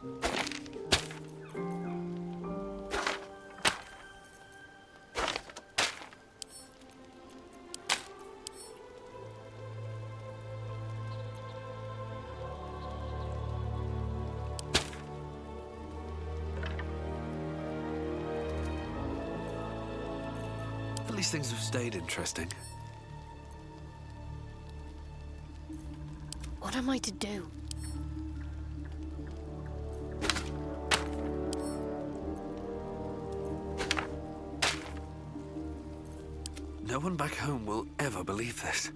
At least things have stayed interesting. What am I to do? No one back home will ever believe this.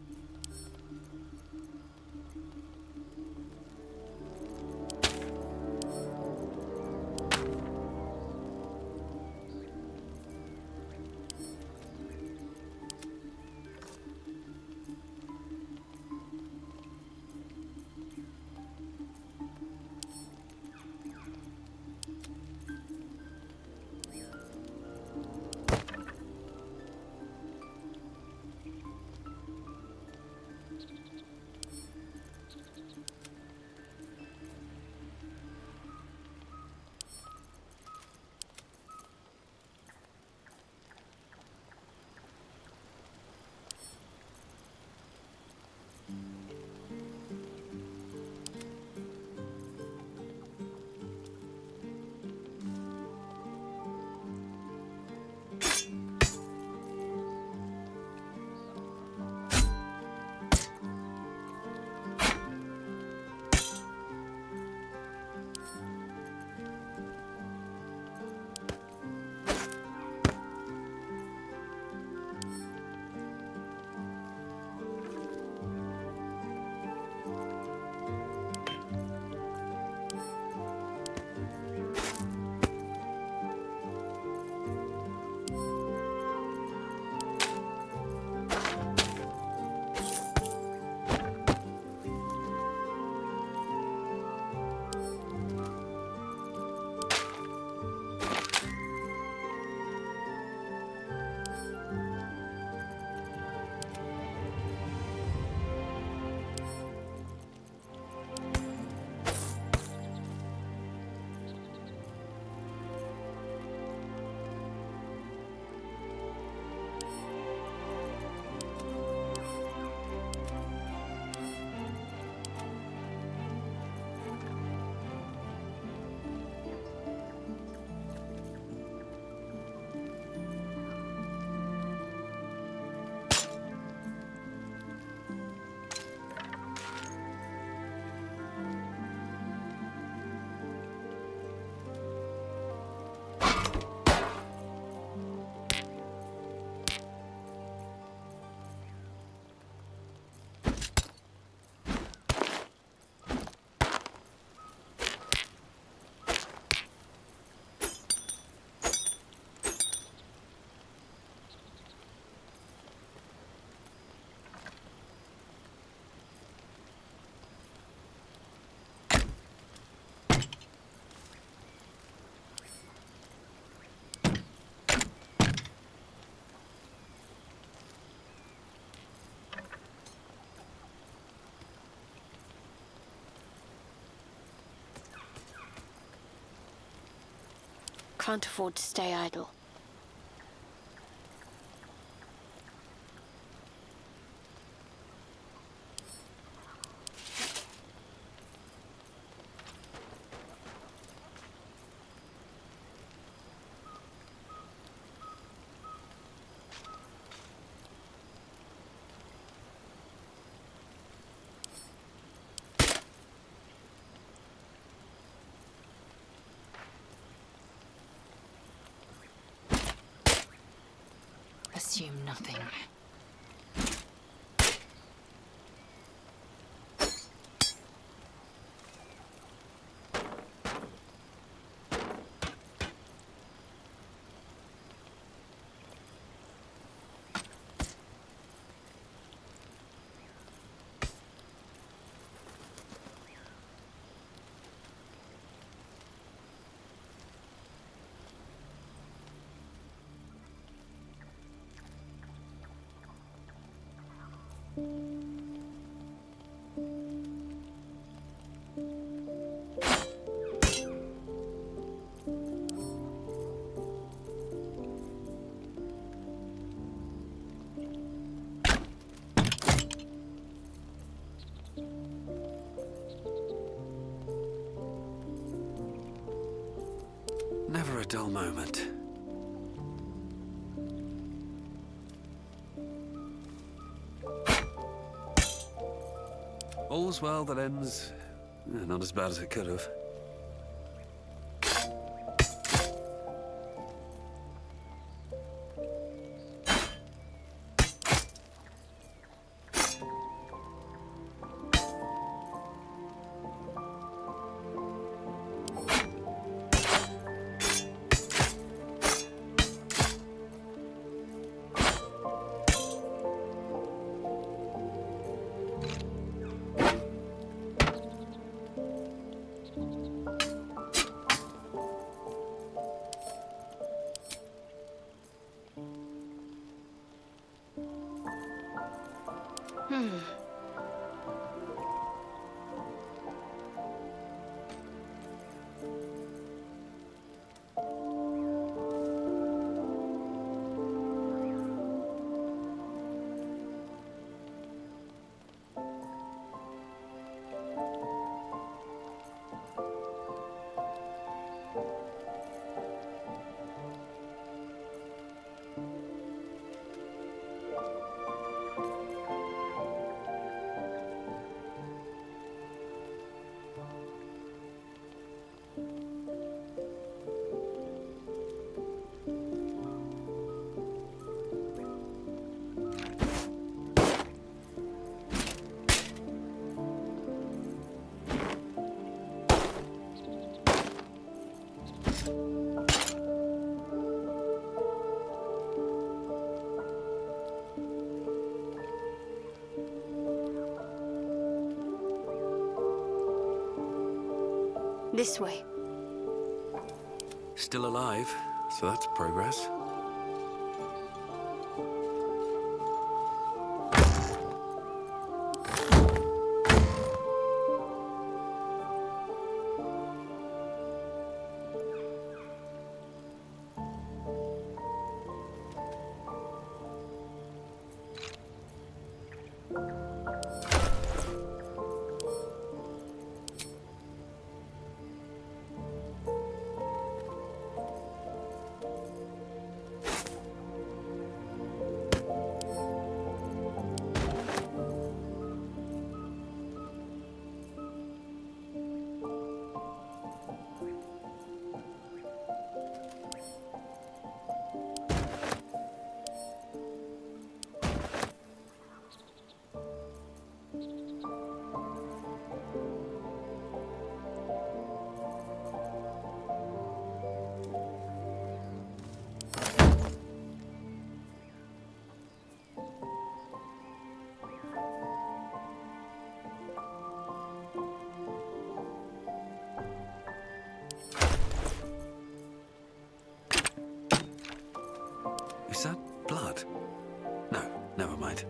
Can't afford to stay idle. Assume nothing. Never a dull moment. All's well that ends... not as bad as it could have. This way. Still alive, so that's progress. Is that blood? No, never mind.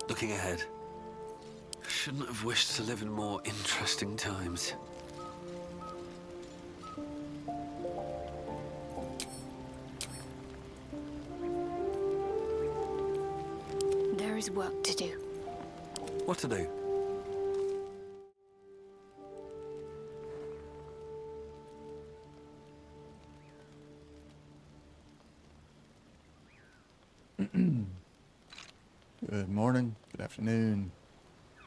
Looking ahead. Shouldn't have wished to live in more interesting times. There is work to do. What to do? Good morning, good afternoon.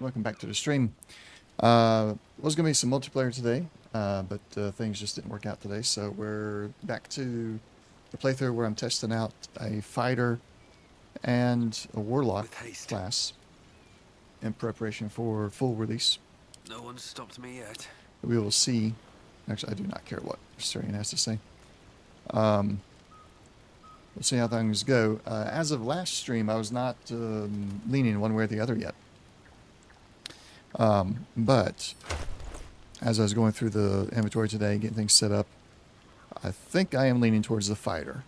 Welcome back to the stream. Was going to be some multiplayer today, but things just didn't work out today. So we're back to the playthrough where I'm testing out a fighter and a warlock With haste. class in preparation for full release. No one's stopped me yet. We will see. Actually, I do not care what Asturian has to say. We'll see how things go. As of last stream, I was not leaning one way or the other yet. But as I was going through the inventory today, getting things set up, I think I am leaning towards the fighter.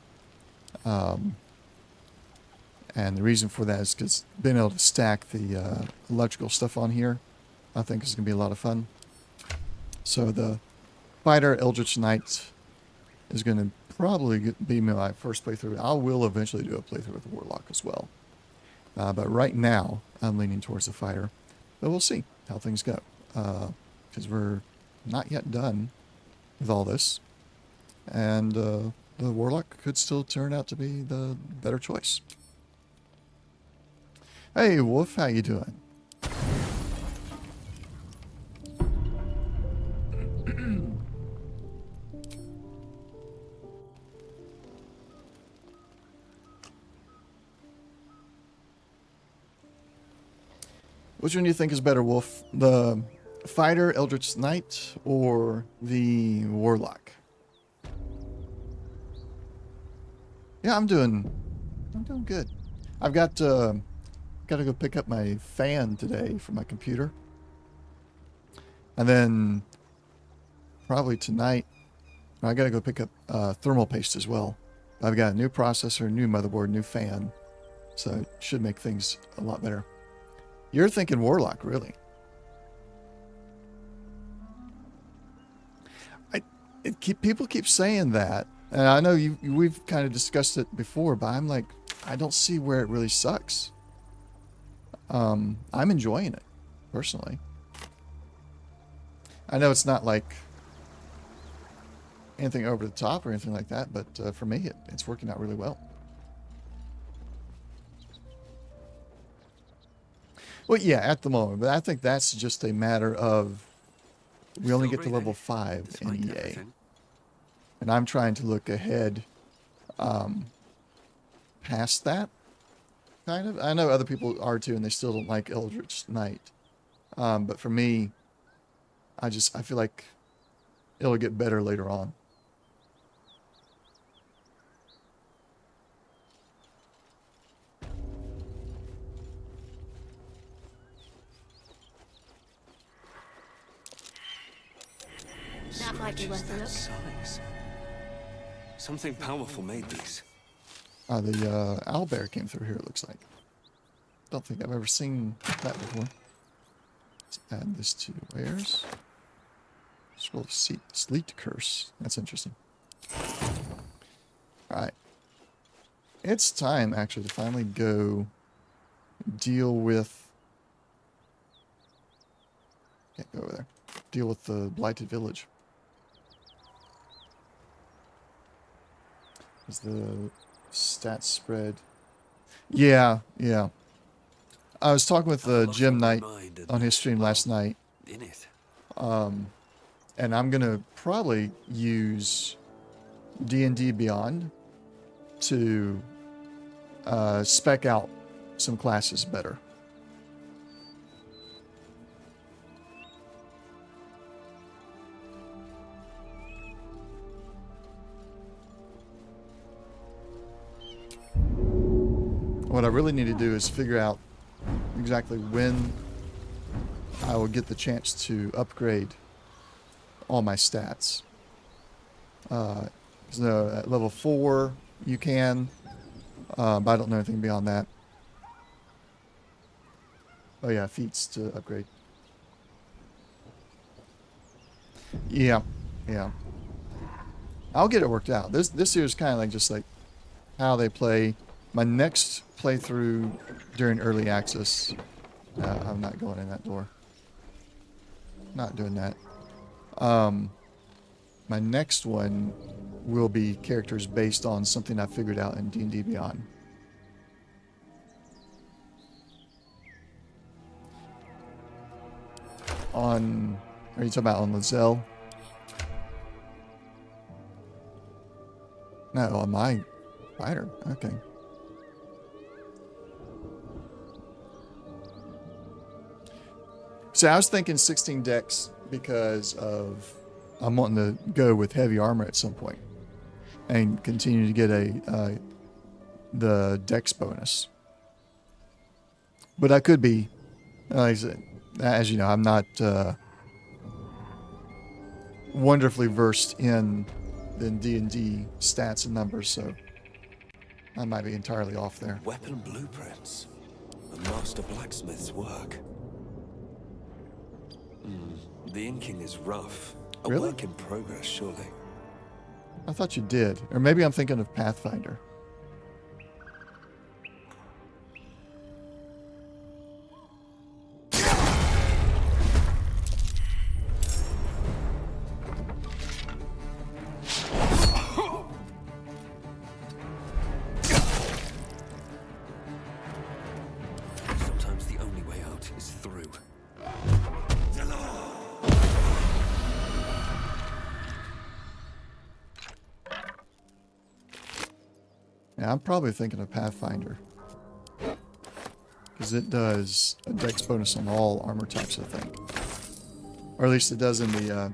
And the reason for that is because being able to stack the electrical stuff on here, I think is going to be a lot of fun. So the fighter Eldritch Knight is going to probably be my first playthrough. I will eventually do a playthrough with the warlock as well. But right now, I'm leaning towards the fighter. But we'll see how things go. Because we're not yet done with all this. And the warlock could still turn out to be the better choice. Hey, Wolf, how you doing? Which one do you think is better, Wolf? The fighter, Eldritch Knight, or the warlock? Yeah, I'm doing good. I've got to go pick up my fan today for my computer, and then probably tonight I got to go pick up thermal paste as well. I've got a new processor, new motherboard, new fan, so it should make things a lot better. You're thinking warlock, really? People keep saying that, and I know we've kind of discussed it before, but I'm like, I don't see where it really sucks. I'm enjoying it, personally. I know it's not like anything over the top or anything like that, but for me, it's working out really well. Well, yeah, at the moment, but I think that's just a matter of we only get to level 5 in EA. And I'm trying to look ahead past that, kind of. I know other people are too, and they still don't like Eldritch Knight. But for me, I feel like it'll get better later on. That might be worth a look. Size. Something powerful made these. The owlbear came through here, it looks like. Don't think I've ever seen that before. Let's add this to wares. Scroll of Sleet Curse. That's interesting. Alright. It's time, actually, to finally go deal with... Can't go over there. Deal with the Blighted Village. Is the stats spread? Yeah. I was talking with Jim Knight on his stream last night. In it. And I'm going to probably use D&D Beyond to spec out some classes better. What I really need to do is figure out exactly when I will get the chance to upgrade all my stats. So at level 4 you can, but I don't know anything beyond that. Oh yeah, feats to upgrade. Yeah. I'll get it worked out. This year's kind of like just like how they play. My next playthrough during early access, I'm not going in that door. Not doing that. My next one will be characters based on something I figured out in D&D Beyond. Are you talking about on Lizelle? No, on my fighter. Okay. So I was thinking 16 decks because I'm wanting to go with heavy armor at some point and continue to get the dex bonus. But I could be, like I said, as you know, I'm not wonderfully versed in the D&D stats and numbers, so I might be entirely off there. Weapon blueprints. A master blacksmith's work. The inking is rough. A Really? work in progress, surely. I thought you did. Or maybe I'm thinking of Pathfinder. Sometimes the only way out is through. Yeah, I'm probably thinking of Pathfinder. Because it does a dex bonus on all armor types, I think. Or at least it does in the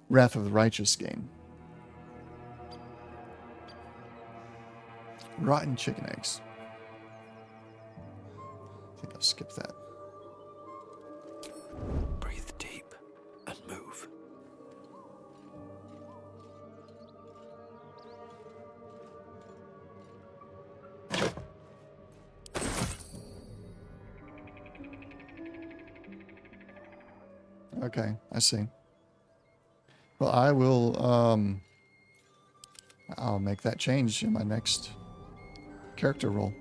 Wrath of the Righteous game. Rotten chicken eggs. I think I'll skip that. Breathe deep and move. Okay, I see. Well, I will, I'll make that change in my next character roll.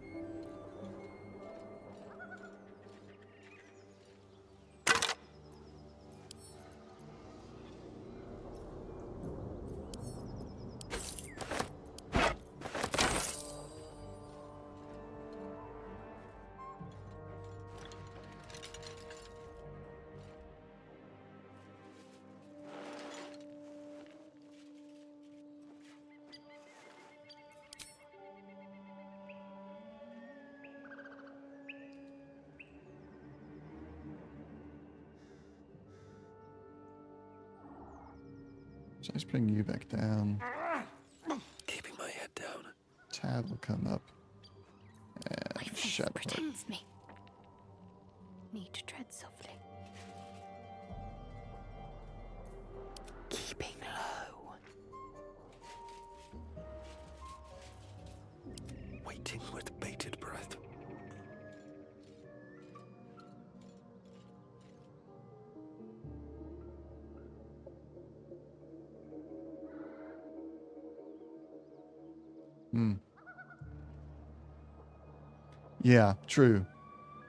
So let's bring you back down. Keeping my head down. Tab will come up. My And face shadow. pretends me. Need to tread softly. Keeping low. Waiting with bated breath. Yeah, true.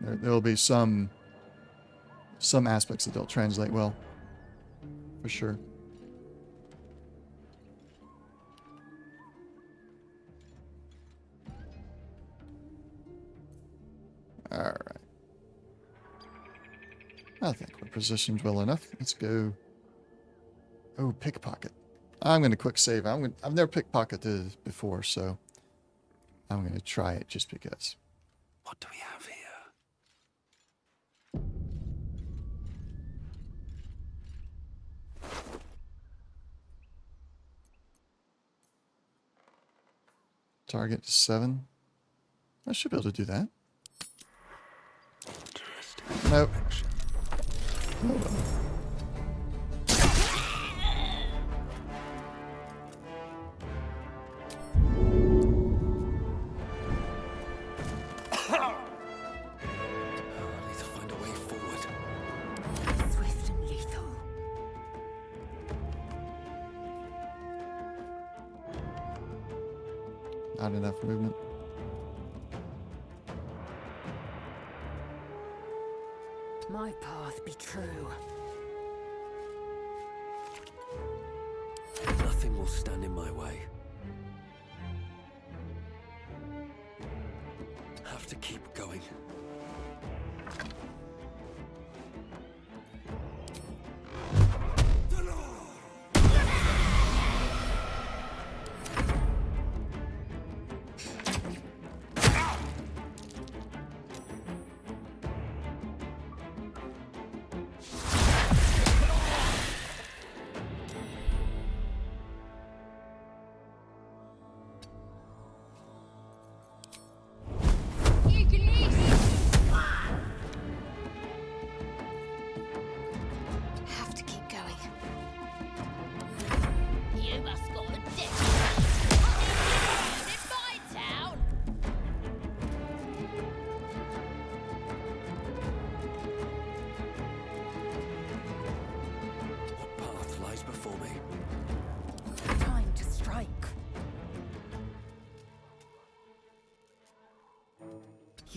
There'll be some aspects that don't translate well. For sure. Alright. I think we're positioned well enough. Let's go. Oh, pickpocket. I'm going to quick save. I've never pickpocketed before, so I'm going to try it just because. What do we have here? Target 7. I should be able to do that. Interesting. Nope. Oh, well. I need to find a way forward. Swift and lethal. Not enough movement. My path be true. Nothing will stand in my way. Have to keep going.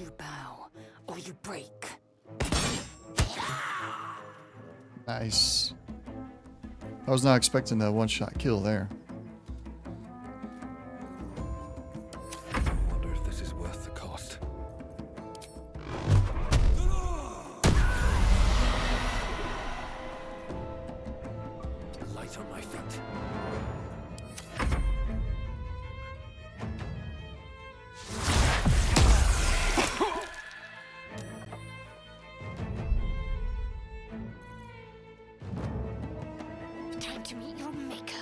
You bow, or you break. Nice. I was not expecting a one-shot kill there. I wonder if this is worth the cost. Light on my feet. Time to meet your maker.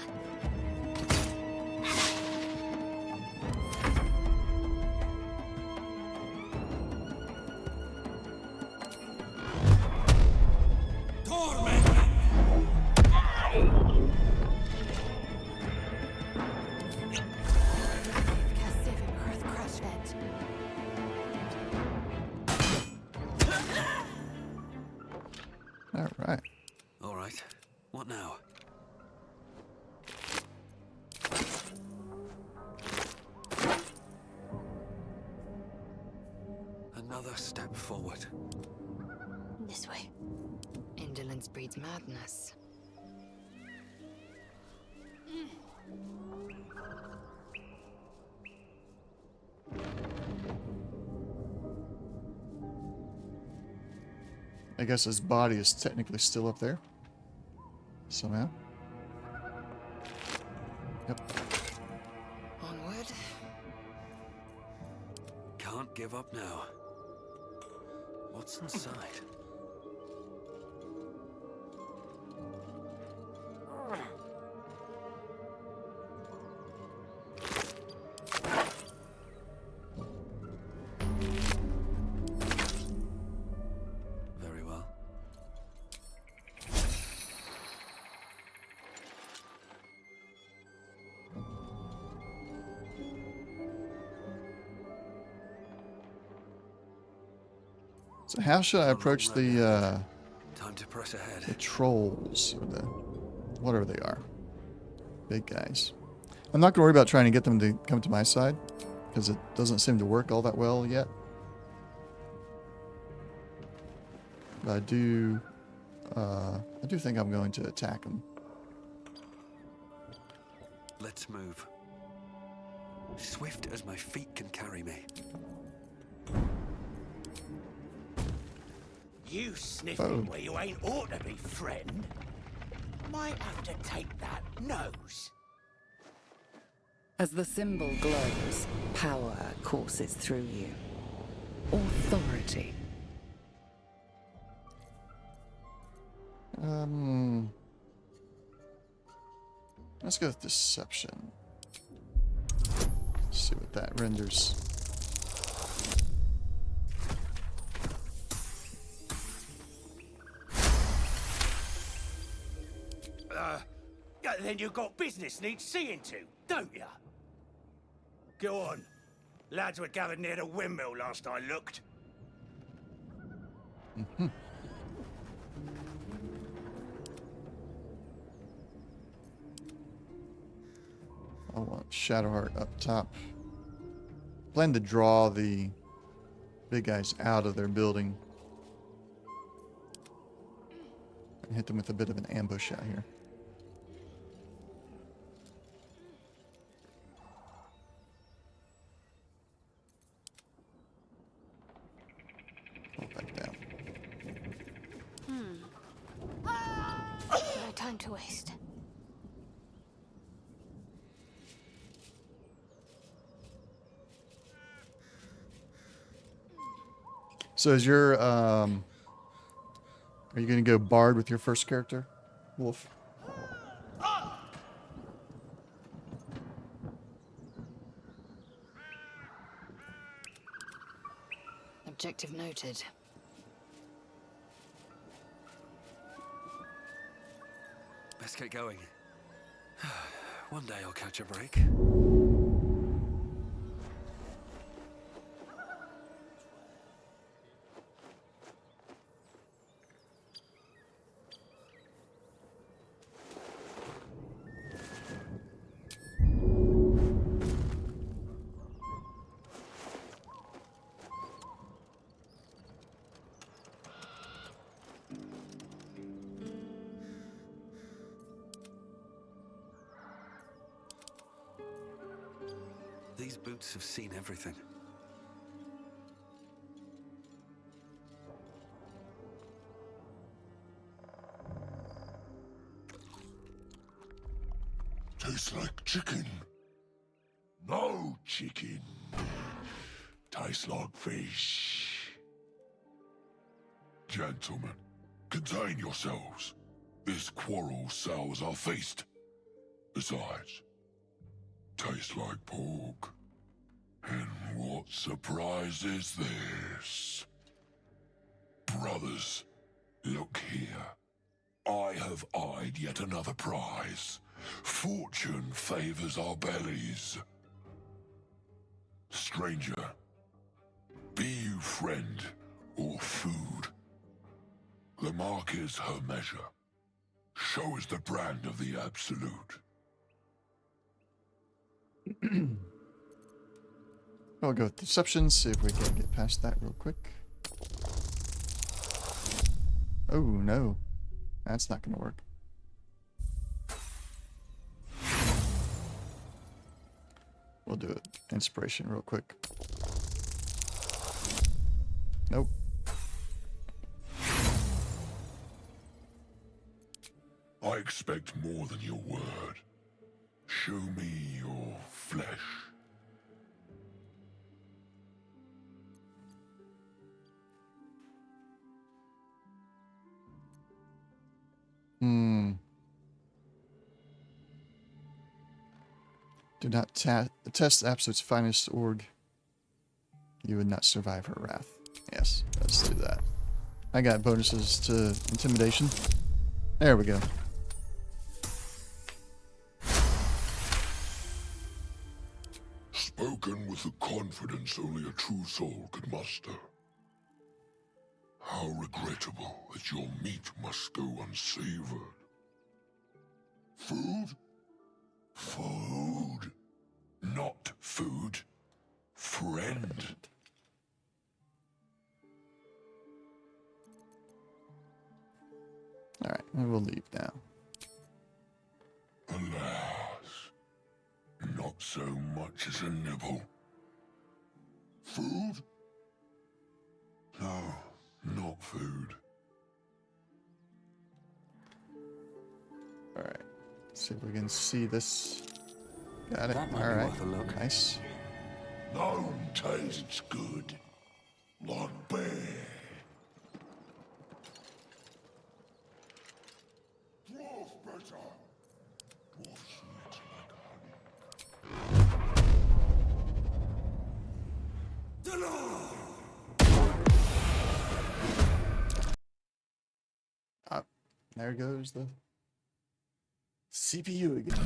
All right. All right. What now? Another step forward. This way. Indolence breeds madness. I guess his body is technically still up there. Somehow. Yep. Onward. Can't give up now. What's inside? Very well. So how should I approach the Time to press ahead. trolls, or the whatever they are, big guys? I'm not gonna worry about trying to get them to come to my side because it doesn't seem to work all that well yet. But I do think I'm going to attack them. Let's move. Swift as my feet can carry me. You sniffing Oh. where you ain't ought to be, friend. Might have to take that nose. As the symbol glows, power courses through you. Authority. Let's go with deception. See what that renders. Yeah, then you got business needs seeing to, don't ya? Go on. Lads were gathered near the windmill last I looked. I want Shadowheart up top. Plan to draw the big guys out of their building and hit them with a bit of an ambush out here. Fall back down. No time to waste. So is your are you gonna go Bard with your first character, Wolf? Objective noted. Best get going. One day I'll catch a break. These boots have seen everything. Tastes like chicken. No chicken. Tastes like fish. Gentlemen, contain yourselves. This quarrel sours our feast. Besides, tastes like pork. And what surprise is this? Brothers, look here. I have eyed yet another prize. Fortune favors our bellies. Stranger, be you friend or food, the mark is her measure. Show us the brand of the absolute. I'll go with deception, see if we can get past that real quick. Oh no, that's not gonna work. We'll do it. Inspiration real quick. Nope. I expect more than your word. Show me your flesh. Do not test Absolute's finest org. You would not survive her wrath. Yes, let's do that. I got bonuses to intimidation. There we go. Spoken with the confidence only a true soul could muster. How regrettable that your meat must go unsavored. Food? Food. Not food. Friend. Alright, and we'll leave now. Alas, not so much as a nibble. Food? No, not food. Alright, see if we can see this. Got it. That might be Alright, worth a look. nice. None tastes good. Like bear. Dwarf better. Dwarf sweet like honey. Ah, there goes the CPU again.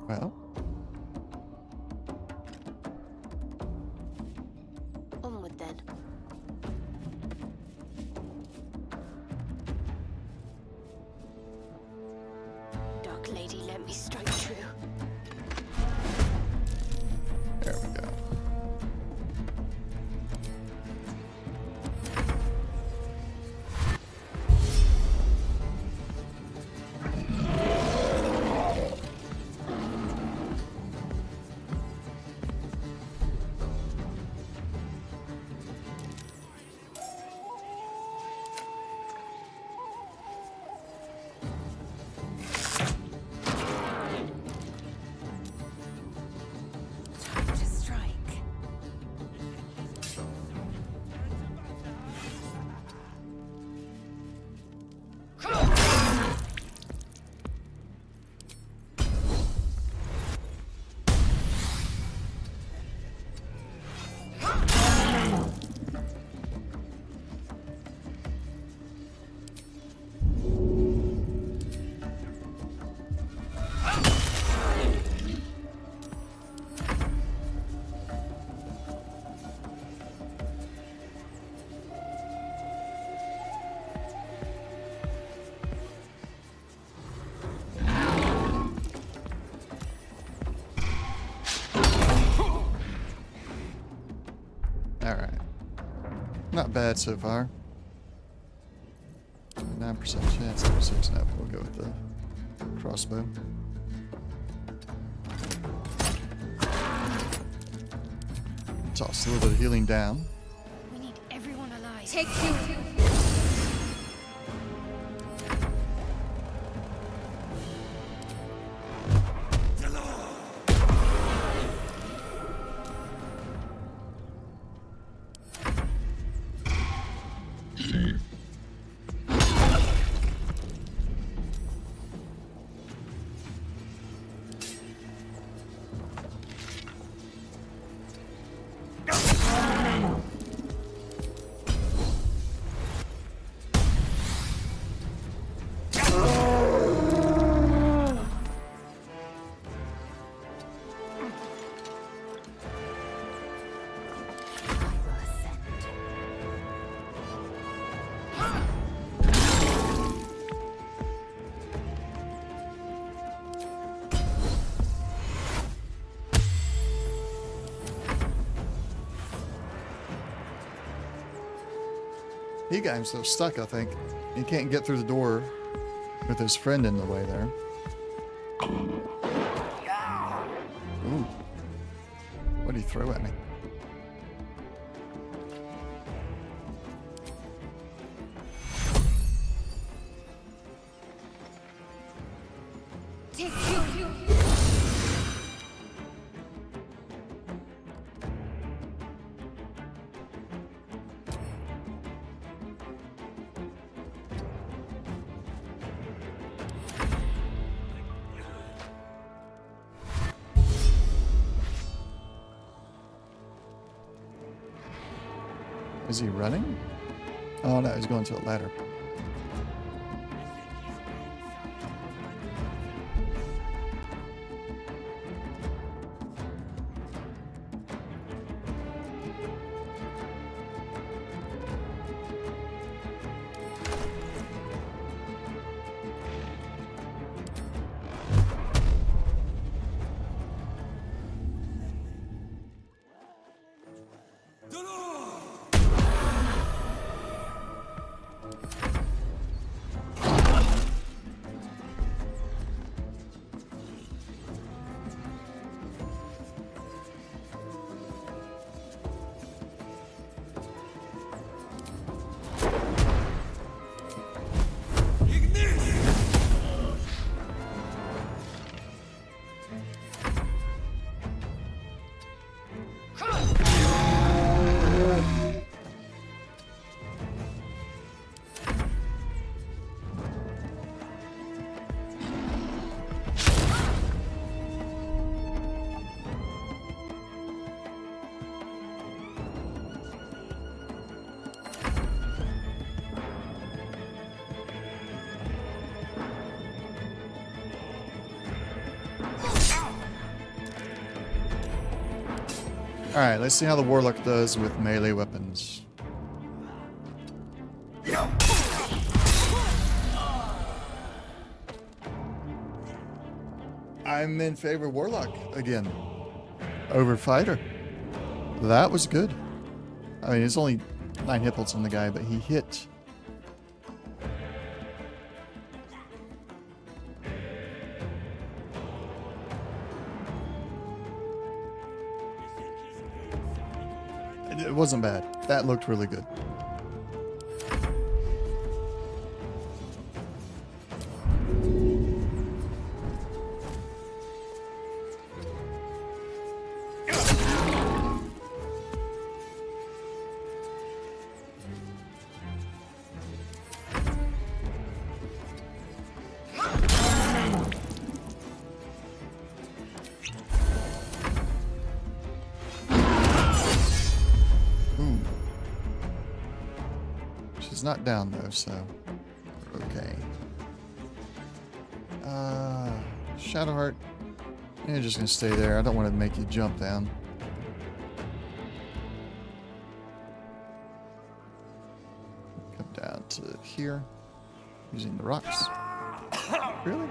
Well, Onward then. Dark Lady, let me strike true. there we go. Alright. Not bad so far. 9% chance, 36. No, we'll go with the crossbow. Toss a little bit of healing down. We need everyone alive. Take you. He got himself stuck, I think. He can't get through the door with his friend in the way there. Ooh. What did he throw at me? Take you. Is he running? Oh no, he's going to a ladder. Alright, let's see how the warlock does with melee weapons. I'm in favor of warlock again. Over fighter. That was good. I mean, it's only 9 hit points on the guy, but he hit. It wasn't bad. That looked really good. She's not down though, so we're okay. Shadowheart, you're just gonna stay there. I don't want to make you jump down. Come down to here, using the rocks. Really?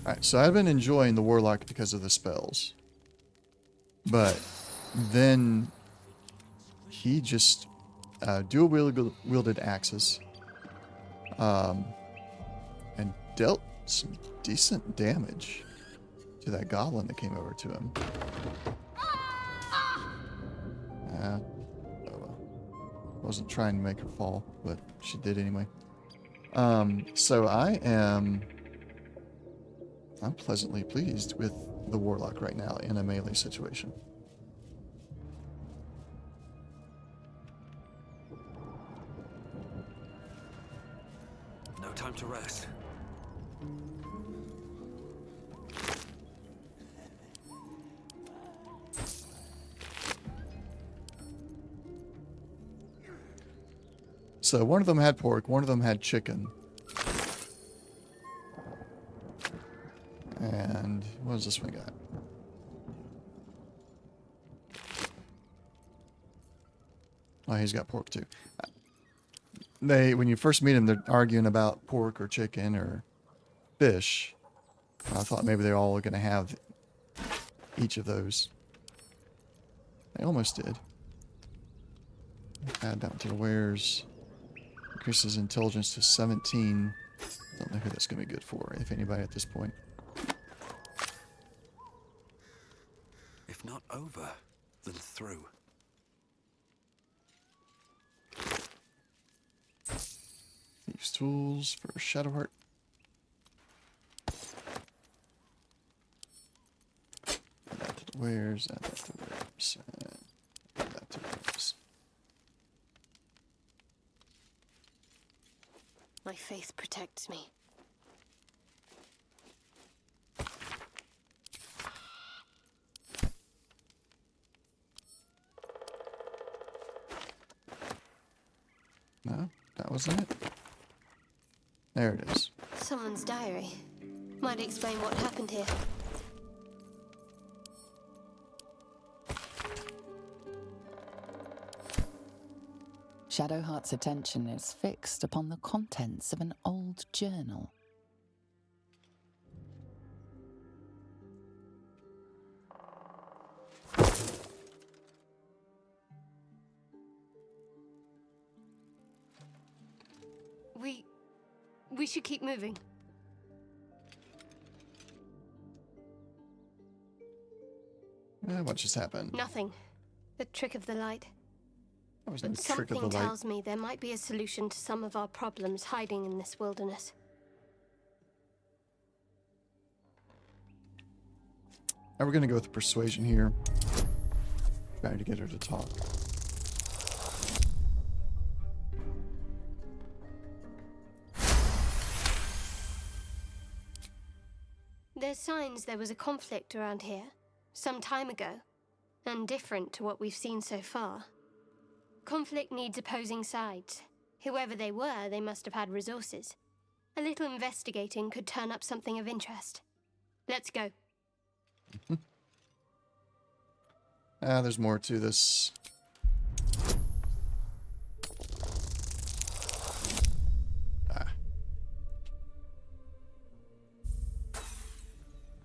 Alright, so I've been enjoying the warlock because of the spells. But then he just dual-wielded axes. And dealt some decent damage to that goblin that came over to him. Oh well. Wasn't trying to make her fall, but she did anyway. So I'm pleasantly pleased with the warlock right now in a melee situation. No time to rest. So one of them had pork, one of them had chicken. And what does this one got? Oh, he's got pork too. When you first meet them, they're arguing about pork or chicken or fish. I thought maybe they're all going to have each of those. They almost did. Add that one to the wares. Increases intelligence to 17. Don't know who that's going to be good for, if anybody at this point. If not over, then through. Thieves' tools for Shadowheart. Add that to the wares, add that to the wares, and add that to the wares. My faith protects me. No, that wasn't it. There it is. Someone's diary. Might explain what happened here. Shadowheart's attention is fixed upon the contents of an old journal. We should keep moving. What just happened? Nothing. The trick of the light. That was no But trick of the something light. tells me there might be a solution to some of our problems hiding in this wilderness. Now we're going to go with persuasion here. Trying to get her to talk. There's signs there was a conflict around here, some time ago, and different to what we've seen so far. Conflict needs opposing sides. Whoever they were, they must have had resources. A little investigating could turn up something of interest. Let's go. There's more to this.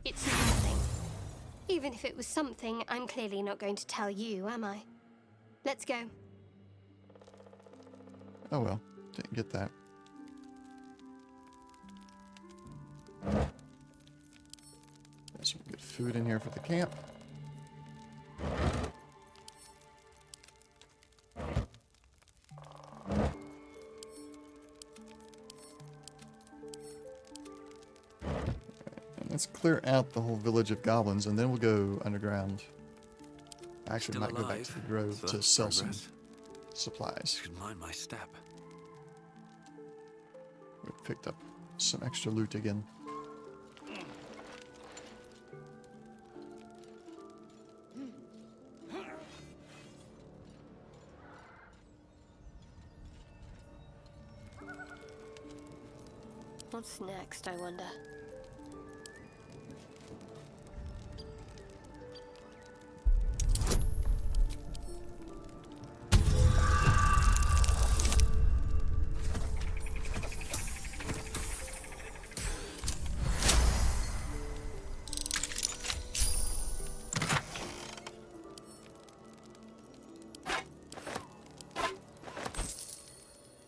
It's nothing. Even if it was something, I'm clearly not going to tell you, am I? Let's go. Oh well, didn't get that. There's some good food in here for the camp. Let's clear out the whole village of goblins, and then we'll go underground. Actually, Still might go back alive, to the grove so to that's sell some progress. supplies. Should mind my step. We picked up some extra loot again. What's next, I wonder?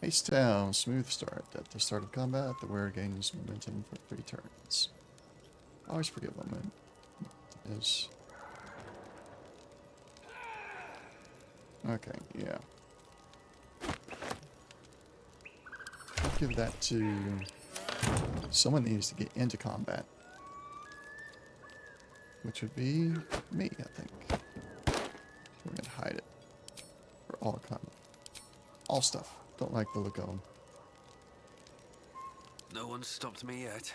Ace Town, smooth start. At the start of combat, the wearer gains momentum for 3 turns. I always forget what momentum is. Okay, yeah. I'll give that to someone that needs to get into combat. Which would be me, I think. We're gonna hide it. For all combat. All stuff. Don't like the look of them. No one's stopped me yet.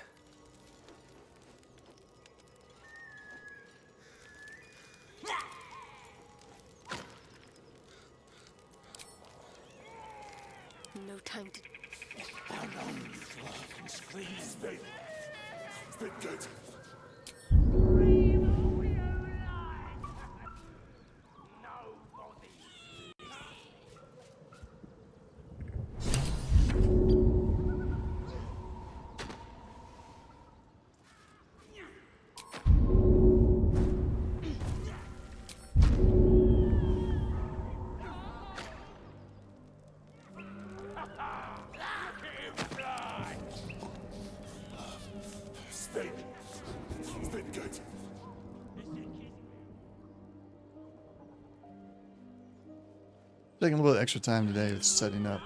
No time to... How long you laugh and scream? Spit good. Spit good. Taking a little extra time today with setting up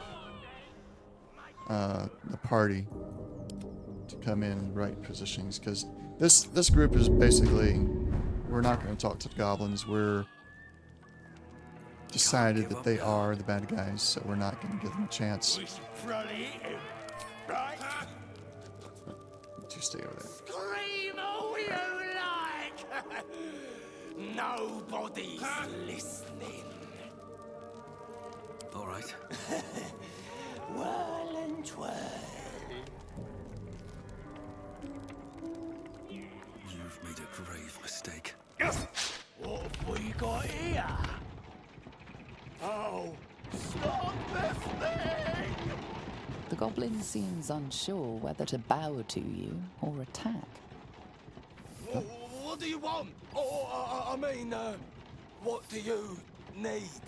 the party to come in right positions, because this group is basically, we're not going to talk to the goblins. We're decided that they are the bad guys, so we're not going to give them a chance. We should probably eat him, right? You stay over there. Scream all you like! Nobody's listening. All right. Whirl and twirl. You've made a grave mistake. What have we got here? Oh, stop this thing! The goblin seems unsure whether to bow to you or attack. What do you want? What do you need?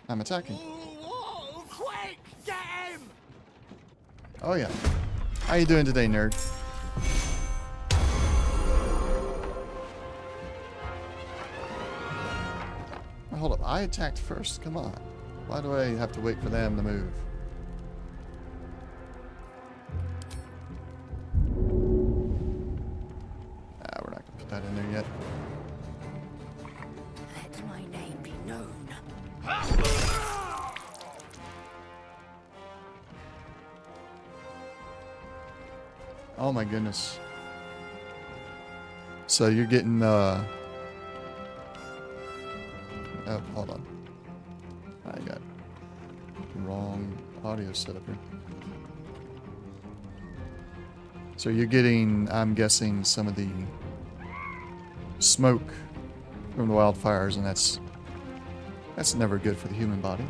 I'm attacking. Whoa, quick, get him! Oh yeah. How you doing today, nerd? Now, hold up. I attacked first. Come on. Why do I have to wait for them to move? We're not gonna put that in there yet. Let my name be known. Oh my goodness. So you're getting oh, hold on. I got wrong audio set up here. So you're getting, I'm guessing, some of the smoke from the wildfires, and that's never good for the human body.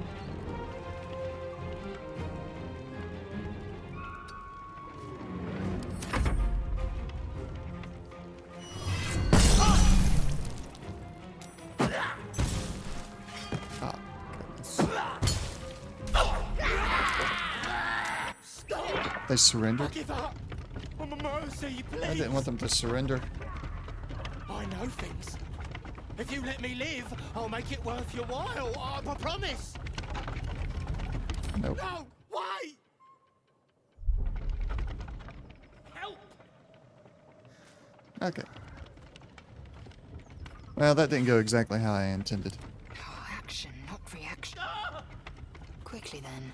They surrendered? Give up! Mercy, please! I didn't want them to surrender. I know things. If you let me live, I'll make it worth your while. I promise. Nope. No, wait! Help! Okay. Well, that didn't go exactly how I intended. Action, not reaction. Quickly then.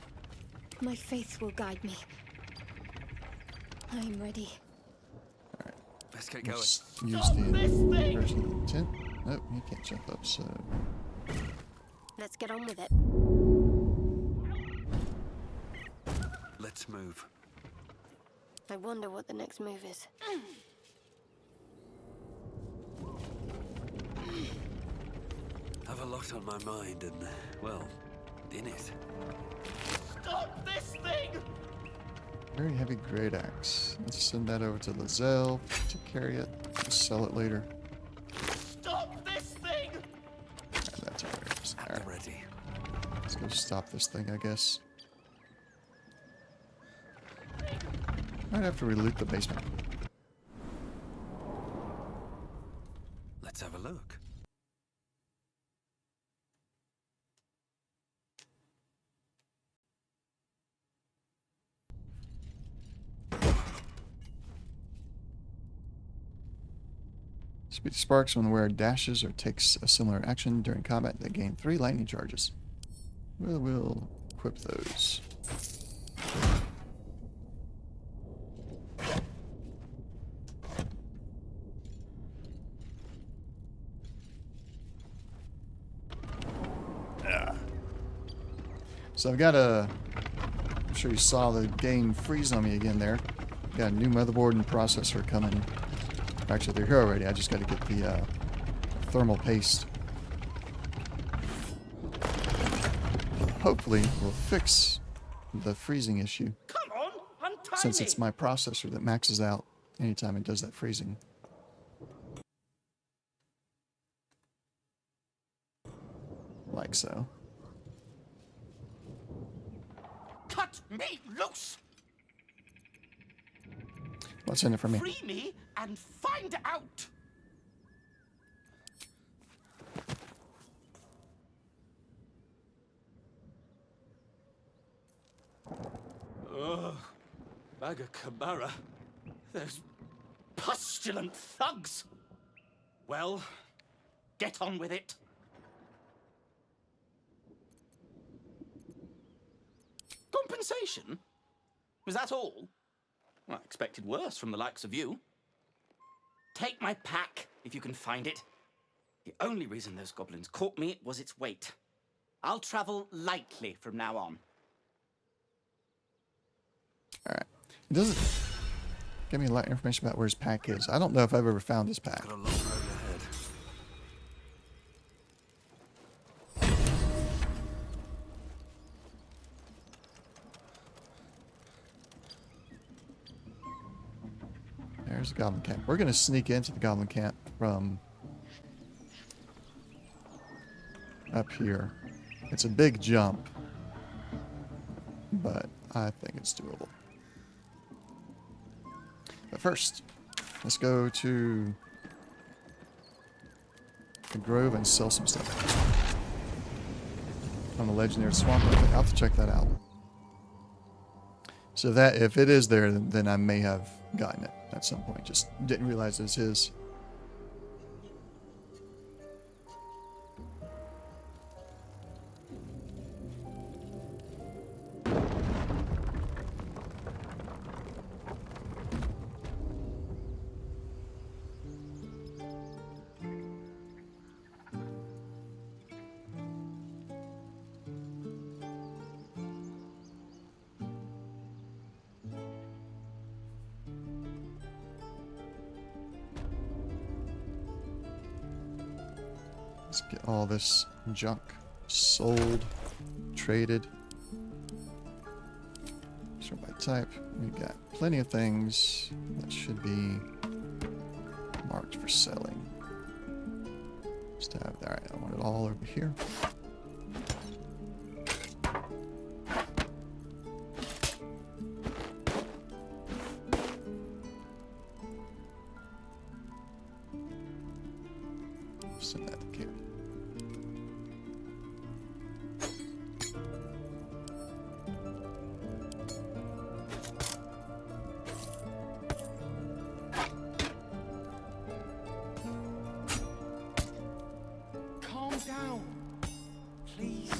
My faith will guide me. I am ready. Let's get going. Let's use the version of the tent. Nope, you can't jump up, so... Let's get on with it. Let's move. I wonder what the next move is. I've a lot on my mind and, well, in it. Stop this thing! Very heavy great axe. Let's send that over to Lizelle to carry it. We'll sell it later. Stop this thing! And that's ours. At the ready. Let's go stop this thing, I guess. Right after we loot the basement. Let's have a look. Speed sparks when the wearer dashes or takes a similar action during combat. They gain 3 lightning charges. We'll equip those. So I've got I'm sure you saw the game freeze on me again there. Got a new motherboard and processor coming. Actually, they're here already. I just got to get the thermal paste. Hopefully, we'll fix the freezing issue. Come on, untie Since me. it's my processor that maxes out anytime it does that freezing. Like so. Cut me loose. What's in it for me? Free me and find out. Ugh, bag of Cabara. Those pustulant thugs. Well, get on with it. Compensation? Was that all? Well, I expected worse from the likes of you. Take my pack, if you can find it. The only reason those goblins caught me was its weight. I'll travel lightly from now on. Alright. It doesn't give me a lot of information about where his pack is. I don't know if I've ever found his pack. Got a long road ahead. There's the goblin camp. We're going to sneak into the goblin camp from up here. It's a big jump, but I think it's doable. But first, let's go to the grove and sell some stuff. On the legendary swamp. I'll have to check that out. So that, if it is there, then I may have gotten it at some point. Just didn't realize it's his. Let's get all this junk sold, traded. Sort by type. We've got plenty of things that should be marked for selling. Just have, alright, I want it all over here. Send that to Kate. Calm down, please.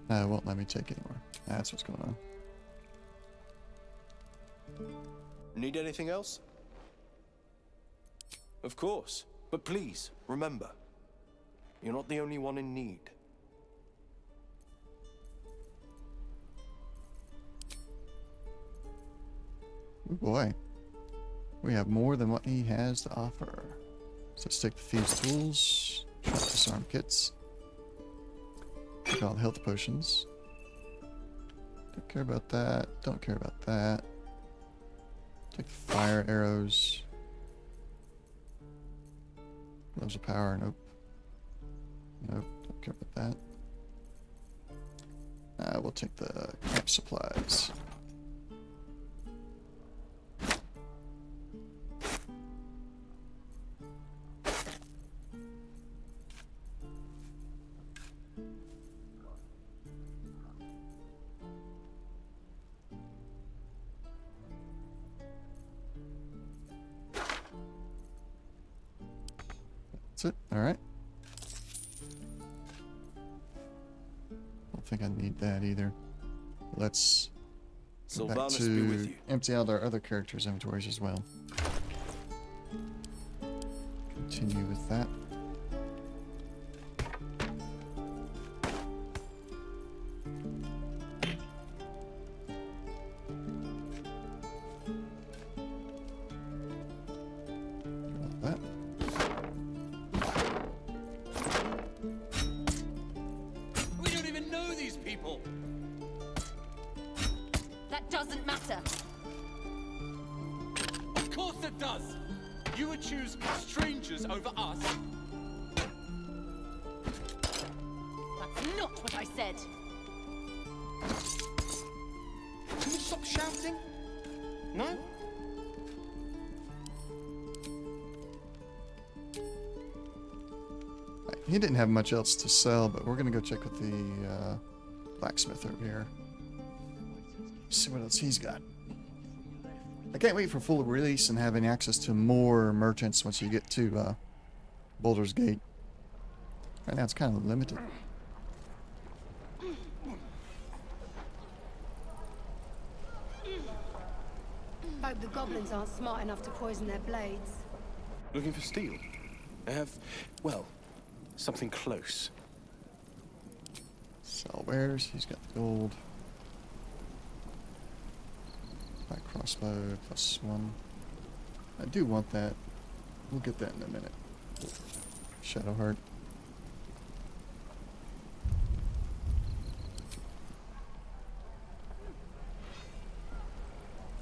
It won't let me take anymore. That's what's going on. Need anything else? Of course. But please, remember, you're not the only one in need. Oh boy. We have more than what he has to offer. So let's take the thieves' tools, short disarm kits. Take all the health potions. Don't care about that. Don't care about that. Take the fire arrows. Loves of power. Nope. Nope. Don't care about that. We'll take the camp supplies. That's it. All right. Don't think I need that either. Let's go back Sylvanas be with to you. empty out our other characters' inventories as well. Continue with that. Got that. We don't even know these people. That doesn't matter. Of course it does! You would choose strangers over us? That's not what I said. Can you stop shouting? No? He didn't have much else to sell, but we're gonna go check with the blacksmith over here. See what else he's got. I can't wait for full release and having access to more merchants once you get to Baldur's Gate. Right now it's kind of limited. Hope the goblins aren't smart enough to poison their blades. Looking for steel? I have, well, something close. Sell wares. He's got the gold. Black crossbow +1. I do want that. We'll get that in a minute. Shadowheart.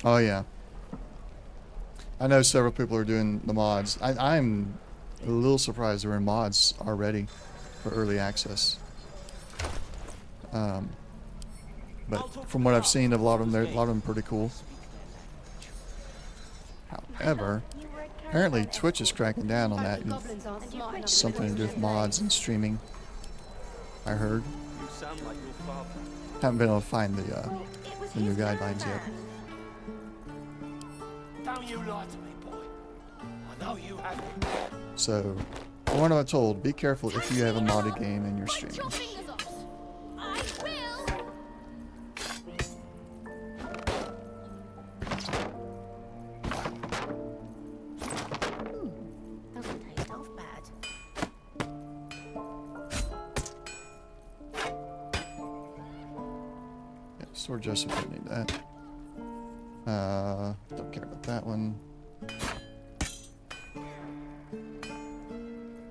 Oh yeah. I know several people are doing the mods. I'm a little surprised there are mods already for early access. But from what I've seen of a lot of them, pretty cool. However, apparently Twitch is cracking down on that. The goblins aren't smart enough Something to do with mods and streaming. I heard. You sound like your father. Haven't been able to find the new guidelines yet. Don't you lie to me, boy. I know you have it. So, from what I'm told, be careful if you have a modded game and you're Bite your streaming. fingers off. I will. Doesn't taste half bad. Yeah, Sword Joseph don't need that. Don't care about that one.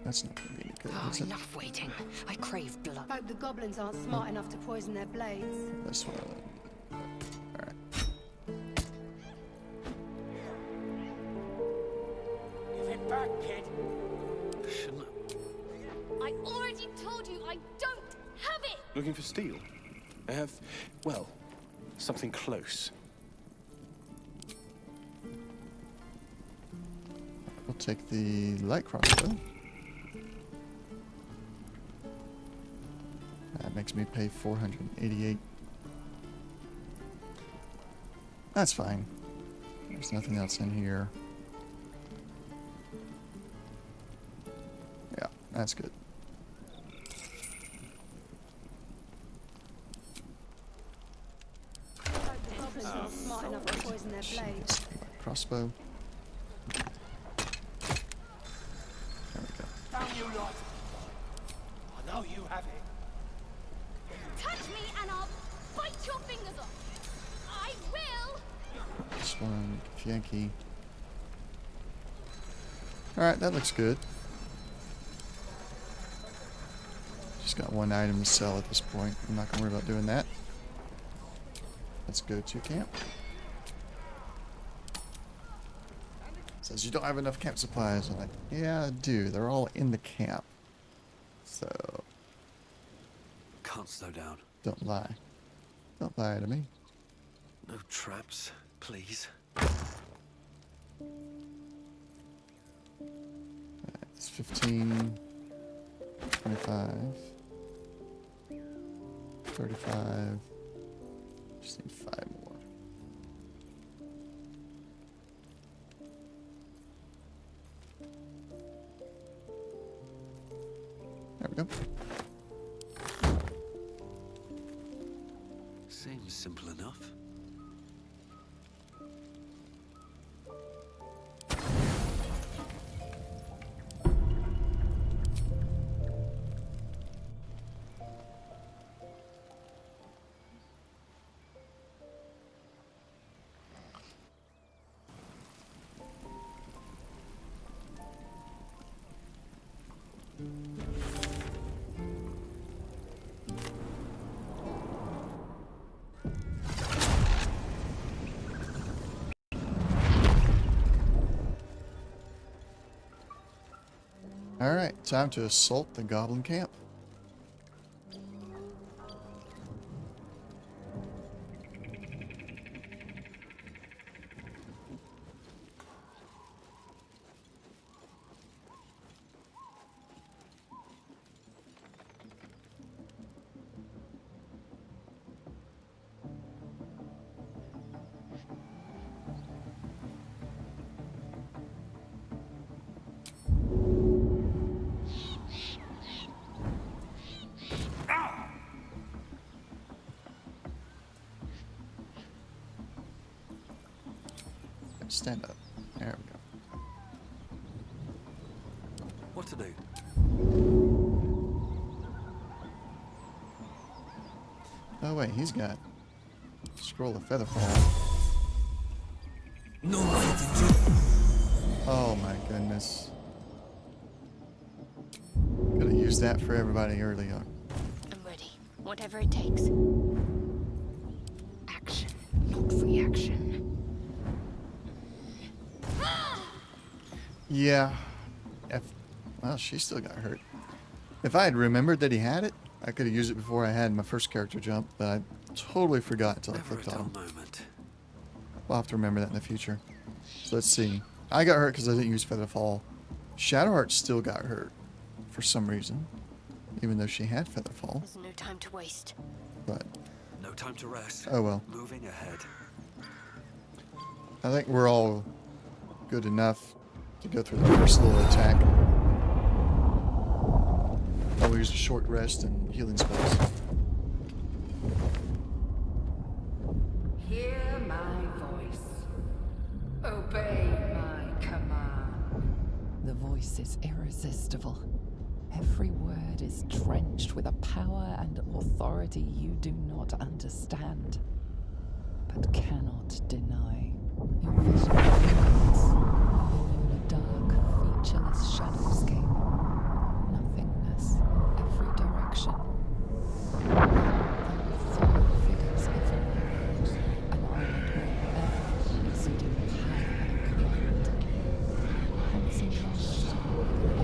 That's not gonna be any good, is it? Enough waiting. I crave blood. Hope the goblins aren't smart enough to poison their blades. This one. Alright. Give it back, kid. Shouldn't I already told you I don't have it. Looking for steel? I have, well, something close. We'll take the light crossbow. That makes me pay 488. That's fine. There's nothing else in here. Yeah, that's good. Hope the goblins aren't smart enough to poison their blades. Crossbow. There we go. Don't you lie to me. I know you have it. Touch me and I'll bite your fingers off. I will. This one, Yankee. Alright, that looks good. Just got one item to sell at this point. I'm not gonna worry about doing that. Let's go to camp. Says, you don't have enough camp supplies. I'm like, yeah, I do. They're all in the camp. So, Can't slow down. don't lie. Don't lie to me. No traps, please. It's 15, 25, 35. Just need 5 more. There we go. Seems simple enough. Alright, time to assault the goblin camp. Stand up. There we go. What to do? Oh wait, he's got scroll of featherfall. No. Oh my goodness. Could have used that for everybody early on. I'm ready. Whatever it takes. Action, not reaction. Yeah. Well, she still got hurt. If I had remembered that he had it, I could have used it before I had my first character jump, but I totally forgot until I Never a clicked dull on. moment. We'll have to remember that in the future. So let's see. I got hurt because I didn't use Featherfall. Shadowheart still got hurt for some reason, even though she had Featherfall. There's no time to waste. But, No time to rest. oh well. Moving ahead. I think we're all good enough to go through the first little attack. I'll use a short rest and healing spells. Hear my voice. Obey my command. The voice is irresistible. Every word is drenched with a power and authority you do not understand, but cannot deny. Your vision fades, leaving you in a dark, featureless shadowscape. Nothingness in every direction. There were 3 figures before you, an armored warrior, exuding power and command. Handsome monster,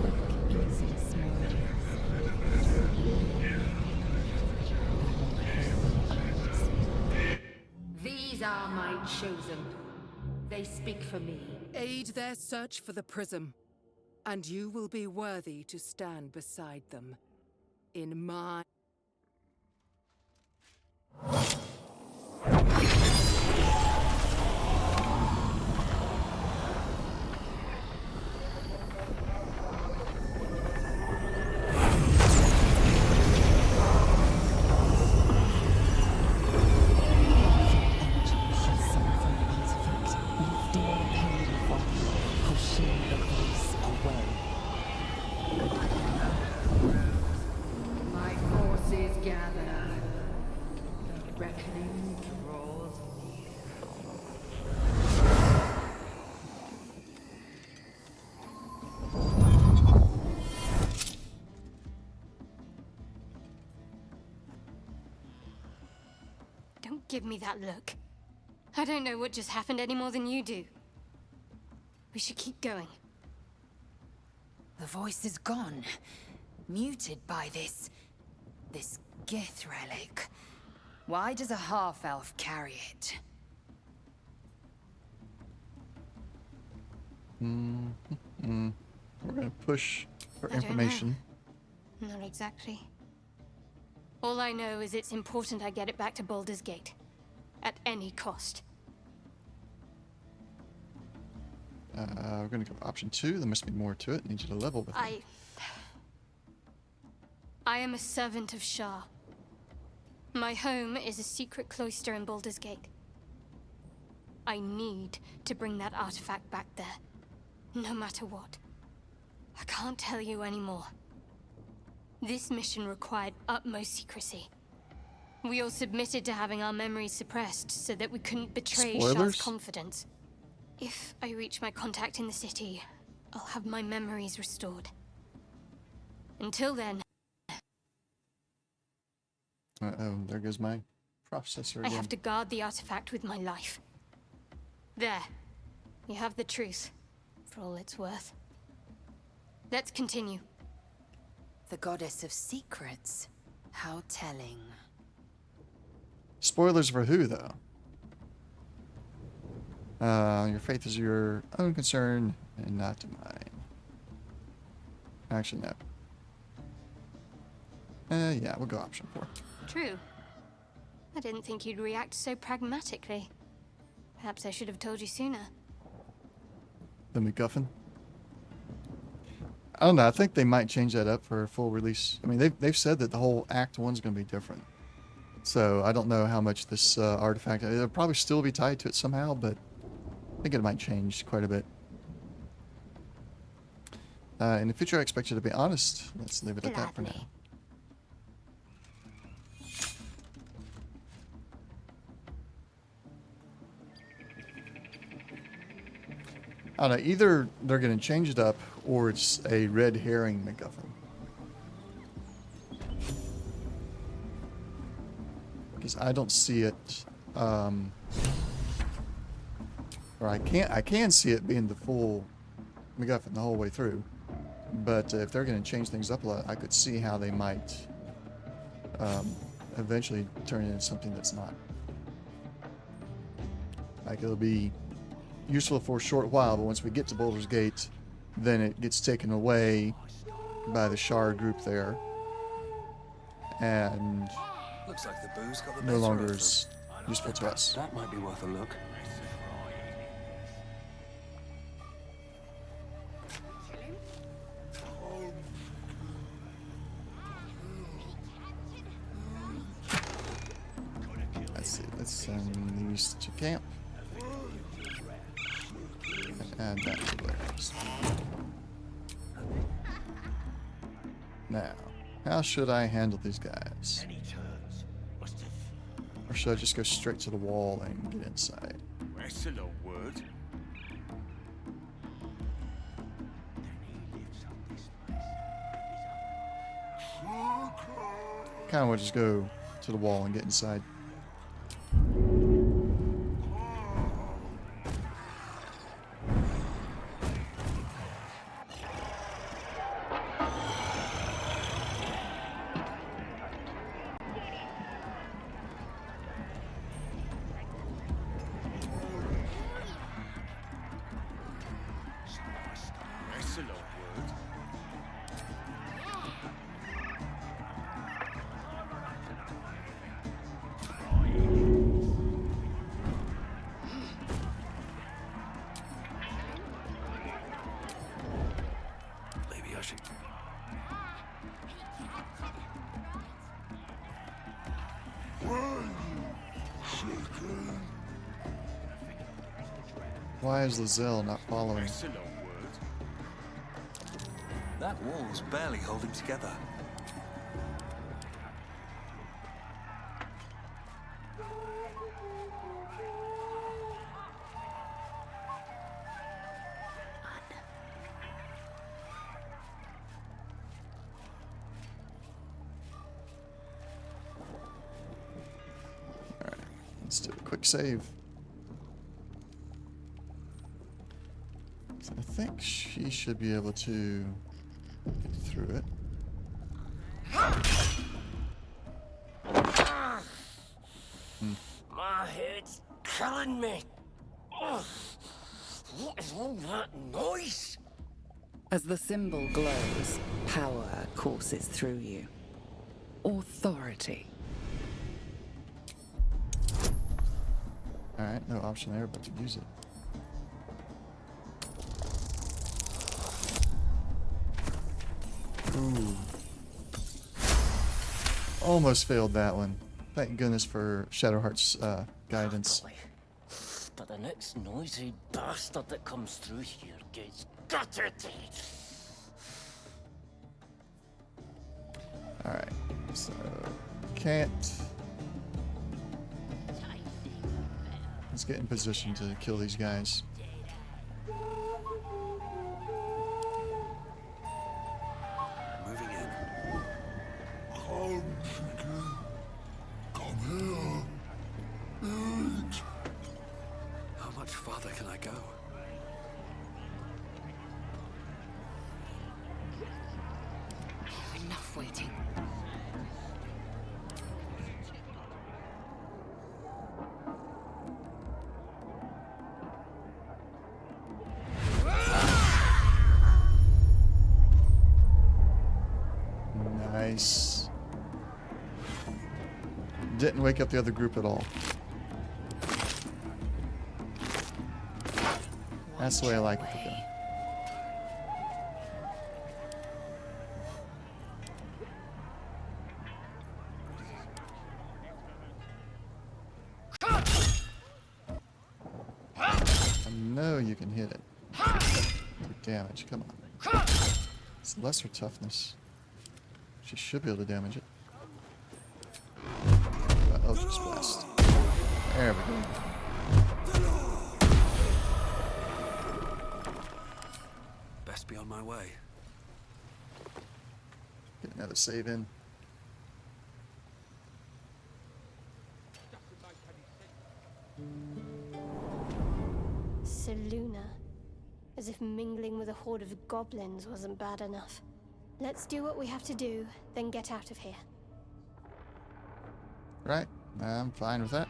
quick, easy smile. These are my chosen. They speak for me. Aid their search for the prism, and you will be worthy to stand beside them. In my... My forces gather. The reckoning draws near. Don't give me that look. I don't know what just happened any more than you do. We should keep going. The voice is gone. Muted by this Gith relic. Why does a half-elf carry it? We're gonna push for I don't information. know. Not exactly. All I know is it's important I get it back to Baldur's Gate. At any cost. We're gonna go option 2. There must be more to it. Need you to level with it. I am a servant of Shah. My home is a secret cloister in Baldur's Gate. I need to bring that artifact back there. No matter what. I can't tell you anymore. This mission required utmost secrecy. We all submitted to having our memories suppressed so that we couldn't betray Spoilers? Shah's confidence. If I reach my contact in the city, I'll have my memories restored. Until then, Uh-oh, there goes my processor I again. have to guard the artifact with my life. There. You have the truth, for all it's worth. Let's continue. The goddess of secrets. How telling. Spoilers for who, though? Your faith is your own concern and not mine. Actually, no. Yeah, we'll go option 4. True. I didn't think you'd react so pragmatically. Perhaps I should have told you sooner. The MacGuffin. I don't know. I think they might change that up for a full release. I mean, they've said that the whole Act 1's going to be different. So I don't know how much this artifact... It'll probably still be tied to it somehow, but I think it might change quite a bit. In the future, I expect you to be honest. Let's leave it at that for now. I don't know, either they're going to change it up or it's a red herring MacGuffin. Because I don't see it, or I can see it being the full MacGuffin the whole way through. But if they're going to change things up a lot, I could see how they might eventually turn it into something that's not. Like it'll be useful for a short while, but once we get to Baldur's Gate, then it gets taken away by the Shard group there, and Looks like the booze got the no better longer of them. is useful to us. That might be worth a look. Let's see, let's send these to camp. And add that to theirs. Now, how should I handle these guys? Or should I just go straight to the wall and get inside? Wrestle a word. Kind of want to just go to the wall and get inside. Wrestle a word. Maybe I should. Why is Lizelle not following? Wrestle a word. That wall's barely holding together. Alright, let's do a quick save. think she should be able to get through it. My head's killing me. Ugh. What is all that noise? As the symbol glows, power courses through you. Authority. Alright, no option there but to use it. Ooh. Almost failed that one. Thank goodness for Shadowheart's guidance. But the next noisy bastard that comes through here gets gutted. Alright, so can't. Let's get in position to kill these guys. Moving in. Come, chicken. Come here. Eat. How much farther can I go? Enough waiting. Nice. Didn't wake up the other group at all. That's the way I like it to go. I know you can hit it. Good damage, come on. It's lesser toughness. She should be able to damage it. Eldritch Blast. There we go. Best be on my way. Get another save in. Seluna. As if mingling with a horde of goblins wasn't bad enough. Let's do what we have to do, then get out of here. Right, I'm fine with that.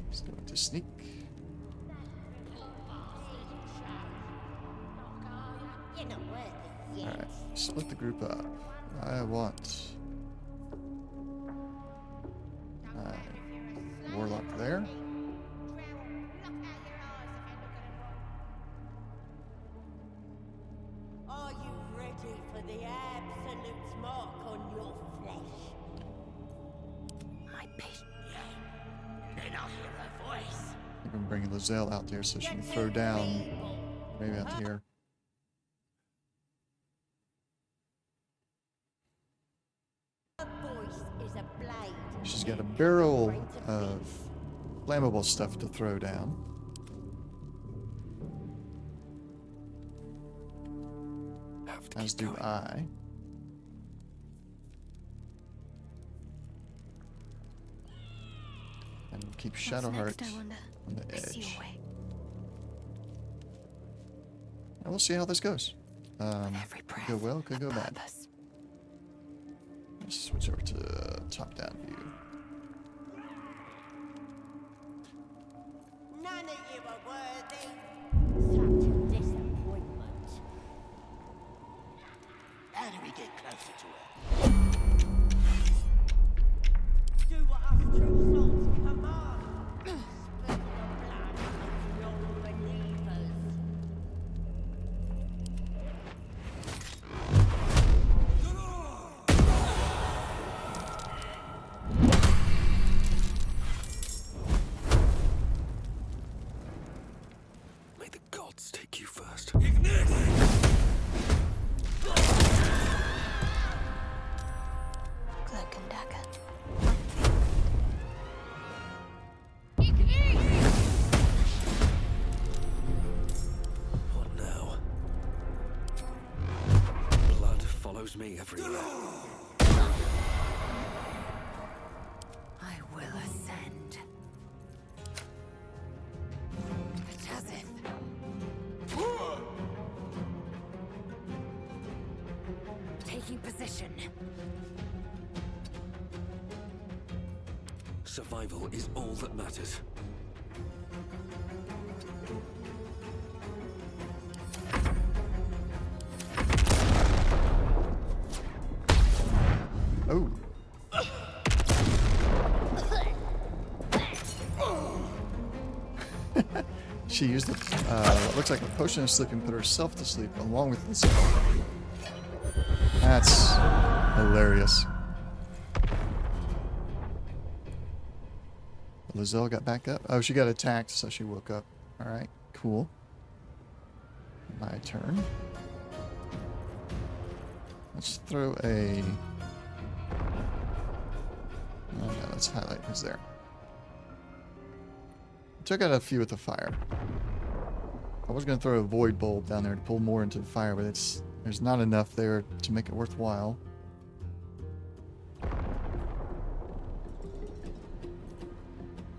Let's go into sneak. Alright, split the group up. I want warlock there. Are you ready for the absolute mark on your flesh? My bitch. Then I'll hear her voice. I'm gonna bring Lizelle out there so she can throw down maybe out here. She's got a barrel of flammable stuff to throw down. As do I. And keep Shadowheart on the edge. And we'll see how this goes. Could go well, could go bad. Let's switch over to top-down view. None of you are worthy. Such a disappointment. How do we get closer to her? Do what us true souls command. Spill the blood of your believers. May the gods take you first. Cloak and dagger. What now? Blood follows me everywhere. I will ascend. mission. Survival is all that matters. Oh. She used what looks like a potion of sleep and put herself to sleep along with this. That's hilarious. Lizelle got back up. Oh, she got attacked, so she woke up. Alright, cool. My turn. Let's throw a... Oh, no, let's highlight who's there. Took out a few with the fire. I was going to throw a void bulb down there to pull more into the fire, but there's not enough there to make it worthwhile.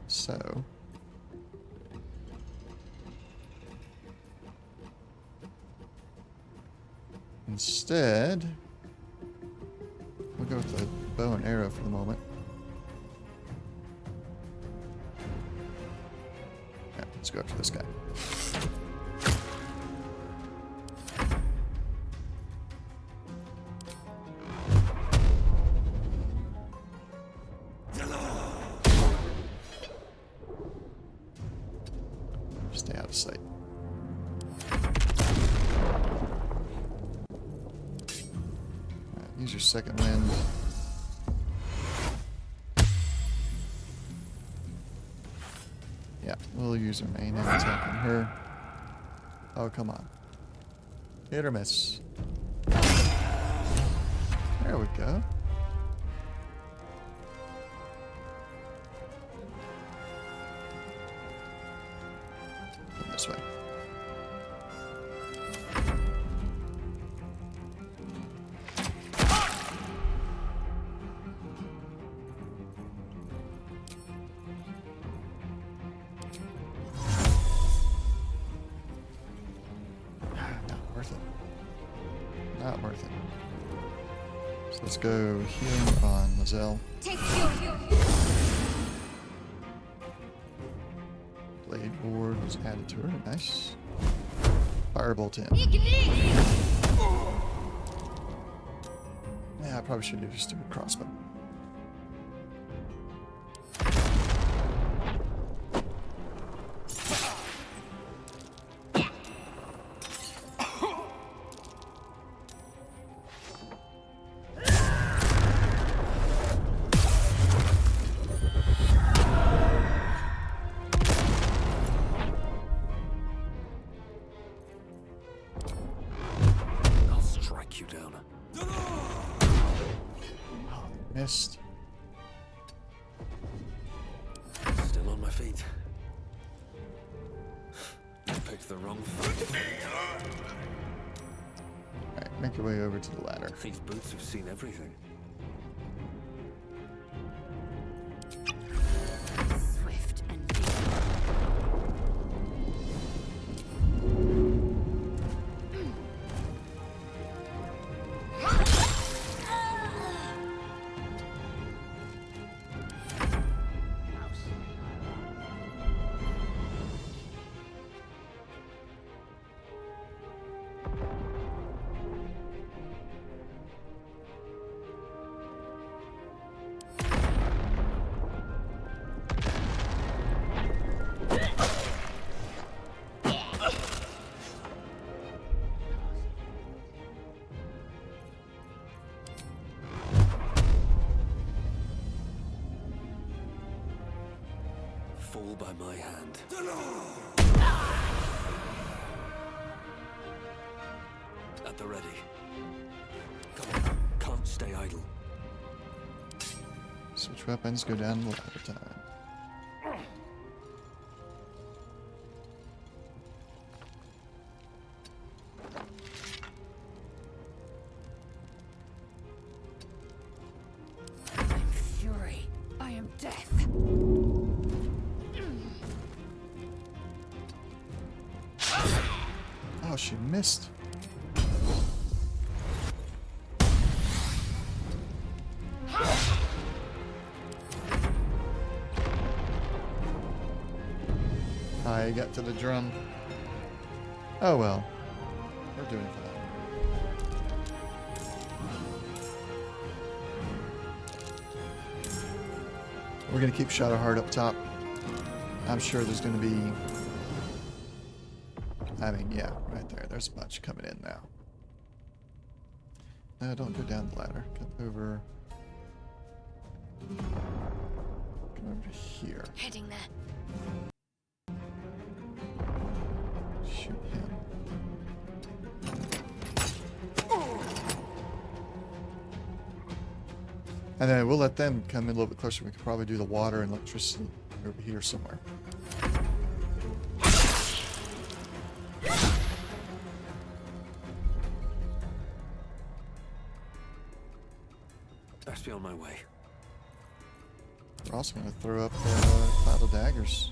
So... instead, we'll go with the bow and arrow for the moment. Yeah, let's go after this guy. Stay out of sight. Use your second wind. Yeah, we'll use our main attack on her. Oh, come on. Hit or miss. There we go. Come this way. Not worth it. So let's go healing on Lizelle. Blade board was added to her. Nice. Firebolt in. Yeah, I probably should have just do a crossbow. Missed. Still on my feet. I picked the wrong fight. Alright, make your way over to the ladder. These boots have seen everything. Swift and Fall by my hand. At the ready. Come on, can't stay idle. Switch weapons, go down the ladder time. I'm fury. I am death. Oh, she missed. got to the drum. Oh well. We're doing fine. We're going to keep Shadowheart up top. I'm sure there's going to be... I mean, yeah, right there. There's a bunch coming in now. No, don't go down the ladder. Come over... Come over to here. Heading there. Shoot him. And then we'll let them come in a little bit closer. We could probably do the water and electricity over here somewhere. Best be on my way. We're also going to throw up cloud of daggers.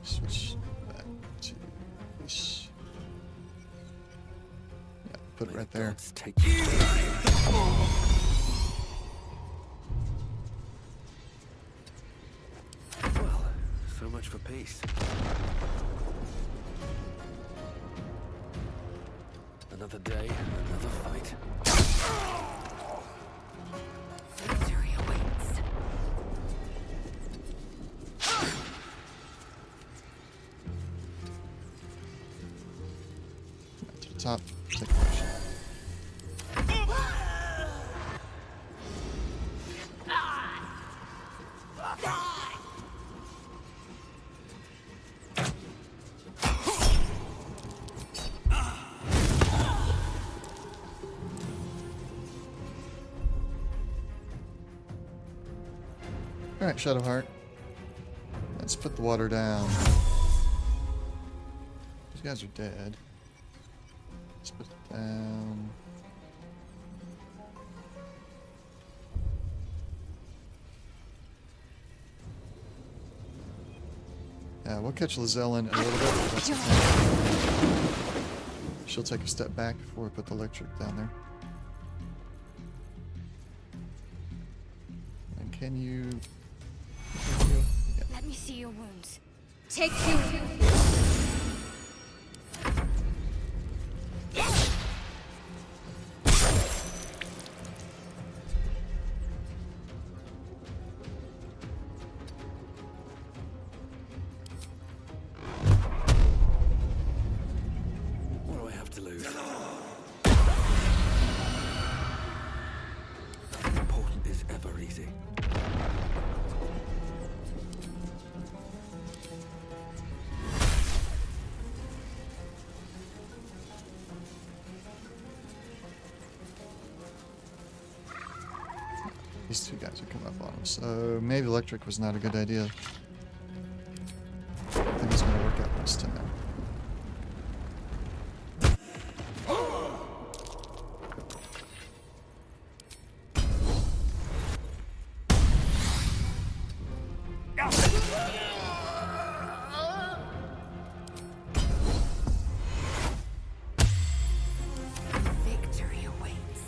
Switch that to this. Yeah, put it right there. Well, so much for peace. Another day, another fight. Victory awaits. Right to the top. Take action. Alright, Shadowheart. Let's put the water down. These guys are dead. Let's put it down. Yeah, we'll catch Lizelle in a little bit. That's okay. She'll take a step back before we put the electric down there. And can you... Yeah. Let me see your wounds. Take two. What do I have to lose? Nothing important is ever easy. These two guys are coming up on him, so maybe electric was not a good idea. I think it's going to work out this time. Victory awaits.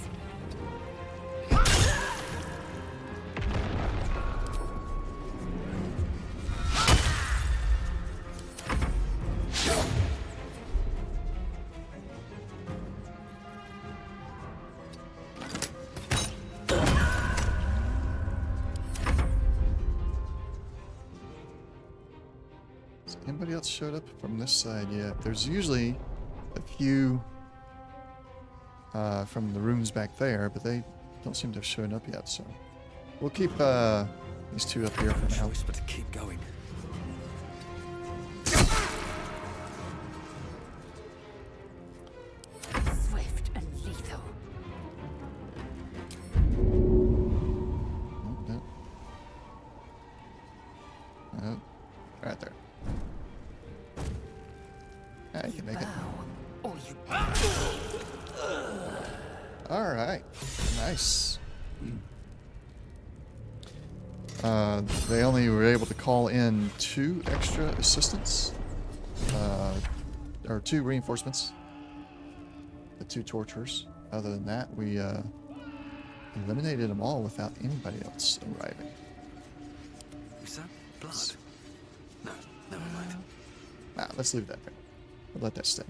Has anybody else showed up from this side yet? There's usually a few from the rooms back there, but they don't seem to have shown up yet, so we'll keep these two up here for now. Choice but to keep going. Swift and lethal. No. No. Right there. Ah, you can make it. Or you Alright. Nice. They only were able to call in 2 extra assistants. Or 2 reinforcements. The 2 torturers. Other than that, we eliminated them all without anybody else arriving. Is that blood? No, Never mind. Nah, let's leave that there. We'll let that stay.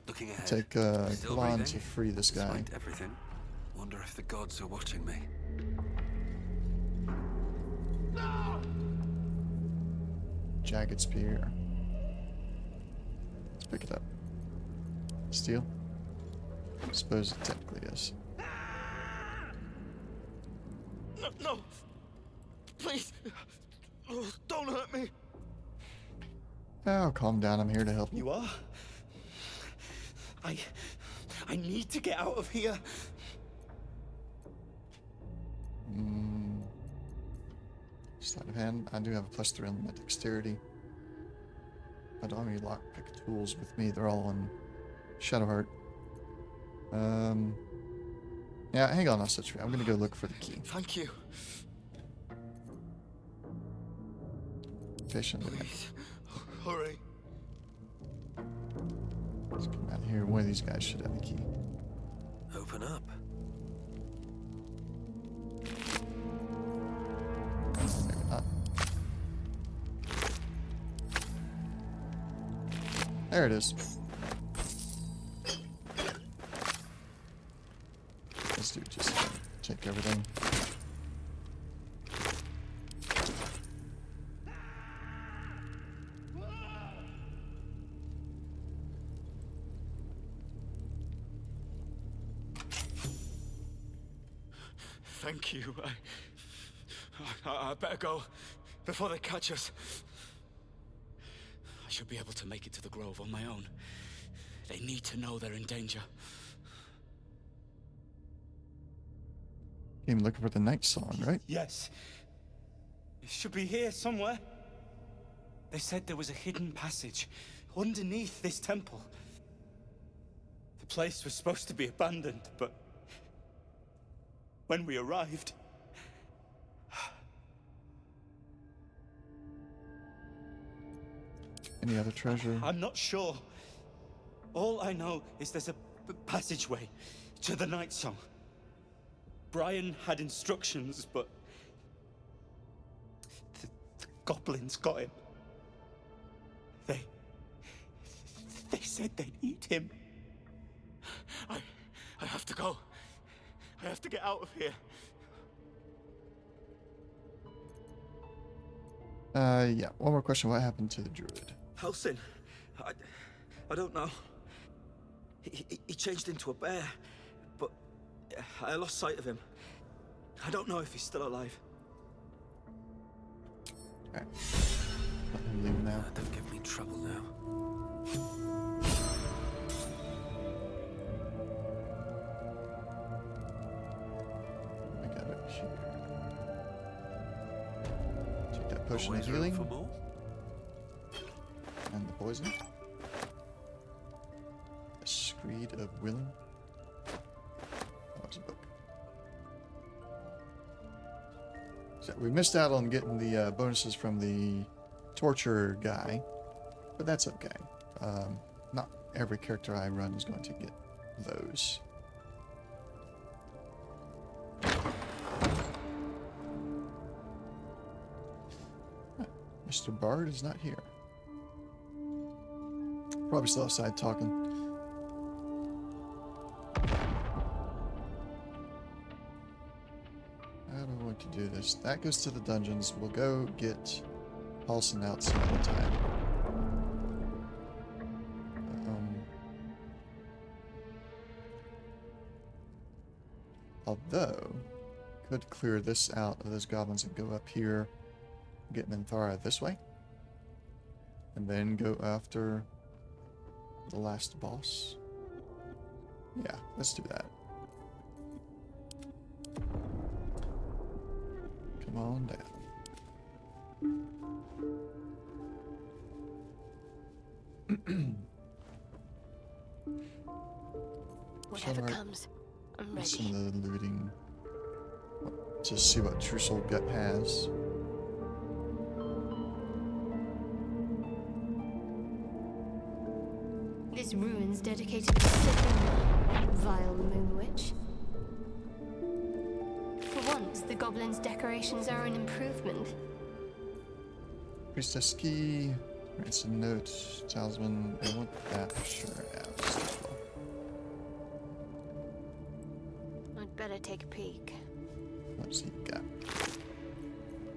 Looking ahead. Take Still Kalan breathing, to free this guy. despite everything. Wonder if the gods are watching me. Jagged spear. Let's pick it up. Steel? I suppose it technically is. No, no! Please! Oh, don't hurt me! Oh, calm down. I'm here to help you. You are? I need to get out of here. Sleight of hand. I do have a +3 on my dexterity. I don't have any lockpick tools with me. They're all on Shadowheart. Yeah, hang on. I'll switch. I'm gonna go look for the key. Thank you. Patiently. Please, hurry. Let's come out here. One of these guys should have the key. Open up. Maybe not. There it is. Let's do just check everything. Thank you. I better go before they catch us. I should be able to make it to the grove on my own. They need to know they're in danger. Came looking for the night song, right? Yes. It should be here somewhere. They said there was a hidden passage underneath this temple. The place was supposed to be abandoned, but when we arrived, Any other treasure? I'm not sure. All I know is there's a passageway to the Night Song. Brian had instructions, but the goblins got him. They said they'd eat him. I have to go. I have to get out of here. Yeah. One more question. What happened to the druid? Halsin, I don't know. He changed into a bear, but I lost sight of him. I don't know if he's still alive. Okay. Let him leave now. Don't give me trouble now. I got it here. Take that potion of Always room healing. for more? And the poison. A Screed of Willing. That was a book. So we missed out on getting the bonuses from the torture guy, but that's okay. Not every character I run is going to get those. Mr. Bard is not here. Probably still outside talking. How do I want to do this? That goes to the dungeons. We'll go get Halsin out some other time. Although, could clear this out of those goblins and go up here, get Minthara this way, and then go after the last boss. Yeah, let's do that. Come on down. Whatever Shadowheart, comes, I'm some ready. of the looting. To see what True Soul Gut has. This ruin's dedicated to Sydney, vile moon witch. For once, the goblin's decorations are an improvement. Priestess key. Ransom note, talisman. I want that for sure. Yeah, just as well. I'd better take a peek. What's he got?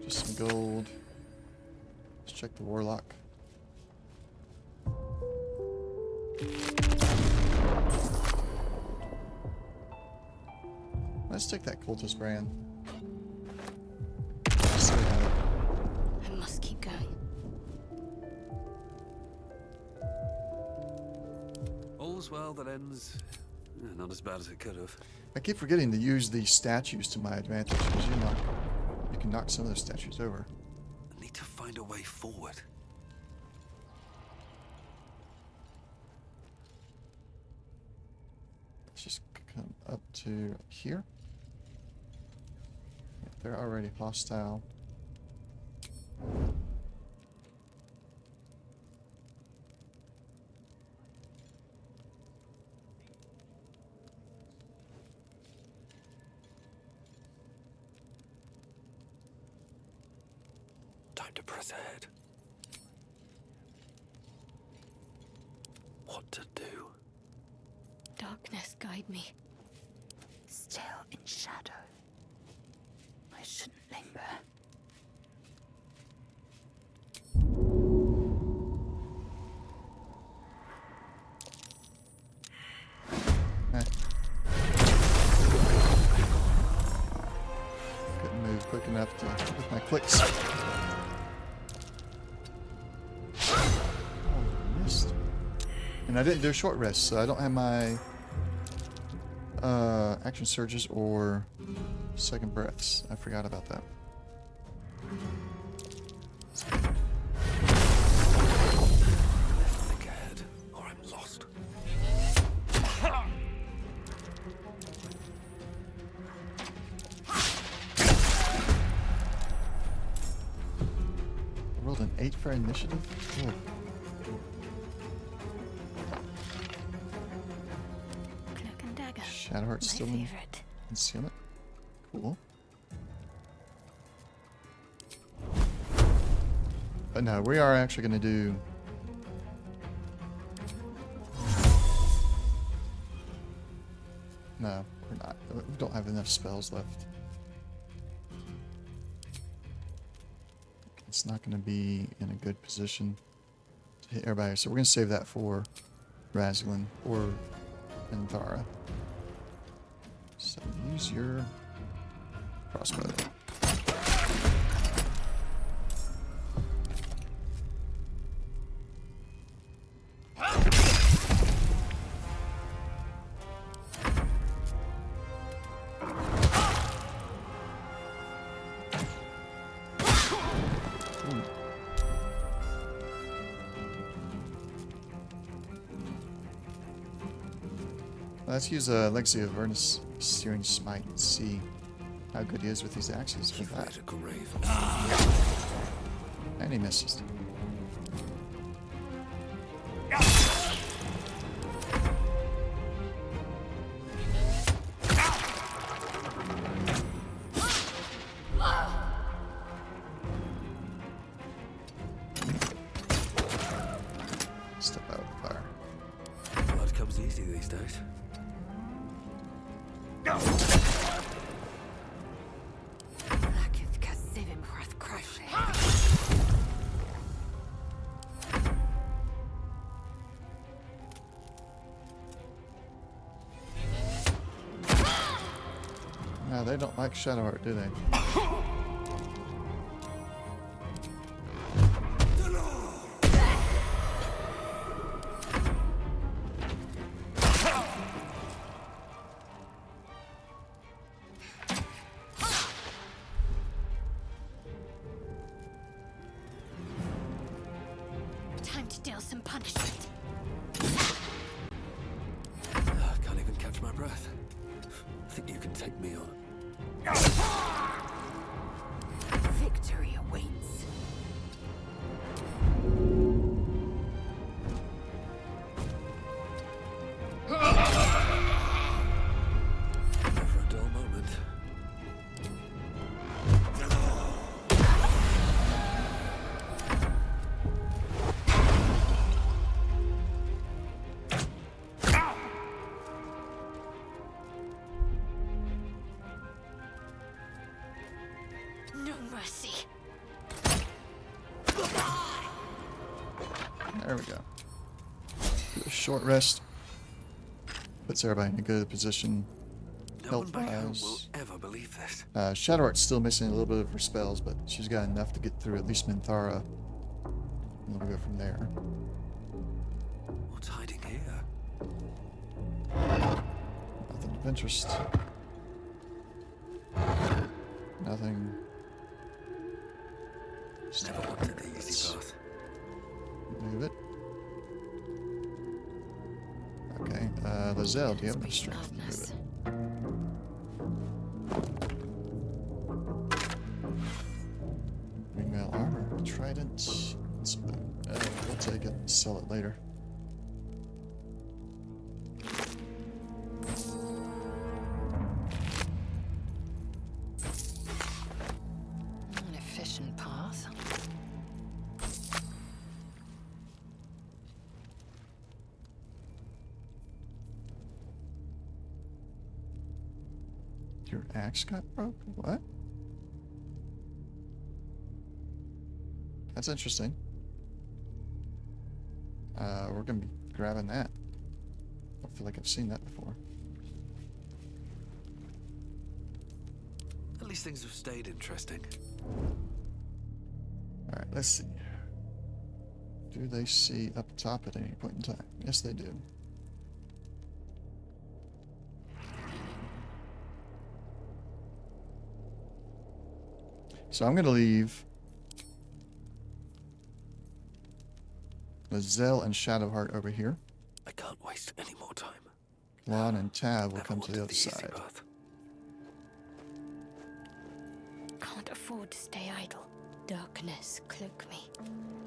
Just some gold. Let's check the warlock. Let's take that cultist brand. See what happens. I must keep going. All's well that ends. Not as bad as it could have. I keep forgetting to use these statues to my advantage because you can knock some of those statues over. I need to find a way forward. Let's just come up to here. Yeah, they're already hostile. Time to press ahead. What to do? Darkness guide me. Still in shadow. I shouldn't linger. Couldn't move quick enough to with my clicks. Oh, missed. And I didn't do a short rest, so I don't have my action surges or second breaths. I forgot about that. Think ahead, or I'm lost. I rolled an 8 for initiative. Oh. Cloak and dagger. Shadowheart's My still in favorite. concealment. Cool. But no, we are actually going to do... No, we're not. We don't have enough spells left. It's not going to be in a good position to hit everybody. So we're going to save that for Razglin or Anthara. So use your crossbow. Let's use a Legacy of Avernus Searing Smite and see how good he is with these axes with that. And he misses. Step out of the fire. Blood comes easy these days. No, they don't like Shadowheart, do they? Time to deal some punishment. I can't even catch my breath. Think you can take me on? Victory awaits. Never a dull moment. A short rest. Puts everybody in a good position. No one back home will Health-wise. ever believe this. Shadowheart's still missing a little bit of her spells, but she's got enough to get through at least Minthara. And we'll go from there. What's hiding here? Nothing of interest. Nothing. Never wanted the easy path. Move it. Okay, Lizelle, do you have enough strength to move it? Ringmail armor, trident. We'll take it, sell it later. An efficient path. Your axe got broke? What? That's interesting. We're gonna be grabbing that. I feel like I've seen that before. At least things have stayed interesting. Alright, let's see. Do they see up top at any point in time? Yes, they do. So I'm going to leave Lizelle and Shadowheart over here. I can't waste any more time. Lon and Tab will Never come to the wanted other easy side. path. Can't afford to stay idle. Darkness, cloak me.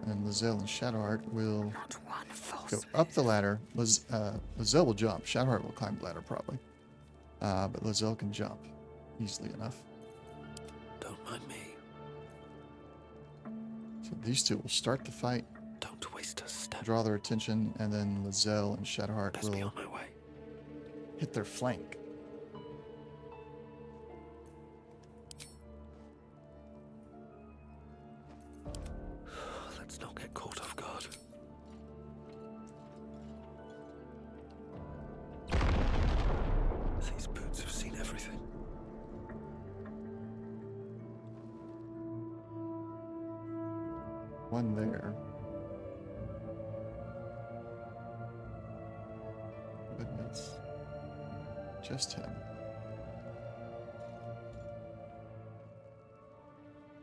And Lizelle and Shadowheart will Not one false go up the ladder. Lizelle will jump. Shadowheart will climb the ladder probably. But Lizelle can jump easily enough. Don't mind me. So these two will start the fight, Don't waste a step. draw their attention, and then Lizelle and Shadowheart Best be will on my way. hit their flank. Let's not get caught off guard. These boots have seen everything. One there. But it's just him.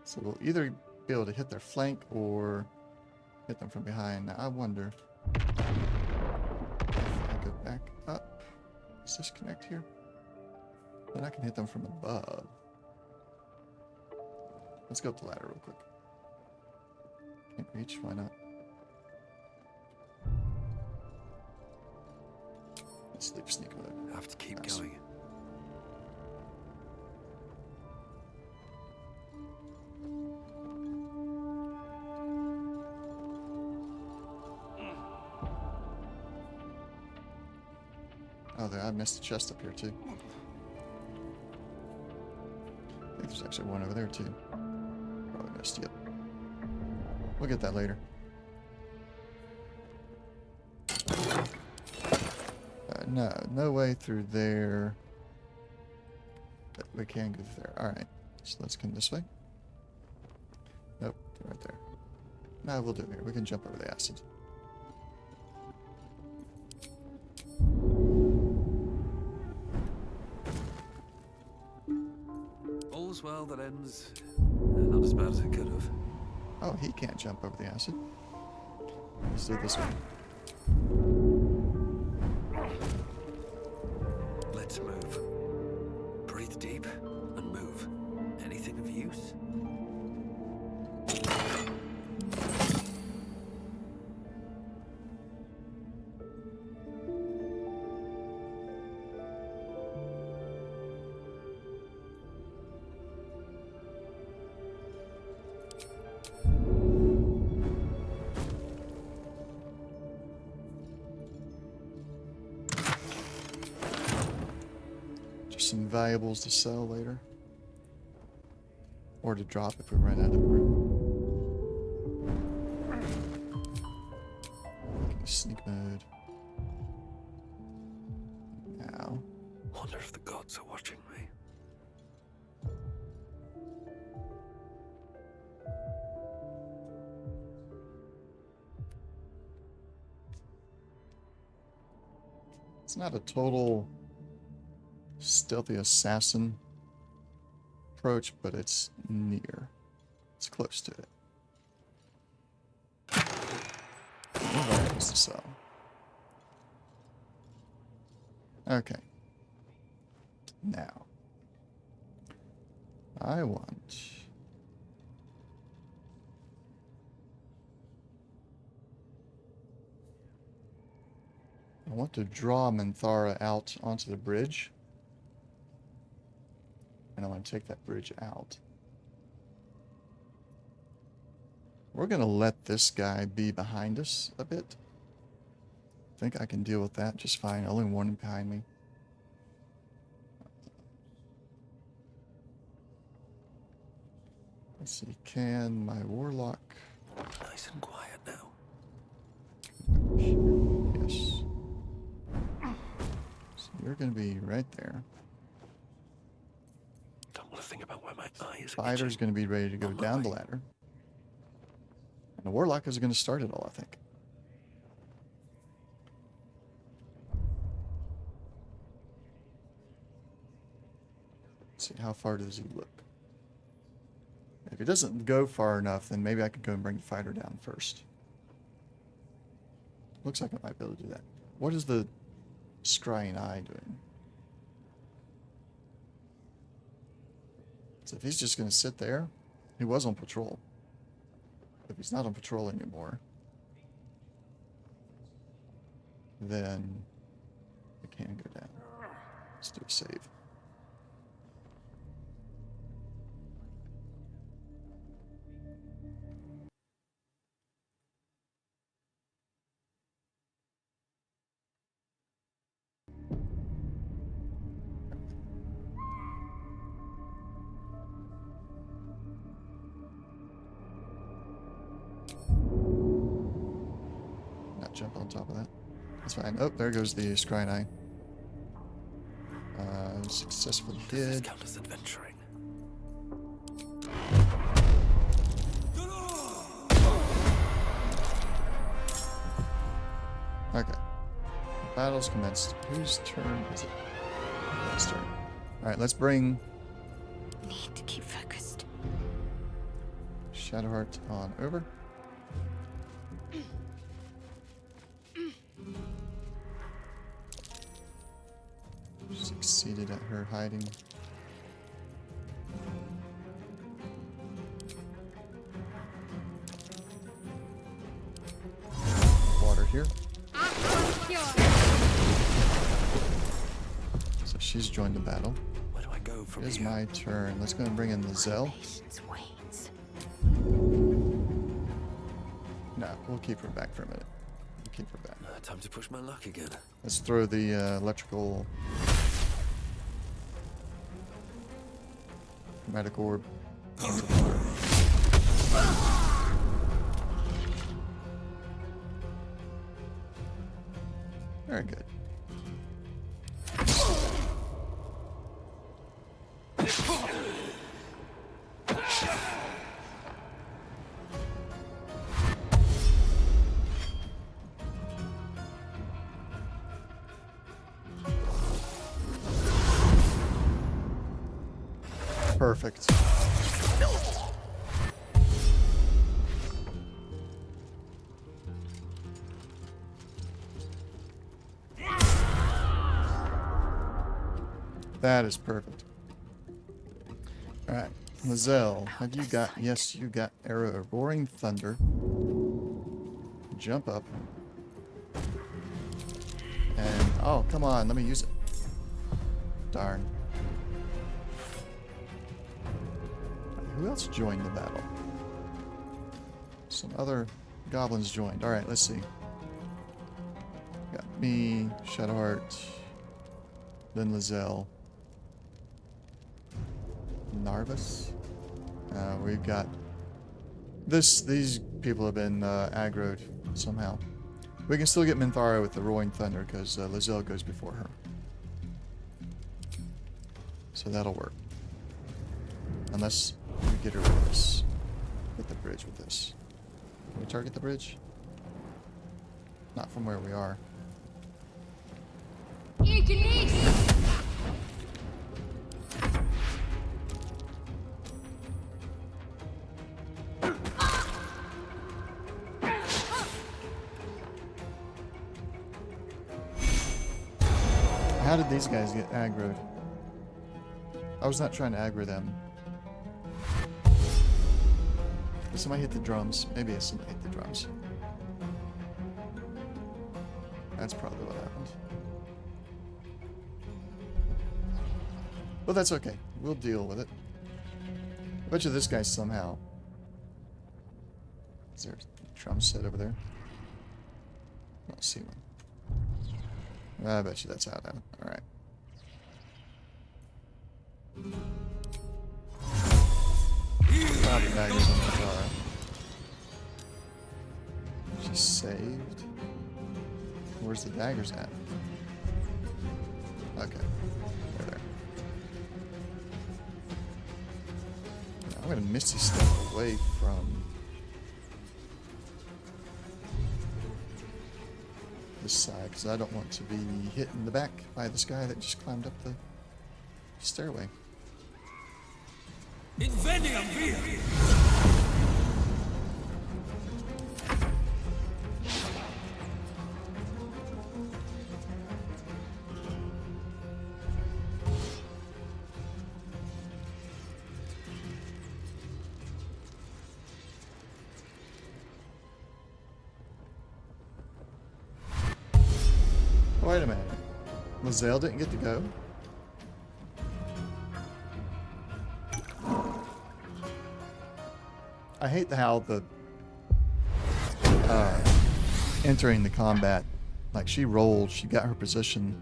So we'll either be able to hit their flank or hit them from behind. Now I wonder if I go back up. Does this connect here? Then I can hit them from above. Let's go up the ladder real quick. Can't reach, why not? Let's leave sneak over there. Have to keep Nice. going. Oh, there, I missed the chest up here too. I think there's actually one over there too. Probably missed, yep. We'll get that later. No way through there. But we can go through there. Alright, so let's come this way. Nope, right there. No, we'll do it here. We can jump over the acid. All's well that ends not as bad as it could have. Oh, he can't jump over the acid. Let's do it this way. Let's move. Breathe deep and move. Anything of use? Some valuables to sell later. Or to drop if we run out of room. Okay, sneak mode. Wonder if the gods are watching me. It's not a total stealthy assassin approach, but it's near. It's close to it. What items to sell? Okay. Now, I want to draw Minthara out onto the bridge. And I want to take that bridge out. We're going to let this guy be behind us a bit. I think I can deal with that just fine. Only one behind me. Let's see, can my warlock... Nice and quiet now. Yes. So you're going to be right there. Don't want to think about where my eyes are. Fighter's going to be ready to go down the ladder. And the warlock is going to start it all, I think. Let's see, how far does he look? If he doesn't go far enough, then maybe I could go and bring the fighter down first. Looks like I might be able to do that. What is the scrying eye doing? So if he's just going to sit there, he was on patrol. If he's not on patrol anymore, then I can go down. Let's do a save. Jump on top of that. That's fine. Oh, there goes the scrying eye. Successfully did. This count as adventuring. Okay. Battle's commenced. Whose turn is it? His turn. Alright, let's bring... Need to keep focused. Shadowheart on over. Succeeded at her hiding. Water here. So she's joined the battle. Where do I go from It is here? my turn. Let's go and bring in Lizelle. No, we'll keep her back for a minute. We'll keep her back. Time to push my luck again. Let's throw the electrical chromatic orb. Very good. Perfect. That is perfect. Alright, Lizelle, have you got... Yes, you got Arrow of Roaring Thunder. Jump up. And... Oh, come on, let me use it. Darn. Who else joined the battle? Some other goblins joined. Alright, let's see. Got me, Shadowheart, then Lizelle. Narvis. We've got these people have been aggroed somehow. We can still get Minthara with the Roaring Thunder because Lizelle goes before her. So that'll work. Unless we get her with this. Hit the bridge with this. Can we target the bridge? Not from where we are. How did these guys get aggroed? I was not trying to aggro them. Did somebody hit the drums? Maybe somebody hit the drums. That's probably what happened. But that's okay. We'll deal with it. I bet you this guy somehow... Is there a drum set over there? I don't see one. I bet you that's how it happened. Alright. Probably daggers on the car. She's saved. Where's the daggers at? Okay. They're there. Now I'm gonna misty step away from this side because I don't want to be hit in the back by this guy that just climbed up the stairway. Inveniam via! Wait a minute. Lizelle didn't get to go? I hate how the entering the combat, like she rolled, she got her position,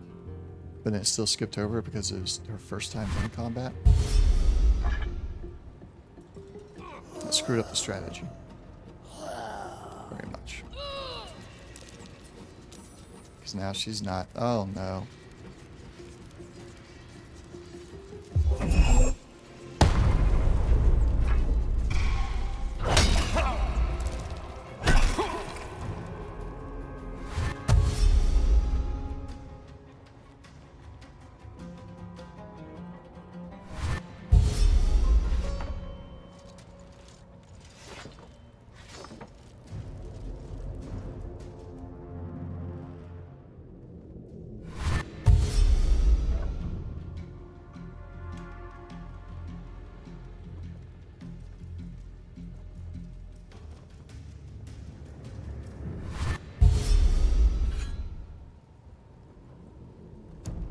but then it still skipped over because it was her first time in combat. That screwed up the strategy. Very much. Because now she's not. Oh no.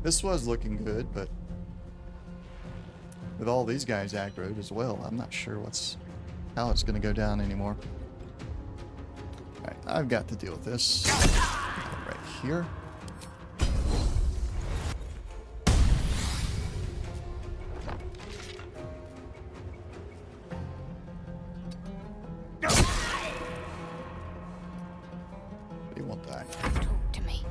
This was looking good, but with all these guys aggroed as well, I'm not sure how it's going to go down anymore. Alright, I've got to deal with this. Right here. He won't die. Talk to me.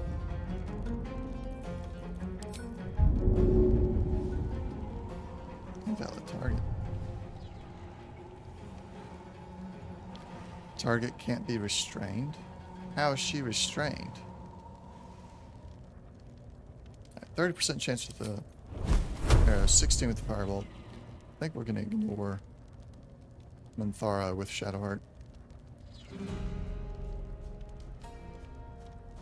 Invalid target. Target can't be restrained. How is she restrained? 30% chance with the arrow, 16 with the firebolt. I think we're gonna ignore Manthara with Shadowheart.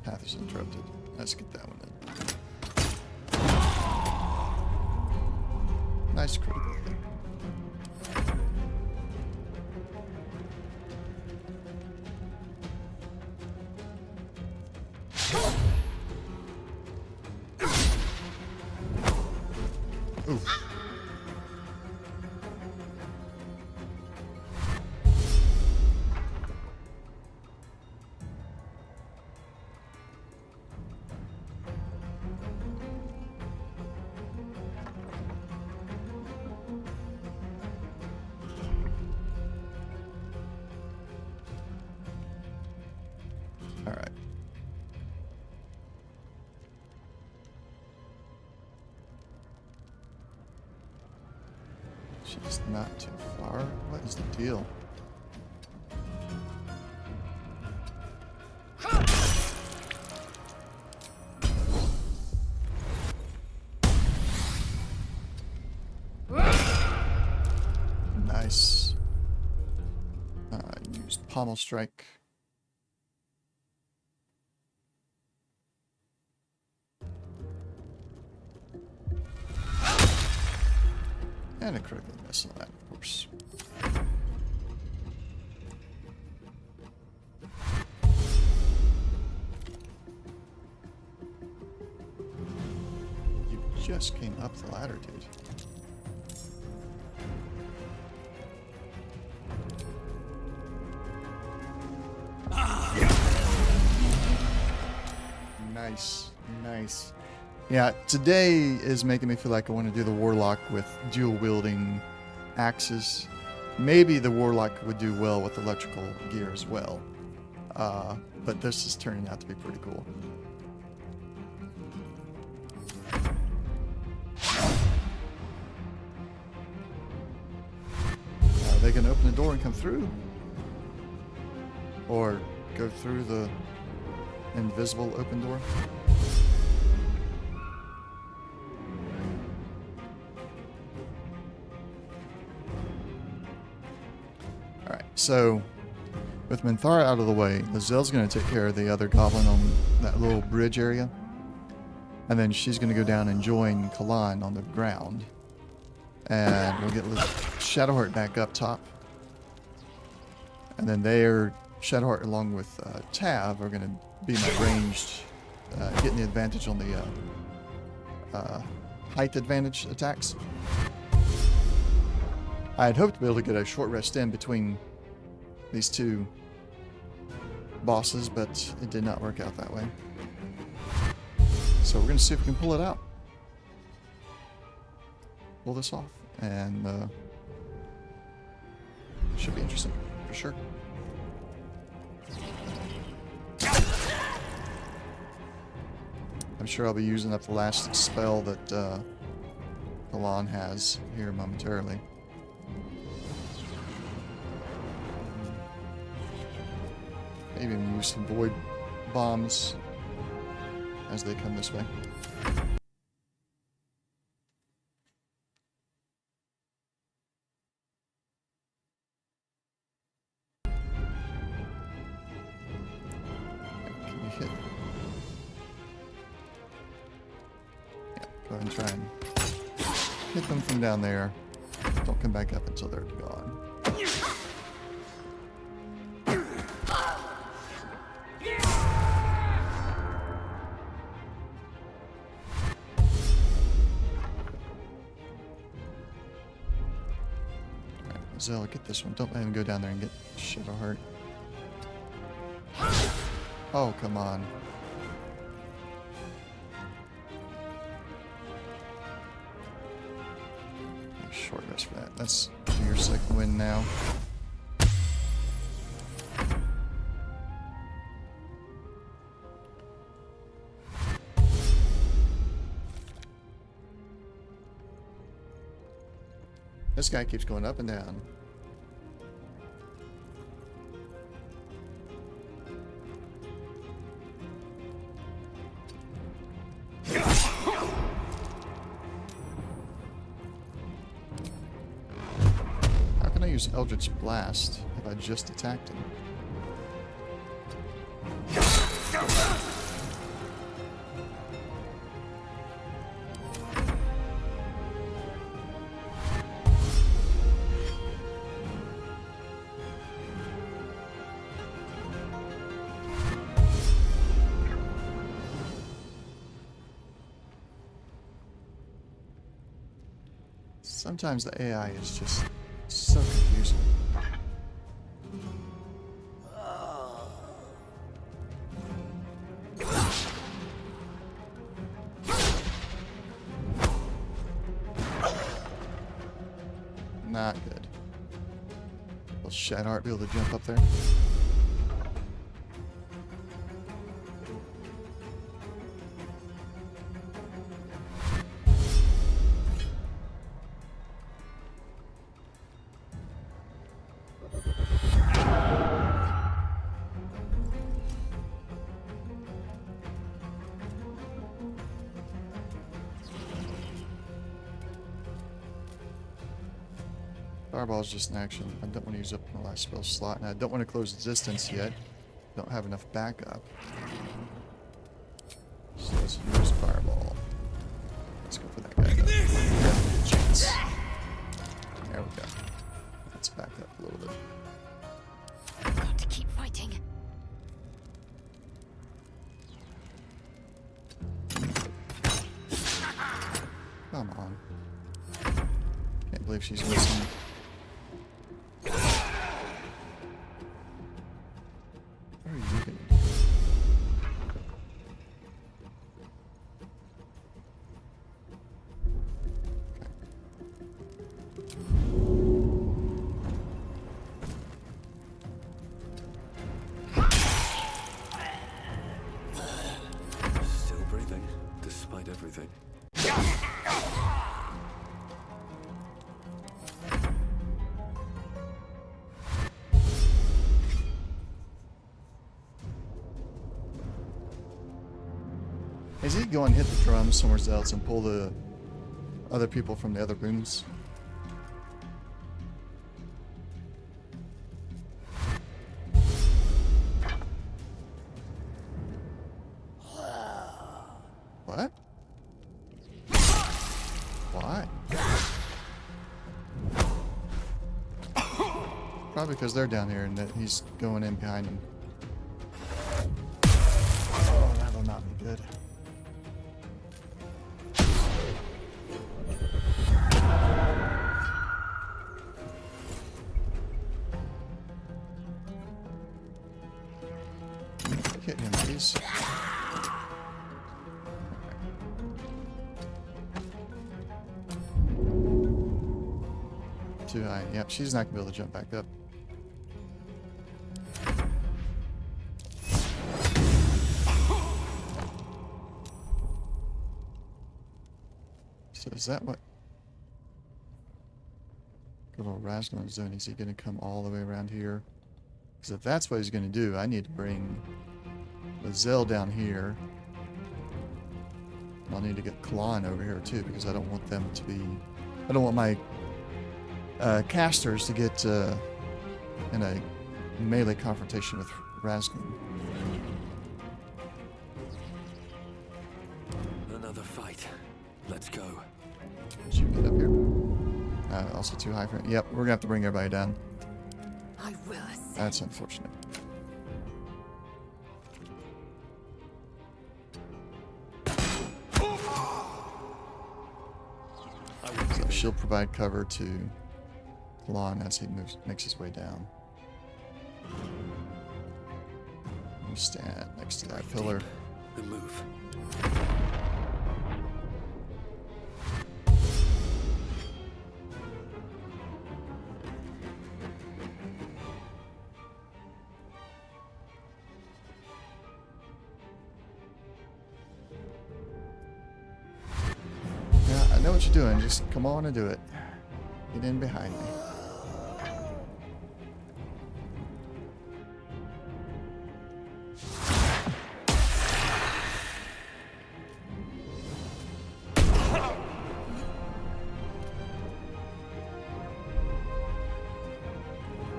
Path is interrupted. Let's get that one in. Nice critical hit. Ooh. All right. She's not too far. What is the deal? Nice. Used pommel strike. And a critical miss on that, of course. You just came up the ladder, dude. Nice, nice. Yeah, today is making me feel like I want to do the warlock with dual wielding axes. Maybe the warlock would do well with electrical gear as well. But this is turning out to be pretty cool. Are they going to open the door and come through? Or go through the invisible open door? Alright, so with Minthara out of the way, Lazelle's going to take care of the other goblin on that little bridge area. And then she's going to go down and join Kalan on the ground. And we'll get Shadowheart back up top. And then Shadowheart along with Tav are going to be my ranged, getting the advantage on the height advantage attacks. I had hoped to be able to get a short rest in between these two bosses, but it did not work out that way. So we're going to see if we can pull it out. Pull this off, and should be interesting, for sure. I'm sure I'll be using up the last spell that Kalan has here momentarily. Maybe even use some void bombs as they come this way. Can you hit? Yeah, go ahead and try and hit them from down there. Don't come back up until they're gone. Zell, get this one. Don't let him go down there and get Shadowheart. Oh, come on. Short rest for that. That's your second win now. This guy keeps going up and down. How can I use Eldritch Blast if I just attacked him? Sometimes the AI is just so confusing. Not good. Will Shadowheart be able to jump up there? Fireball is just an action. I don't want to use up my last spell slot, and I don't want to close resistance yet. Don't have enough backup. So let's use Fireball. Let's go for that guy. Good chance. There we go. Let's back up a little bit. I've got to keep fighting. Come on. Can't believe she's missing. Where are you going? Still breathing, despite everything. Is he going to hit the drums somewhere else and pull the other people from the other rooms? What? Why? Probably because they're down here and that he's going in behind them. Oh, that'll not be good. Hit him, please. Too high. Yep, she's not gonna be able to jump back up. So is that what good old Rasnor is doing? Is he gonna come all the way around here? Because if that's what he's gonna do, I need to bring the Zell down here. And I'll need to get Kalon over here too, because I don't want them to be... I don't want my casters to get in a melee confrontation with Rasnor. Another fight. Let's go. Did you get up here? Also too high for... Yep, we're gonna have to bring everybody down. I will. That's unfortunate. So she'll provide cover to Kalon as he makes his way down. You stand next to that pillar. And move. Yeah, I know what you're doing. Just come on and do it. Get in behind me.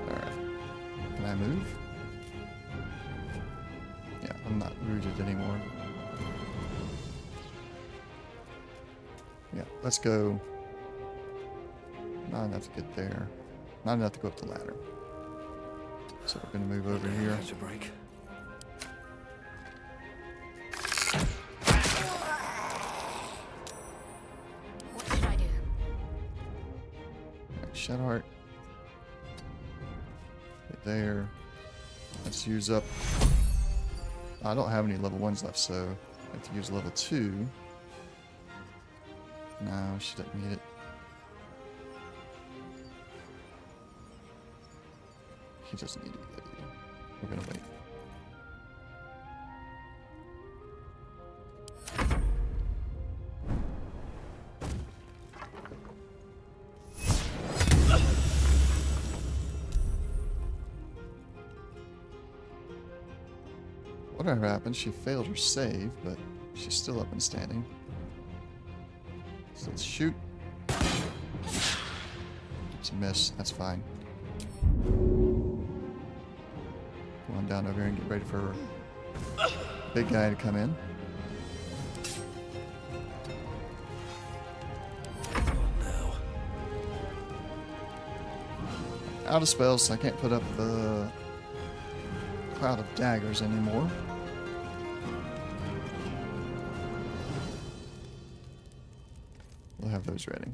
Alright. Can I move? Yeah, I'm not rooted anymore. Yeah, let's go. Not enough to get there. Not enough to go up the ladder. So we're going to move over here. Catch a break. What should I do? Right, Shadowheart. Get there. Let's use up... I don't have any level 1s left, so I have to use level 2. No, she doesn't need it. He doesn't need it yet either. We're gonna wait. Whatever happened, she failed her save, but she's still up and standing. So let's shoot. It's a miss. That's fine. Come on down over here and get ready for big guy to come in. Now. Out of spells, so I can't put up the cloud of daggers anymore. We'll have those ready.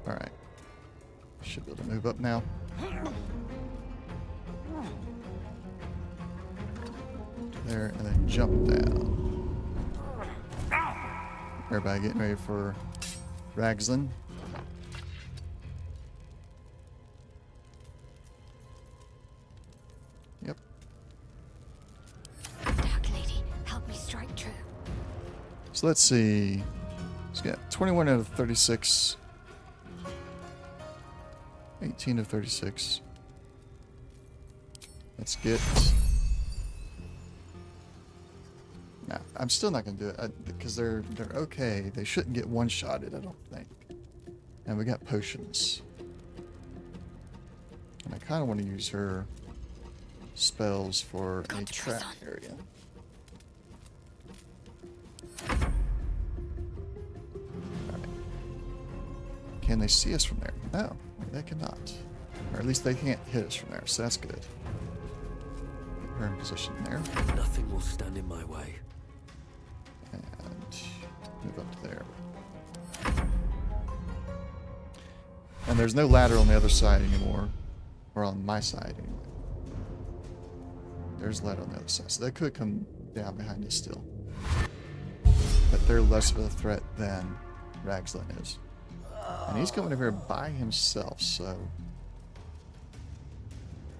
Alright. Should be able to move up now. There, and then jump down. Everybody getting ready for Ragzlin. Yep. Dark Lady, help me strike true. So let's see. He's got 21 out of 36. 18 of 36. Let's get... Nah, I'm still not going to do it because they're okay. They shouldn't get one-shotted, I don't think. And we got potions. And I kind of want to use her spells for a trap area. Alright. Can they see us from there? No, they cannot. Or at least they can't hit us from there, so that's good. Get her in position there. Nothing will stand in my way. And move up to there. And there's no ladder on the other side anymore. Or on my side anyway. There's a ladder on the other side. So they could come down behind us still. But they're less of a threat than Ragzlin is. And he's coming over here by himself, so...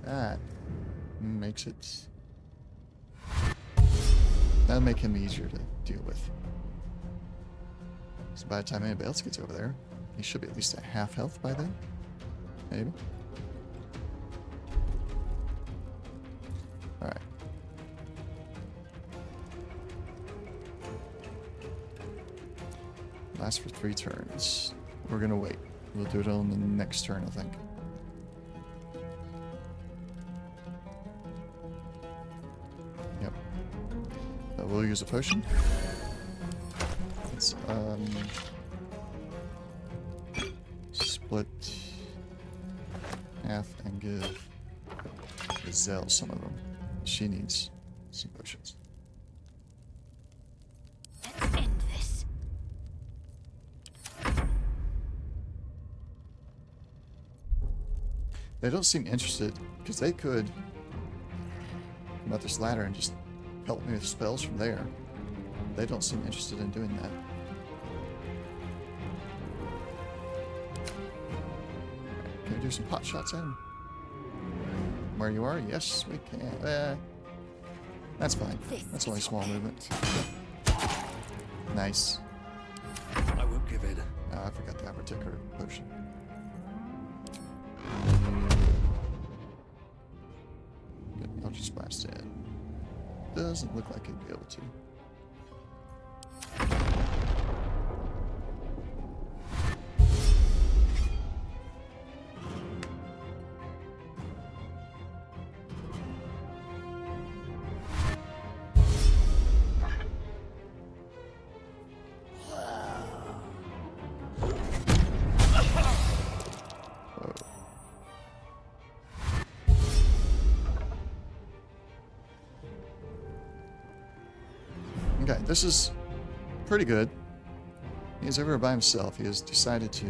that makes it... that'll make him easier to deal with. So by the time anybody else gets over there, he should be at least at half health by then. Maybe. Alright. Lasts for 3 turns. We're gonna wait. We'll do it on the next turn, I think. Yep. But we'll use a potion. Let's split half and give Gazelle some of them. She needs some potions. Let's end this. They don't seem interested, because they could come up this ladder and just help me with spells from there. They don't seem interested in doing that. Can we do some pot shots at him? Where you are? Yes, we can. That's fine. That's only a small movement. Nice. I won't give in. Oh, I forgot the particular potion. Good, I'll just blast it. Doesn't look like he'd be able to. Okay, this is pretty good. He's over by himself. He has decided to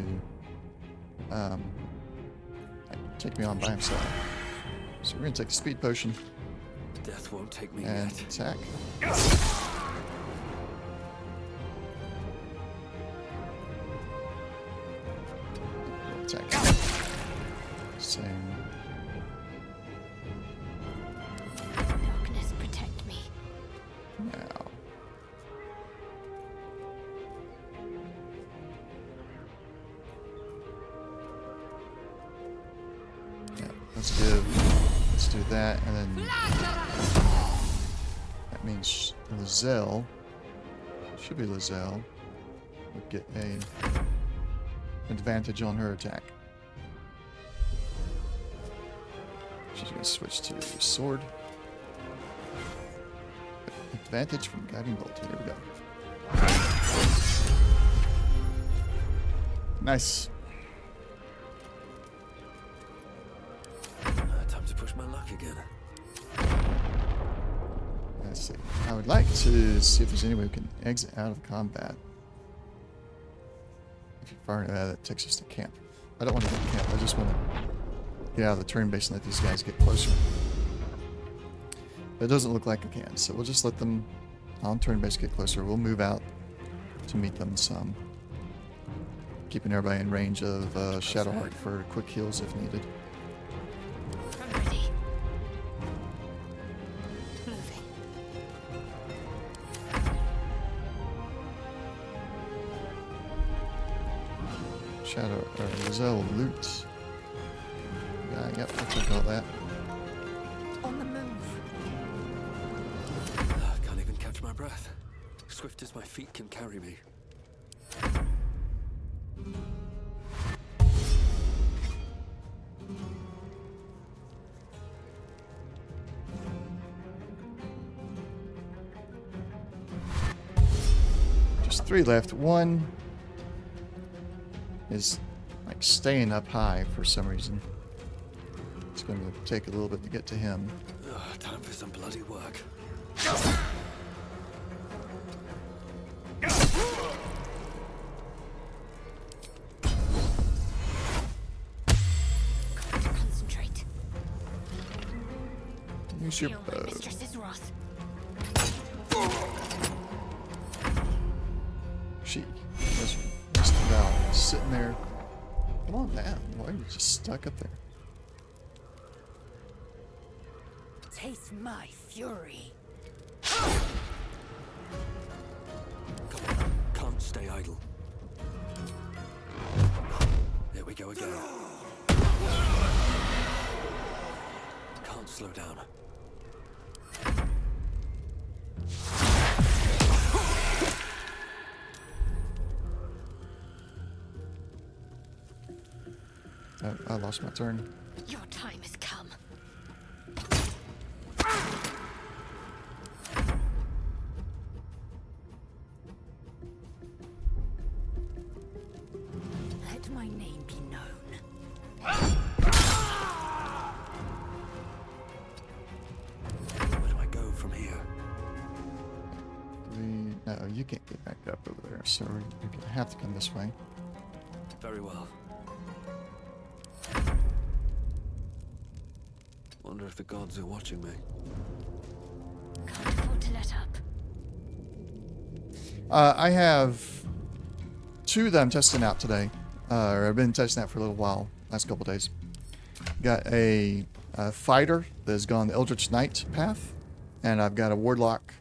take me on by himself. So we're gonna take the speed potion. Death won't take me and yet. attack. Let's do that, and then that means Lizelle, should be Lizelle, would get a advantage on her attack. She's going to switch to sword. Advantage from guiding bolt. Here we go. Nice. Time to push my luck again. Let's see. I would like to see if there's any way we can exit out of combat. If you're far enough, that takes us to camp. I don't want to go to camp. I just want to get out of the turn base and let these guys get closer. But it doesn't look like I can, so we'll just let them on turn base get closer. We'll move out to meet them some. Keeping everybody in range of Shadowheart for quick heals if needed. I'm ready. Moving. Shadow or Lizelle loot. Yeah, yep, I'll take all that. On the move. I can't even catch my breath. Swift as my feet can carry me. Just 3 left. One is like staying up high for some reason. It's going to take a little bit to get to him. Time for some bloody work. Concentrate. Use your Feel my bow. mistress's wrath. She was just about sitting there. Come on down. Why are you just stuck up there? Taste my fury. Come on, can't stay idle. There we go again. Can't slow down. I lost my turn. Your time has come. Let my name be known. Where do I go from here? No, you can't get back up over there, so you're going to have to come this way. Very well. Wonder if the gods are watching me. Can't afford to let up. I have 2 that I'm testing out today. Or I've been testing out for a little while, last couple days. Got a fighter that has gone the Eldritch Knight path, and I've got a warlock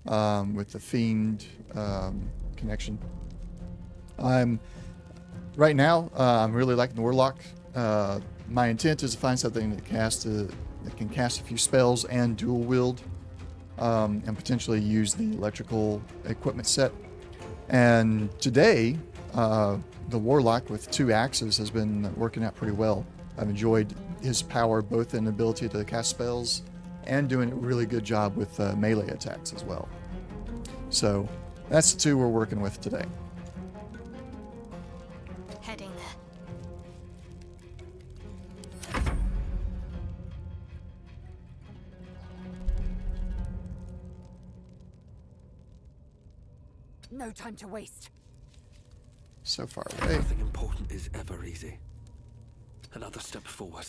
with the fiend connection. Right now, I'm really liking the warlock. My intent is to find something that can cast a few spells and dual wield, and potentially use the electrical equipment set. And today, the warlock with 2 axes has been working out pretty well. I've enjoyed his power both in the ability to cast spells and doing a really good job with melee attacks as well. So that's the 2 we're working with today. Heading there. No time to waste. So far away. Nothing important is ever easy. Another step forward.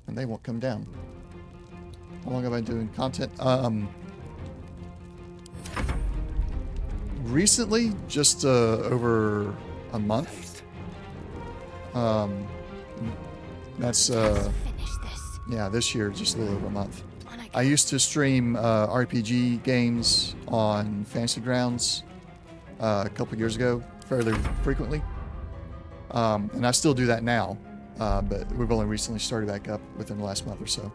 And they won't come down. How long have I been doing content? Recently, just over a month. That's yeah, this year, just a little over a month. I used to stream RPG games on Fantasy Grounds a couple years ago, fairly frequently, and I still do that now. but we've only recently started back up within the last month or so.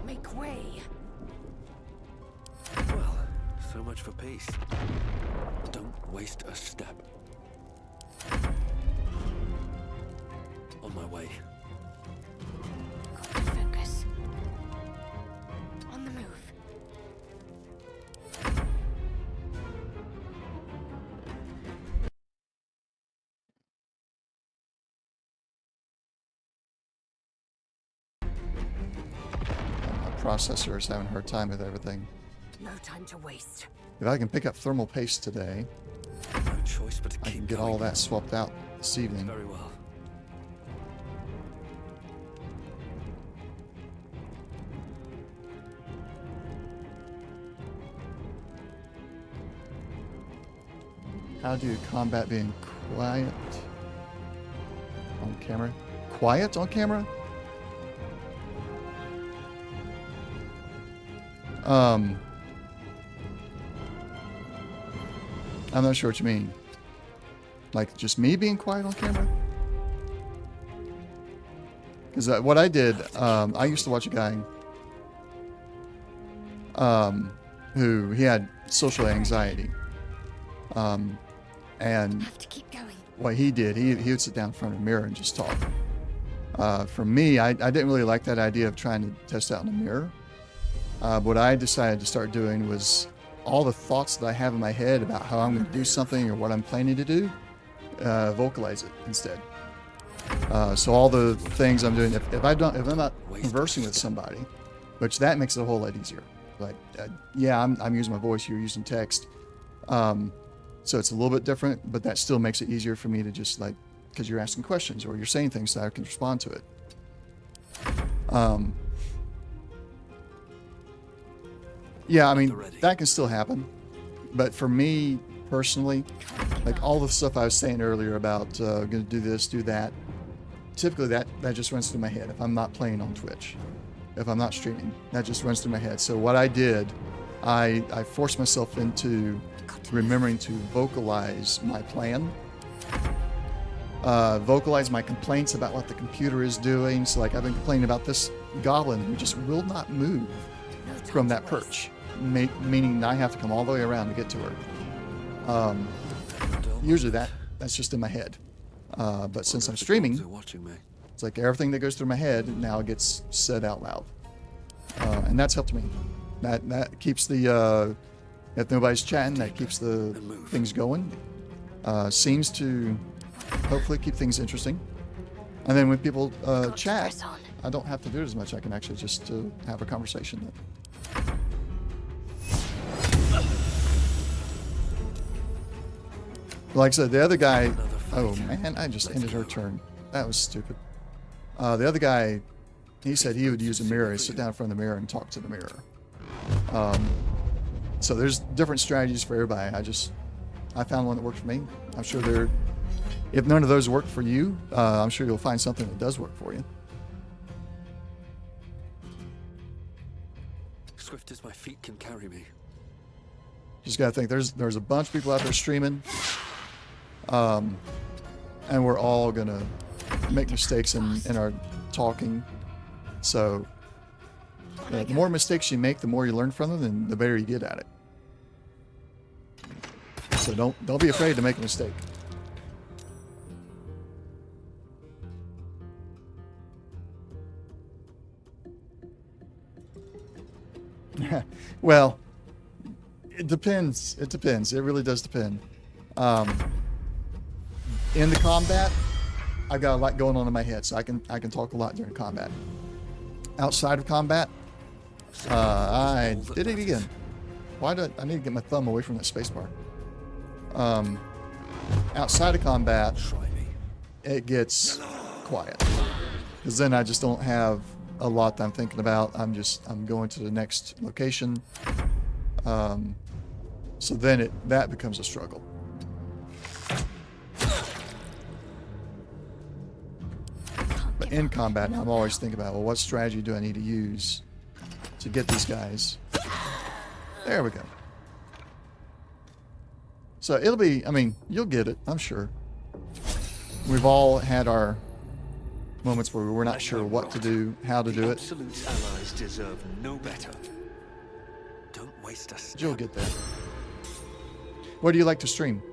Make way. Well, so much for peace. Don't waste a step. On my way. Focus. On the move. My processor is having a hard time with everything. No time to waste. If I can pick up thermal paste today, No choice but to I keep can get going. all that swapped out this evening. Very well. How do you combat being quiet on camera? Quiet on camera? I'm not sure what you mean. Like just me being quiet on camera? Because what I did, I used to watch a guy who he had social anxiety. And Have to keep going. what he did, he would sit down in front of a mirror and just talk. For me, I didn't really like that idea of trying to test out in a mirror. What I decided to start doing was all the thoughts that I have in my head about how I'm going to do something or what I'm planning to do, vocalize it instead. So all the things I'm doing, if I'm not conversing with somebody, which that makes it a whole lot easier. Like, yeah, I'm using my voice, you're using text. So it's a little bit different, but that still makes it easier for me to just like, because you're asking questions or you're saying things so I can respond to it. Yeah, I mean, that can still happen. But for me personally, like all the stuff I was saying earlier about going to do this, do that, typically that just runs through my head if I'm not playing on Twitch. If I'm not streaming, that just runs through my head. So what I did, I forced myself into remembering to vocalize my plan. Vocalize my complaints about what the computer is doing. So like I've been complaining about this goblin who just will not move from that perch, meaning I have to come all the way around to get to her. Usually that's just in my head. But since I'm streaming, it's like everything that goes through my head now gets said out loud. And that's helped me. That keeps the, if nobody's chatting, that keeps the things going. Seems to hopefully keep things interesting. And then when people chat, I don't have to do it as much. I can actually just have a conversation. Like I said, the other guy, oh man, I just ended her turn. That was stupid. The other guy, he said he would use a mirror, sit down in front of the mirror and talk to the mirror. So there's different strategies for everybody. I found one that worked for me. I'm sure if none of those work for you, I'm sure you'll find something that does work for you. Swift as my feet can carry me. Just gotta think, there's a bunch of people out there streaming, and we're all gonna make mistakes in our talking. So the more mistakes you make, the more you learn from them, and the better you get at it. So don't be afraid to make a mistake. Well, it depends. It depends. It really does depend. In the combat, I've got a lot going on in my head, so I can talk a lot during combat. Outside of combat, I did it again. Why did I need to get my thumb away from that spacebar? Outside of combat, it gets quiet because then I just don't have a lot that I'm thinking about. I'm going to the next location. So then that becomes a struggle. But in combat, I'm always thinking about, well, what strategy do I need to use to get these guys? There we go. So it'll be, I mean, you'll get it, I'm sure. we've all had our moments where we're not sure what to do, how to do it. Absolute's allies deserve no better. Don't waste us. You'll get there. What do you like to stream?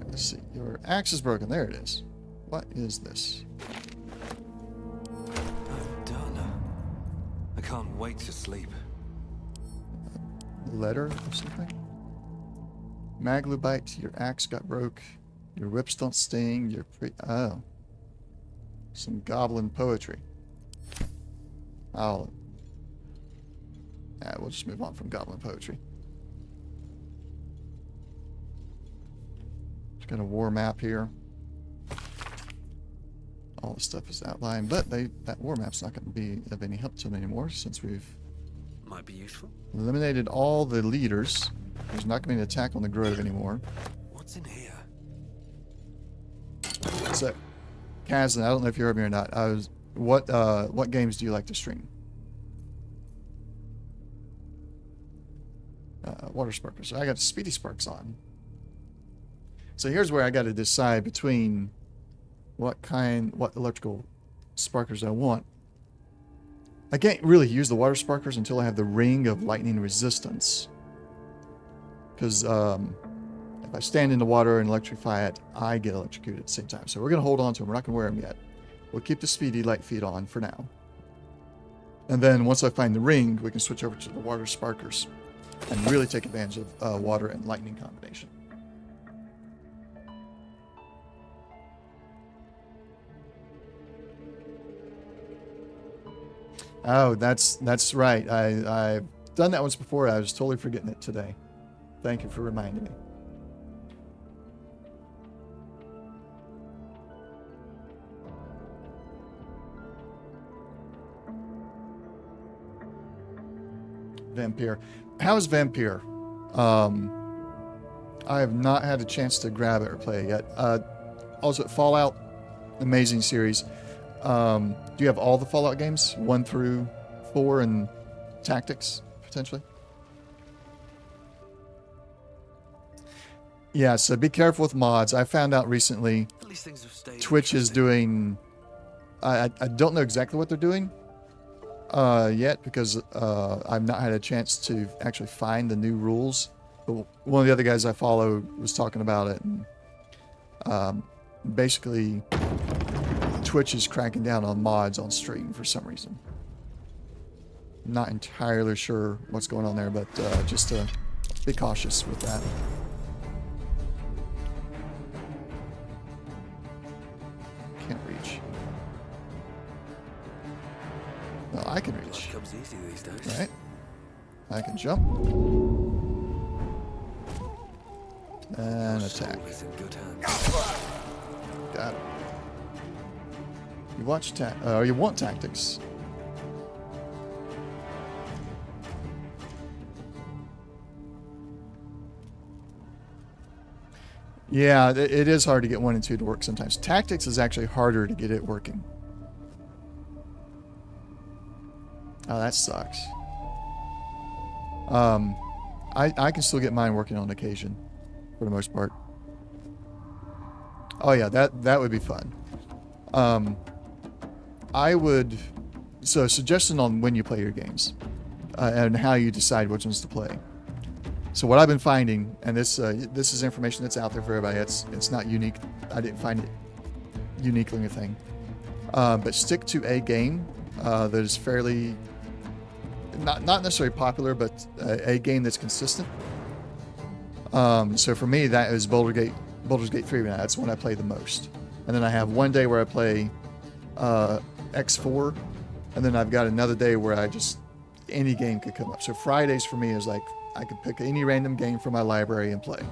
Let's see. Your axe is broken. There it is. What is this? I'm done. I can't wait to sleep. Letter or something? Maglubite, your axe got broke. Your whips don't sting. Your oh. Some goblin poetry. We'll just move on from goblin poetry. Just got a war map here. All the stuff is outlined, but that war map's not going to be of any help to them anymore since we've Might be useful. eliminated all the leaders. There's not going to be an attack on the grove anymore. What's in here? So, Kazan, I don't know if you heard me or not. What games do you like to stream? Water sparklers. So I got Speedy Sparks on. So here's where I got to decide between what electrical sparklers I want. I can't really use the water sparklers until I have the ring of lightning resistance. Because if I stand in the water and electrify it, I get electrocuted at the same time. So we're going to hold on to them. We're not going to wear them yet. We'll keep the speedy light feet on for now. And then once I find the ring, we can switch over to the water sparklers and really take advantage of water and lightning combination. Oh, that's right. I've done that once before. I was totally forgetting it today. Thank you for reminding me. Vampire. How is Vampire? I have not had a chance to grab it or play it yet. Also, Fallout, amazing series. Do you have all the Fallout games? 1 through 4 and Tactics, potentially? Yeah, so be careful with mods. I found out recently Twitch is doing... I don't know exactly what they're doing yet because I've not had a chance to actually find the new rules. But one of the other guys I follow was talking about it. And, basically, Twitch is cracking down on mods on stream for some reason. Not entirely sure what's going on there, but just to be cautious with that. Can't reach. Well, I can reach. Comes easy these days. Right. I can jump. And attack. Got it. You watch you want Tactics. Yeah, it is hard to get 1 and 2 to work sometimes. Tactics is actually harder to get it working. Oh, that sucks. I can still get mine working on occasion, for the most part. Oh yeah, that would be fun. So suggestion on when you play your games, and how you decide which ones to play. So what I've been finding, and this is information that's out there for everybody. It's not unique. I didn't find it uniquely anything. But stick to a game that is fairly not necessarily popular, but a game that's consistent. So for me, that is Baldur's Gate 3. That's when I play the most. And then I have one day where I play X4, and then I've got another day where any game could come up. So Fridays for me is like I could pick any random game from my library and play.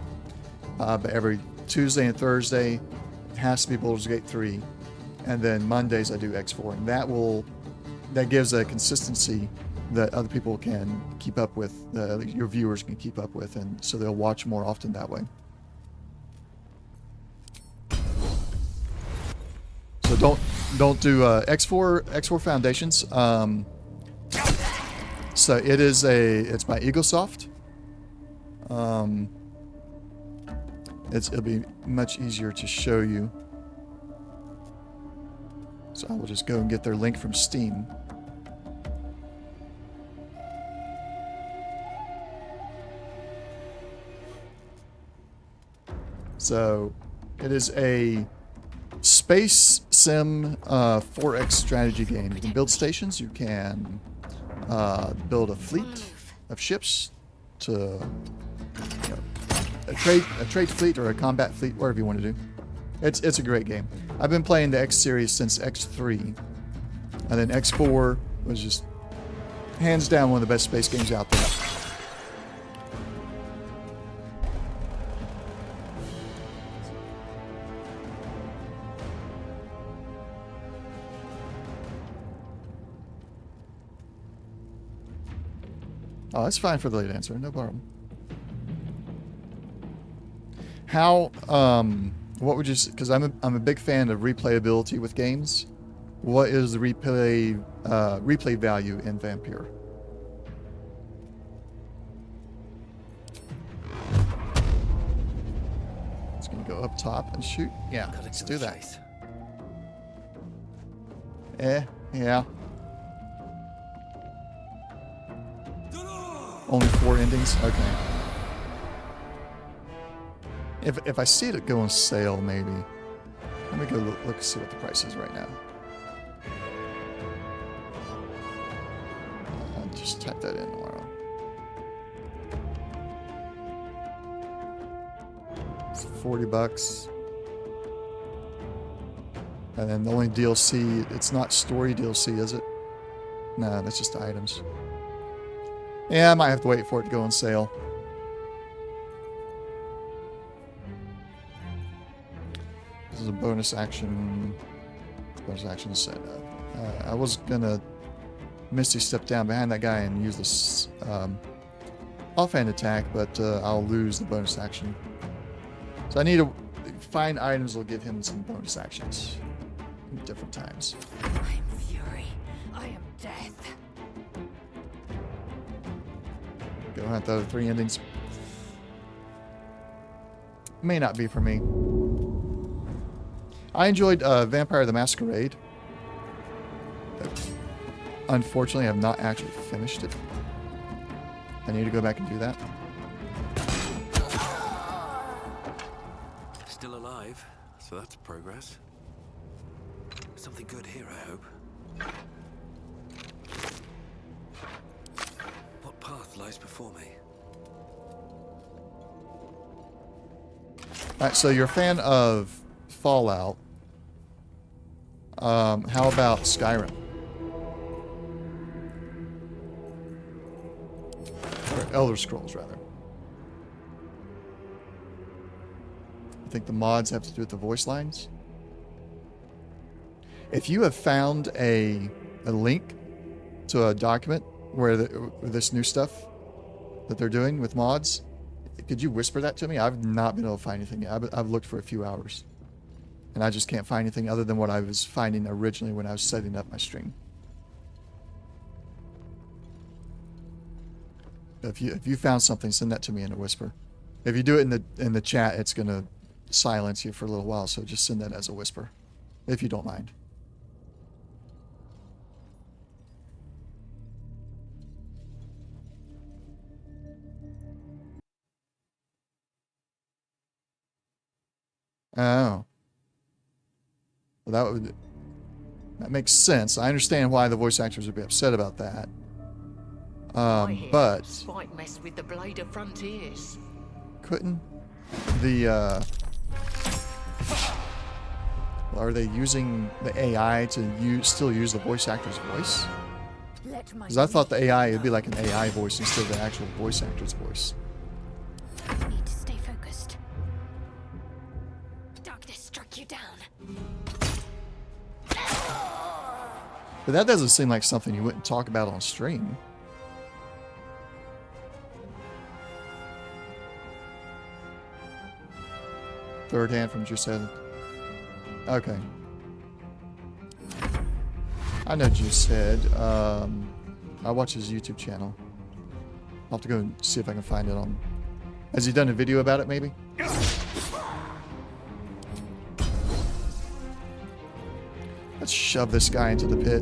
But every Tuesday and Thursday it has to be Baldur's Gate 3, and then Mondays I do X4, and that gives a consistency that other people can keep up with, your viewers can keep up with, and so they'll watch more often that way. So don't do X4 Foundations. So it's by Eaglesoft. It'll be much easier to show you. So I will just go and get their link from Steam. So it is a space sim 4X strategy game. You can build stations. You can build a fleet of ships to a trade fleet or a combat fleet, whatever you want to do. It's a great game. I've been playing the X series since X3, and then X4 was just hands down one of the best space games out there. Oh, that's fine for the late answer, no problem. How, what would you, because I'm a big fan of replayability with games. What is the replay value in Vampire? It's gonna go up top and shoot. Yeah, let's do that. Yeah. Only 4 endings? Okay. If I see it go on sale, maybe. Let me go look and see what the price is right now. I'll just type that in tomorrow. It's $40. And then the only DLC, it's not story DLC, is it? No, that's just items. Yeah, I might have to wait for it to go on sale. This is a bonus action. Bonus action setup. I was gonna Misty step down behind that guy and use this offhand attack, but I'll lose the bonus action. So I need to find items that will give him some bonus actions at different times. I am fury. I am death. Go hunt the other 3 endings. May not be for me. I enjoyed Vampire the Masquerade. Unfortunately, I have not actually finished it. I need to go back and do that. Still alive, so that's progress. Something good here, I hope. What path lies before me? Alright, so you're a fan of Fallout. How about Skyrim? Or Elder Scrolls, rather. I think the mods have to do with the voice lines. If you have found a link to a document where this new stuff that they're doing with mods, could you whisper that to me? I've not been able to find anything yet. I've looked for a few hours. And I just can't find anything other than what I was finding originally when I was setting up my stream. If you found something, send that to me in a whisper. If you do it in the chat, it's gonna silence you for a little while, so just send that as a whisper, if you don't mind. Oh. Well, that makes sense. I understand why the voice actors would be upset about that. But Spite messed with the Blade of Frontiers. Couldn't the well, are they using the AI to still use the voice actor's voice? Because I thought the AI would be like an AI voice instead of the actual voice actor's voice. You need to stay focused. Darkness struck you down. But that doesn't seem like something you wouldn't talk about on stream. Third hand from Jused. Okay. I know Juice said. I watch his YouTube channel. I'll have to go and see if I can find it on... Has he done a video about it, maybe? Let's shove this guy into the pit.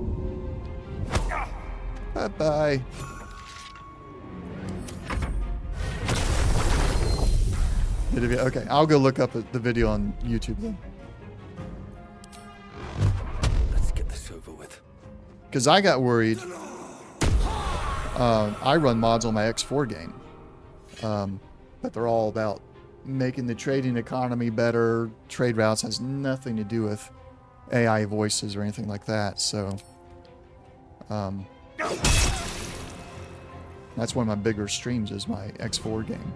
Bye-bye. Okay, I'll go look up the video on YouTube then. Let's get this over with. Because I got worried. I run mods on my X4 game. But they're all about making the trading economy better. Trade routes has nothing to do with AI voices or anything like that. So, that's one of my bigger streams is my X4 game.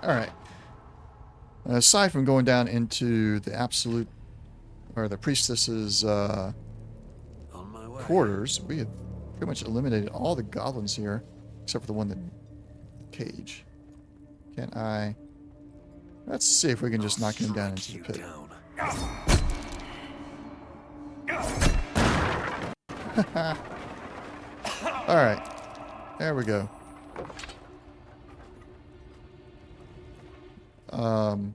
Alright. Aside from going down into the absolute, or the priestess's quarters, we have pretty much eliminated all the goblins here, except for the one in the cage. Can I... Let's see if we can just knock him down into the pit. Alright. There we go.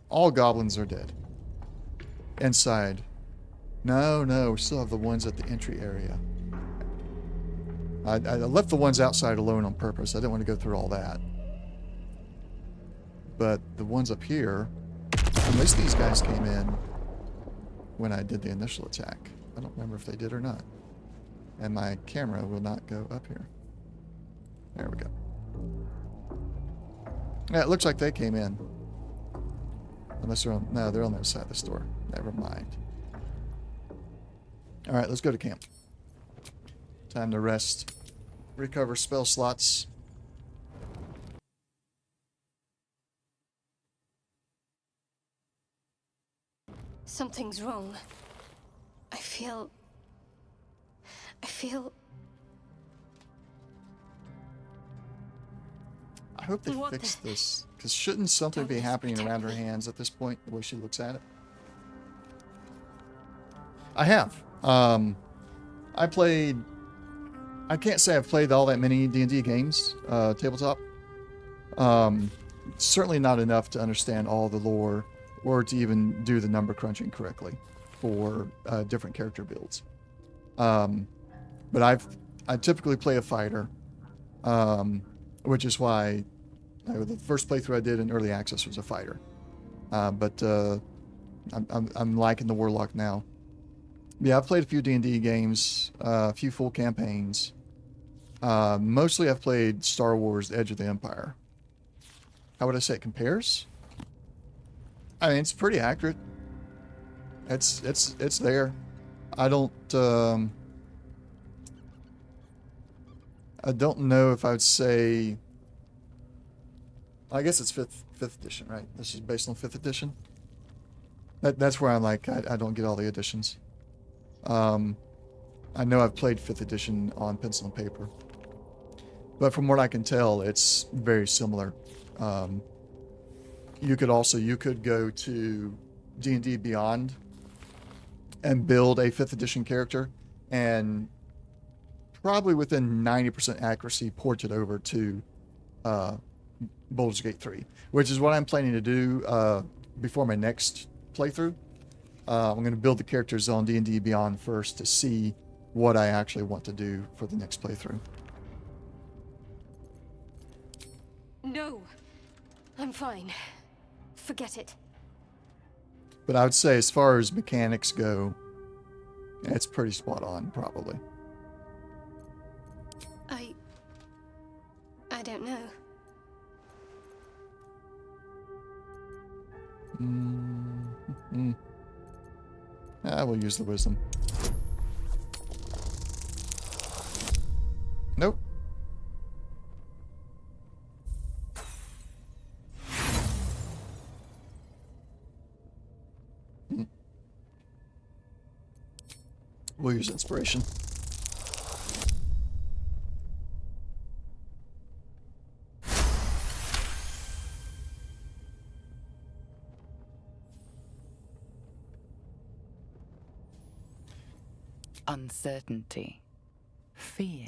All goblins are dead. Inside. No, we still have the ones at the entry area. I left the ones outside alone on purpose. I didn't want to go through all that. But the ones up here, unless these guys came in when I did the initial attack. I don't remember if they did or not. And my camera will not go up here. There we go. Yeah, it looks like they came in. Unless they're on... No, they're on the other side of the store. Never mind. Alright, let's go to camp. Time to rest. Recover spell slots. Something's wrong. I feel... I hope they fix this. Because shouldn't something be happening around her hands at this point, the way she looks at it? I have. I played... I can't say I've played all that many D&D games, tabletop. Certainly not enough to understand all the lore, or to even do the number crunching correctly for different character builds. But I typically play a fighter, which is why the first playthrough I did in early access was a fighter. But I'm liking the warlock now. Yeah, I've played a few D&D games, a few full campaigns. Mostly I've played Star Wars: Edge of the Empire. How would I say it compares? I mean, it's pretty accurate. It's there. I don't know if I would say... I guess it's 5th edition, right? This is based on 5th edition. That's where I'm like, I don't get all the editions. I know I've played 5th edition on pencil and paper. But from what I can tell, it's very similar. You could go to D&D Beyond and build a 5th edition character and probably within 90% accuracy port it over to Baldur's Gate 3, which is what I'm planning to do before my next playthrough. I'm going to build the characters on D&D Beyond first to see what I actually want to do for the next playthrough. No, I'm fine. Forget it. But I would say as far as mechanics go, it's pretty spot on, probably. I don't know. We'll use the wisdom. Nope. We'll use inspiration. Uncertainty. Fear.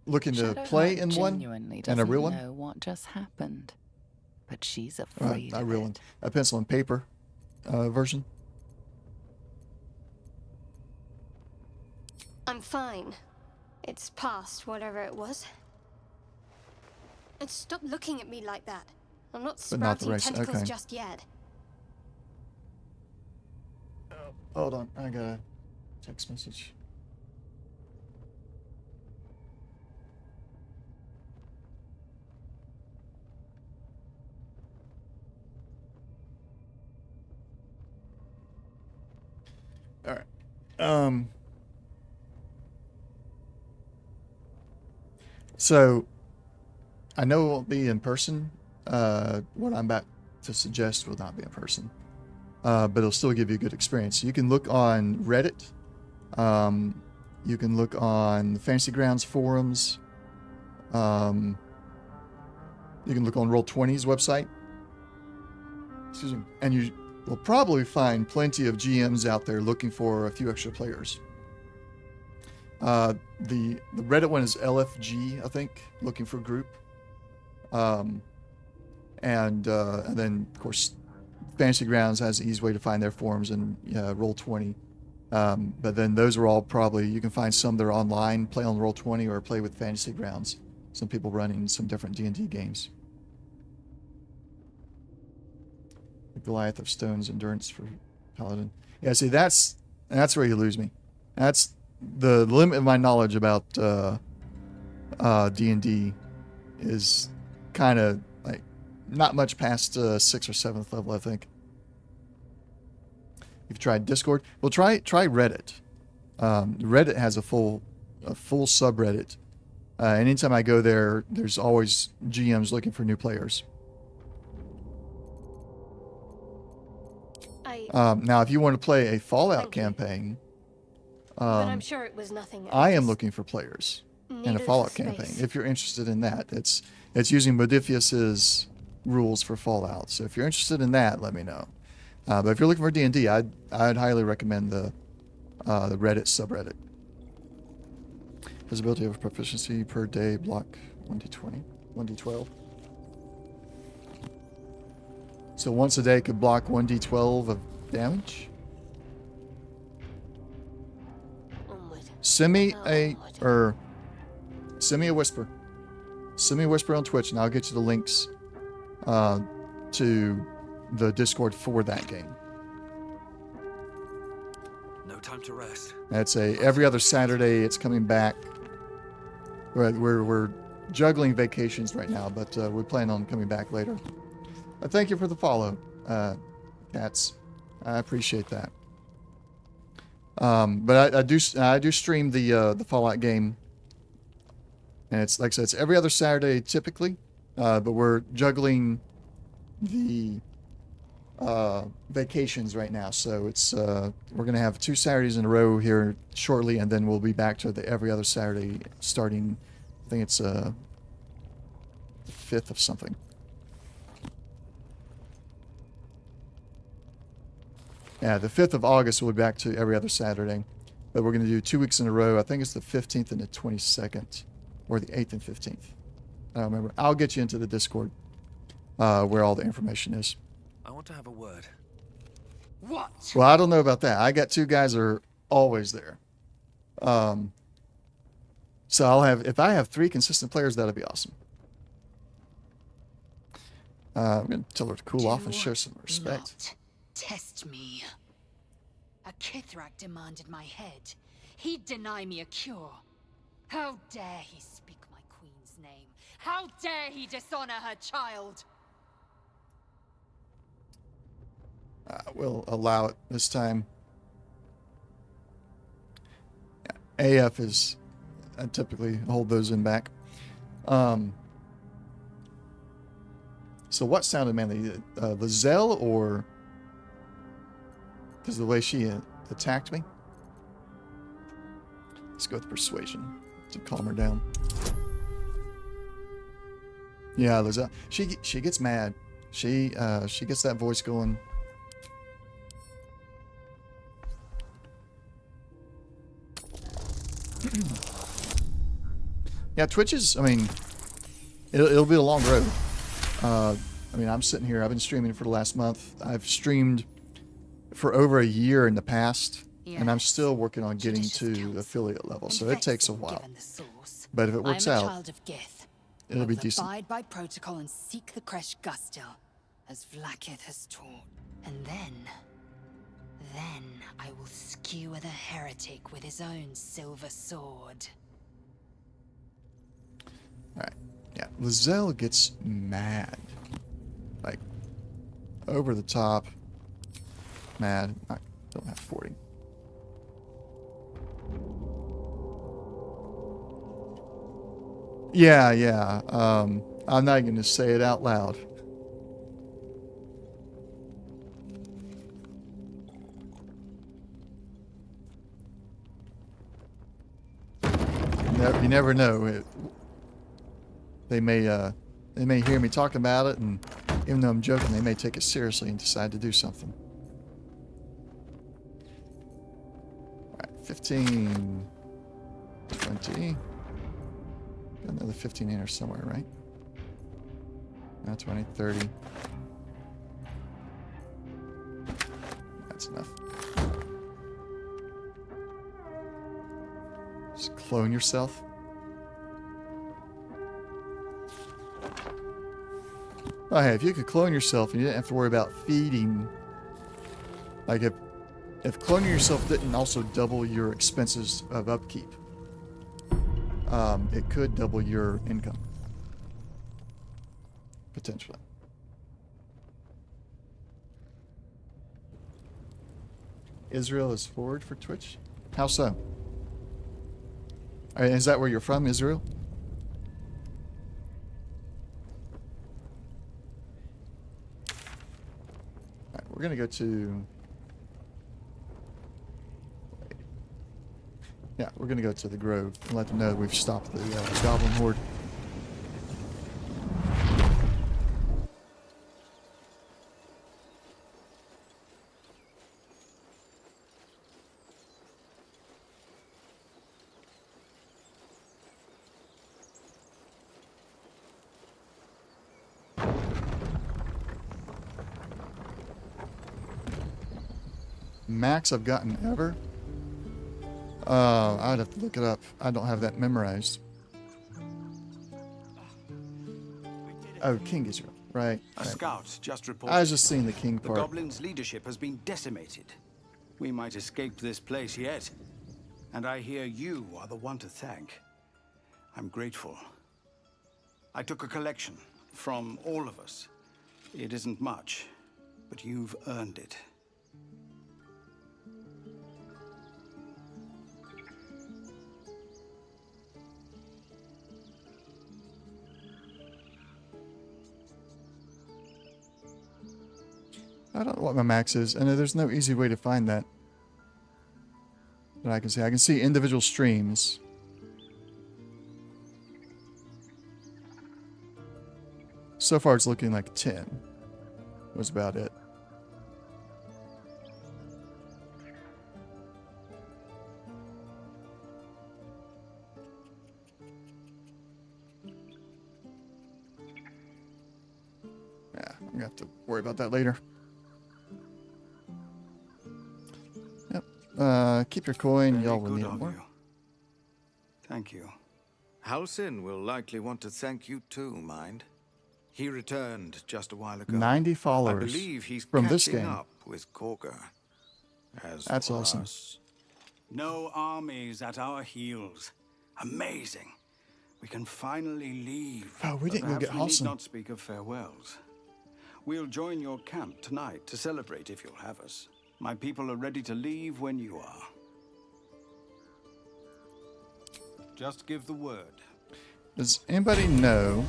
Looking to play in one and a real one? Know what just happened, but she's afraid a of real it. one. A pencil and paper version. I'm fine. It's past whatever it was. And stop looking at me like that. I'm not But not the sprouting race, tentacles okay. just yet. Hold on, I got a text message. All right. So I know it won't be in person. What I'm about to suggest will not be in person. But it'll still give you a good experience. You can look on Reddit. You can look on the Fantasy Grounds forums. You can look on Roll20's website. Excuse me. And you will probably find plenty of GMs out there looking for a few extra players. The Reddit one is LFG, I think, looking for group. And then, of course, Fantasy Grounds has an easy way to find their forums, and Roll20. But then those are all probably, you can find some that are online, play on Roll20 or play with Fantasy Grounds. Some people running some different D&D games. The Goliath of Stones, Endurance for Paladin. Yeah, see, that's where you lose me. That's the limit of my knowledge about D&D is kind of like not much past 6th or 7th level, I think. You've tried Discord? Well, try Reddit. Reddit has a full subreddit. Anytime I go there, there's always GMs looking for new players. Now, if you want to play a Fallout campaign, but I'm sure it was nothing. I am looking for players in a Fallout campaign. If you're interested in that, it's using Modifius's rules for Fallout. So if you're interested in that, let me know. But if you're looking for D&D, I'd highly recommend the Reddit subreddit. Visibility of proficiency per day block 1d20, 1d12. So once a day could block 1d12 of damage. Send me a whisper. Send me a whisper on Twitch, and I'll get you the links to the Discord for that game. No time to rest. That's every other Saturday. It's coming back. We're juggling vacations right now, but we plan on coming back later. Thank you for the follow, Cats. I appreciate that. But I do stream the Fallout game, and it's like I said, it's every other Saturday typically, but we're juggling the vacations right now, so it's we're gonna have 2 Saturdays in a row here shortly, and then we'll be back to the every other Saturday starting. I think it's the 5th of something. Yeah, the 5th of August we'll be back to every other Saturday. But we're going to do 2 weeks in a row. I think it's the 15th and the 22nd. Or the 8th and 15th. I don't remember. I'll get you into the Discord where all the information is. I want to have a word. What? Well, I don't know about that. I got 2 guys that are always there. So I'll have, if I have 3 consistent players, that'll be awesome. I'm going to tell her to cool off and show some respect. Test me. A Kithrak demanded my head. He'd deny me a cure. How dare he speak my queen's name? How dare he dishonor her child? We'll allow it this time. Yeah, AF is... I typically hold those in back. So what sounded manly? Lizelle or... Because the way she attacked me? Let's go with persuasion to calm her down. Yeah, Lizelle. She gets mad. She gets that voice going. Yeah, Twitch is, I mean, it'll be a long road. I mean, I'm sitting here, I've been streaming for the last month. I've streamed for over a year in the past, and I'm still working on getting to affiliate level, so it takes a while. But if it works out, it'll be decent. Abide by protocol and seek the Kresh Gustil, as Vlaakith has taught. And then I will skewer the heretic with his own silver sword. Alright, yeah, Lizelle gets mad. Like, over the top. Mad. I don't have 40. Yeah. I'm not going to say it out loud. You never know. They may hear me talking about it, and even though I'm joking, they may take it seriously and decide to do something. Alright, 15, 20. Got another 15 in there somewhere, right? Now 20, 30. That's enough. Just clone yourself. Oh, hey, if you could clone yourself and you didn't have to worry about feeding, like if cloning yourself didn't also double your expenses of upkeep, it could double your income. Potentially. Israel is forward for Twitch? How so? Is that where you're from, Israel? Alright, we're gonna go to... Yeah, we're gonna go to the Grove and let them know we've stopped the Goblin Horde. Max I've gotten ever? I'd have to look it up. I don't have that memorized. Oh, King Israel. Right. A scout just reported. I was just seeing the king part. The goblins' leadership has been decimated. We might escape this place yet. And I hear you are the one to thank. I'm grateful. I took a collection from all of us. It isn't much, but you've earned it. I don't know what my max is, and there's no easy way to find that. That I can see. I can see individual streams. So far it's looking like 10 was about it. Yeah, I'm gonna have to worry about that later. Keep your coin. Y'all will need it more. Thank you. Halsin will likely want to thank you too, mind. He returned just a while ago. 90 followers I believe he's from this catching game. up with Korga. That's awesome. No armies at our heels. Amazing. We can finally leave. Oh, we didn't go get Perhaps we need Halsin. not speak of farewells. We'll join your camp tonight to celebrate if you'll have us. My people are ready to leave when you are. Just give the word. Does anybody know?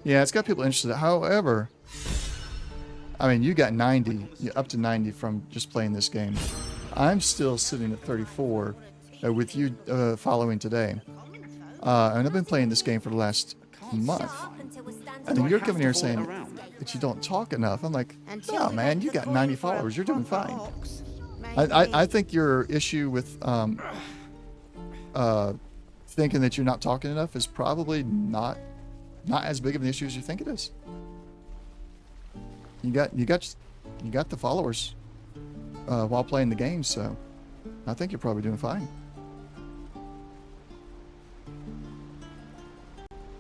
Yeah, it's got people interested. However, I mean, you got 90, up to 90 from just playing this game. I'm still sitting at 34 with you following today. And I've been playing this game for the last month. And then you're coming here saying that you don't talk enough. I'm like, no, man, you got 90 followers. You're doing fine. I think your issue with thinking that you're not talking enough is probably not as big of an issue as you think it is. You got the followers while playing the game, so I think you're probably doing fine.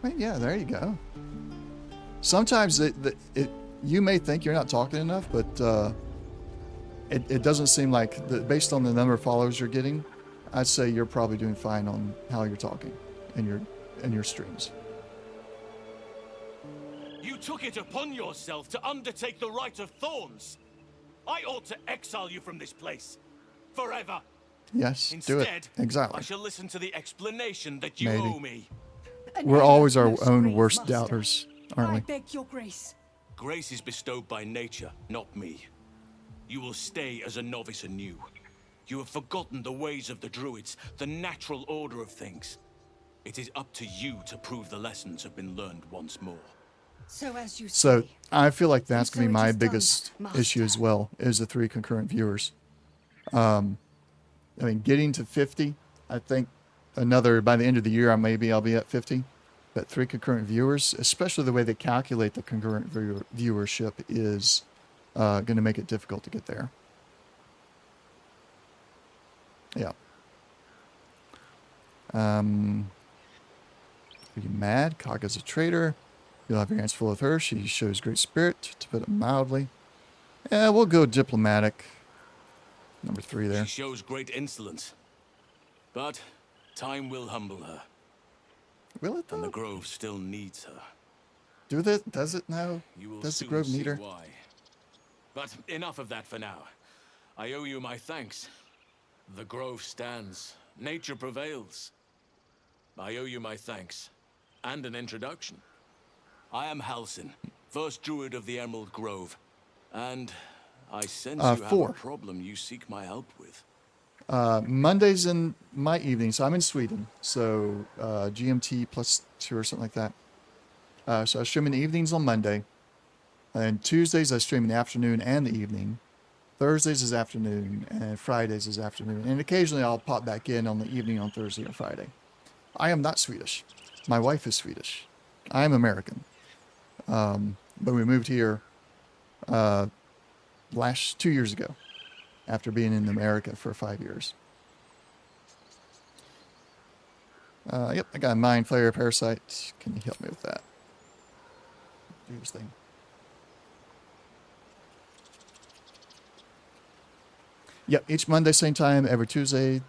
But yeah, there you go. Sometimes you may think you're not talking enough, but it doesn't seem like, based on the number of followers you're getting, I'd say you're probably doing fine on how you're talking in your streams. You took it upon yourself to undertake the Rite of Thorns. I ought to exile you from this place. Forever. Yes, Instead, do it. Exactly. I shall listen to the explanation that you Maybe. owe me. We're always our own worst doubters, aren't we? I beg your grace. Grace is bestowed by nature, not me. You will stay as a novice anew. You have forgotten the ways of the druids, the natural order of things. It is up to you to prove the lessons have been learned once more. So as you So say, I feel like that's so going to be it my is done, biggest Master. issue as well, is the 3 concurrent viewers. I mean, getting to 50, I think by the end of the year, I'll be at 50. But 3 concurrent viewers, especially the way they calculate the concurrent viewership, is going to make it difficult to get there. Yeah. Are you mad? Kaga's a traitor. You'll have your hands full with her. She shows great spirit, to put it mildly. Yeah, we'll go diplomatic. Number 3 there. She shows great insolence. But time will humble her. Will it, though? And the Grove still needs her. Does it now? Does the Grove need her? Why. But enough of that for now. I owe you my thanks. The Grove stands. Nature prevails. I owe you my thanks. And an introduction. I am Halsin, first druid of the Emerald Grove. And I sense you have 4. a problem you seek my help with. Mondays in my evening, so I'm in Sweden, so GMT +2 or something like that. So I stream in the evenings on Monday, and Tuesdays I stream in the afternoon and the evening. Thursdays is afternoon, and Fridays is afternoon, and occasionally I'll pop back in on the evening on Thursday or Friday. I am not Swedish. My wife is Swedish. I am American. But we moved here 2 years ago, after being in America for 5 years. Yep, I got a Mind Flayer Parasite. Can you help me with that? Do this thing. Yep, each Monday, same time. Every Tuesday,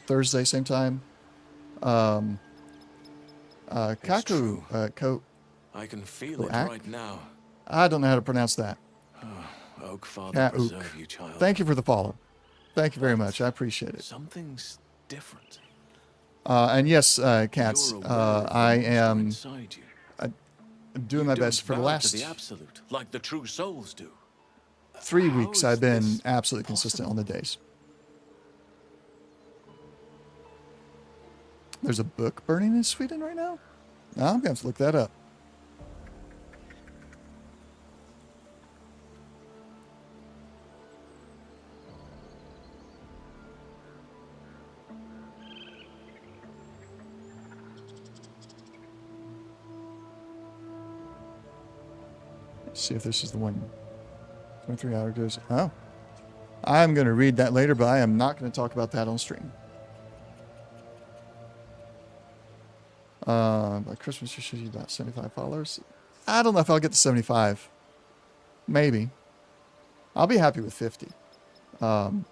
Thursday, same time. Kaku, I can feel it right now. I don't know how to pronounce that. Oak Father preserve you, child. Thank you for the follow. Thank you very much. I appreciate it. Something's different. And yes, Cats, I am doing my best for the last the absolute, like the true souls do. 3 weeks. I've been absolutely consistent on the days. There's a book burning in Sweden right now? No, I'm going to have to look that up. Let's see if this is the one. 23 hours. Oh. I'm going to read that later, but I am not going to talk about that on stream. By Christmas, you should be about 75 followers. I don't know if I'll get to 75. Maybe. I'll be happy with 50. I'm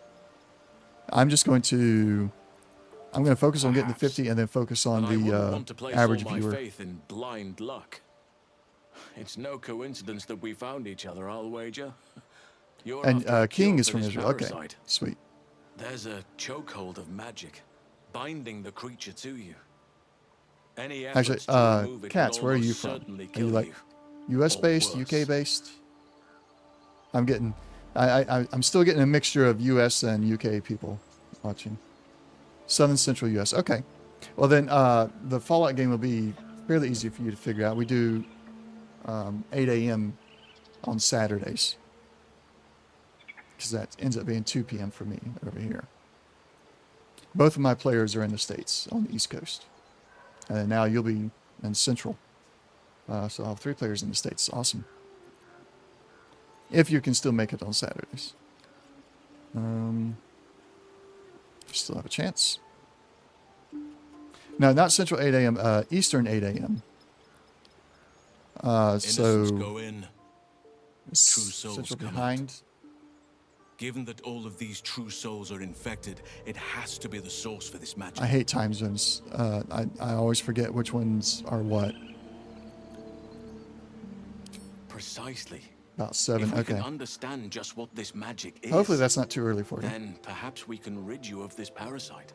just going to... I'm going to focus on getting to 50 and then focus on the average viewer. Faith in blind luck. It's no coincidence that we found each other, I'll wager. And King is from Israel. Okay, sweet. There's a chokehold of magic, binding the creature to you. Any Actually, Cats, where are you from? Are you like US based, UK based? I'm getting I'm still getting a mixture of U.S. and UK people watching. Southern Central U.S. Okay. Well then, the Fallout game will be fairly easy for you to figure out. We do 8 a.m. on Saturdays. Because that ends up being 2 p.m. for me over here. Both of my players are in the States, on the East Coast. And now you'll be in Central. So I'll have 3 players in the States. Awesome. If you can still make it on Saturdays. Still have a chance. No, not Central 8 a.m. Eastern 8 a.m. So go in. True souls Central come behind. out. Given that all of these true souls are infected, it has to be the source for this magic. I hate time zones. I always forget which ones are what. Precisely. About 7. If we Okay. can understand just what this magic is, Hopefully that's not too early for you. then perhaps we can rid you of this parasite.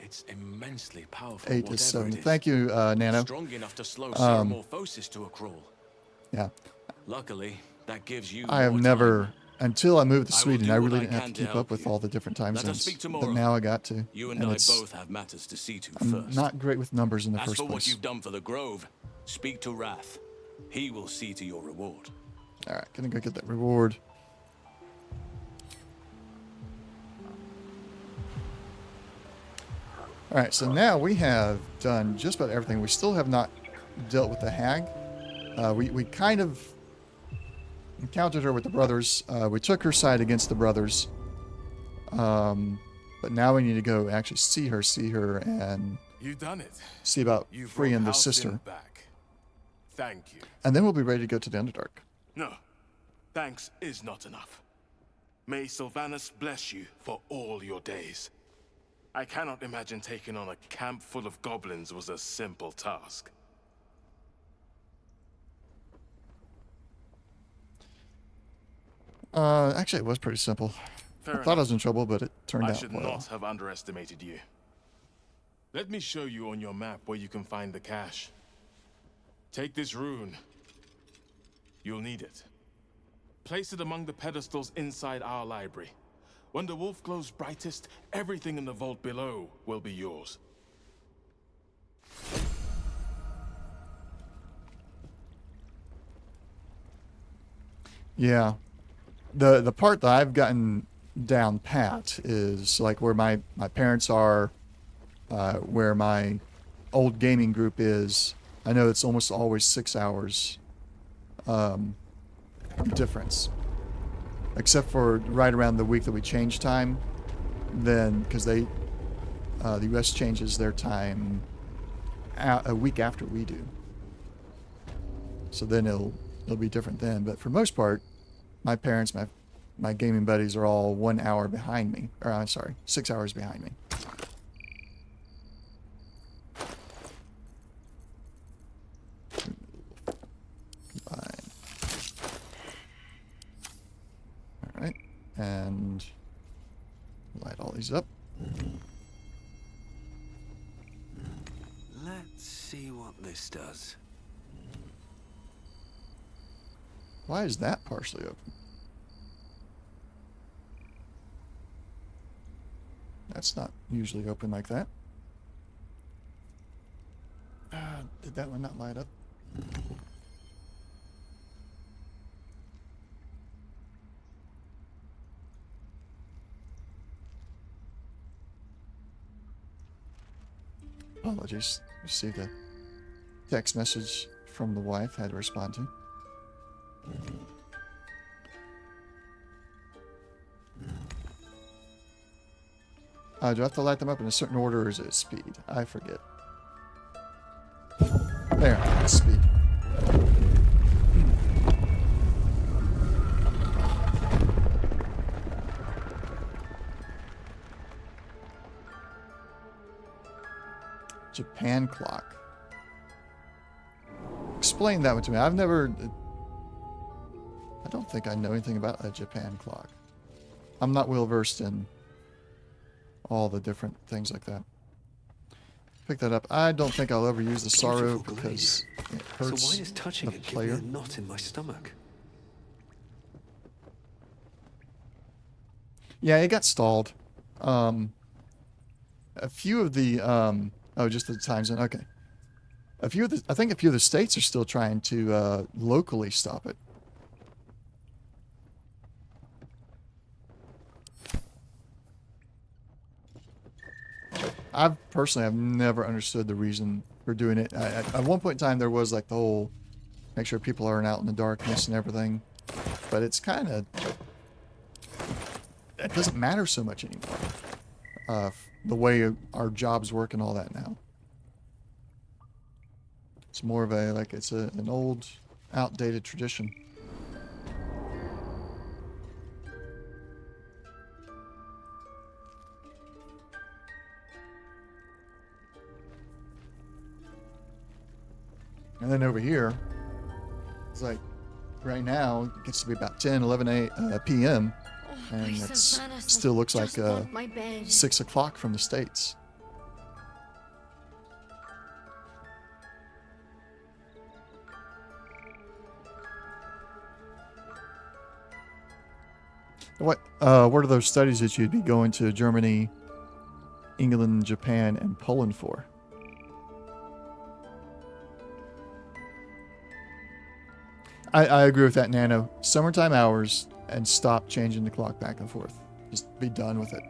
It's immensely powerful. 8 to whatever 7. it is. Thank you, Nano. Strong enough to slow ceremorphosis to a crawl. Yeah. Luckily, that gives you I have more never, time. until I moved to Sweden, do I what really I didn't have can to to keep help up with you. all the different time Let us zones. speak But tomorrow. now I got to. You and I it's, both have matters to see to I'm first. not great with numbers in the As first for what place. you've done for the Grove, speak to Wrath. He will see to your reward. Alright, gonna go get that reward. Alright, so now we have done just about everything. We still have not dealt with the hag. We kind of encountered her with the brothers. We took her side against the brothers. But now we need to go actually see her, and You've done it. see about You freeing the brought Halcyon sister. back. Thank you. And then we'll be ready to go to the Underdark. No, thanks is not enough. May Sylvanus bless you for all your days. I cannot imagine taking on a camp full of goblins was a simple task. Actually, it was pretty simple. Fair I thought I was enough. in trouble, but it turned I out should well. not have underestimated you. Let me show you on your map where you can find the cache. Take this rune. You'll need it. Place it among the pedestals inside our library. When the wolf glows brightest, everything in the vault below will be yours. Yeah. The part that I've gotten down pat is like where my parents are, where my old gaming group is. I know it's almost always 6 hours difference. Except for right around the week that we change time, then because the U.S. changes their time a week after we do. So then it'll be different then. But for most part, my parents, my gaming buddies are all 1 hour behind me. Or I'm sorry, 6 hours behind me. Alright, and light all these up. Let's see what this does. Why is that partially open? That's not usually open like that. Did that one not light up? Apologies. Received a text message from the wife. Had to respond to. Do I have to light them up in a certain order, or is it speed? I forget. There, it's speed. Japan clock. Explain that one to me. I've never... I don't think I know anything about a Japan clock. I'm not well versed in all the different things like that. Pick that up. I don't think I'll ever use the sorrow because it hurts So why is touching the it giving me player. a knot in my stomach? Yeah, it got stalled. A few of the oh, just the time zone. Okay. I think a few of the states are still trying to locally stop it. I've personally, I've never understood the reason for doing it. At one point in time, there was like the whole make sure people aren't out in the darkness and everything, but it's kind of, it doesn't matter so much anymore. The way our jobs work and all that now. It's more of a, like, it's an old, outdated tradition. And then over here, it's like, right now, it gets to be about 10, 11 p.m. And it still looks like 6 o'clock from the States. What are those studies that you'd be going to Germany, England, Japan, and Poland for? I agree with that, Nano. Summertime hours and stop changing the clock back and forth. Just be done with it.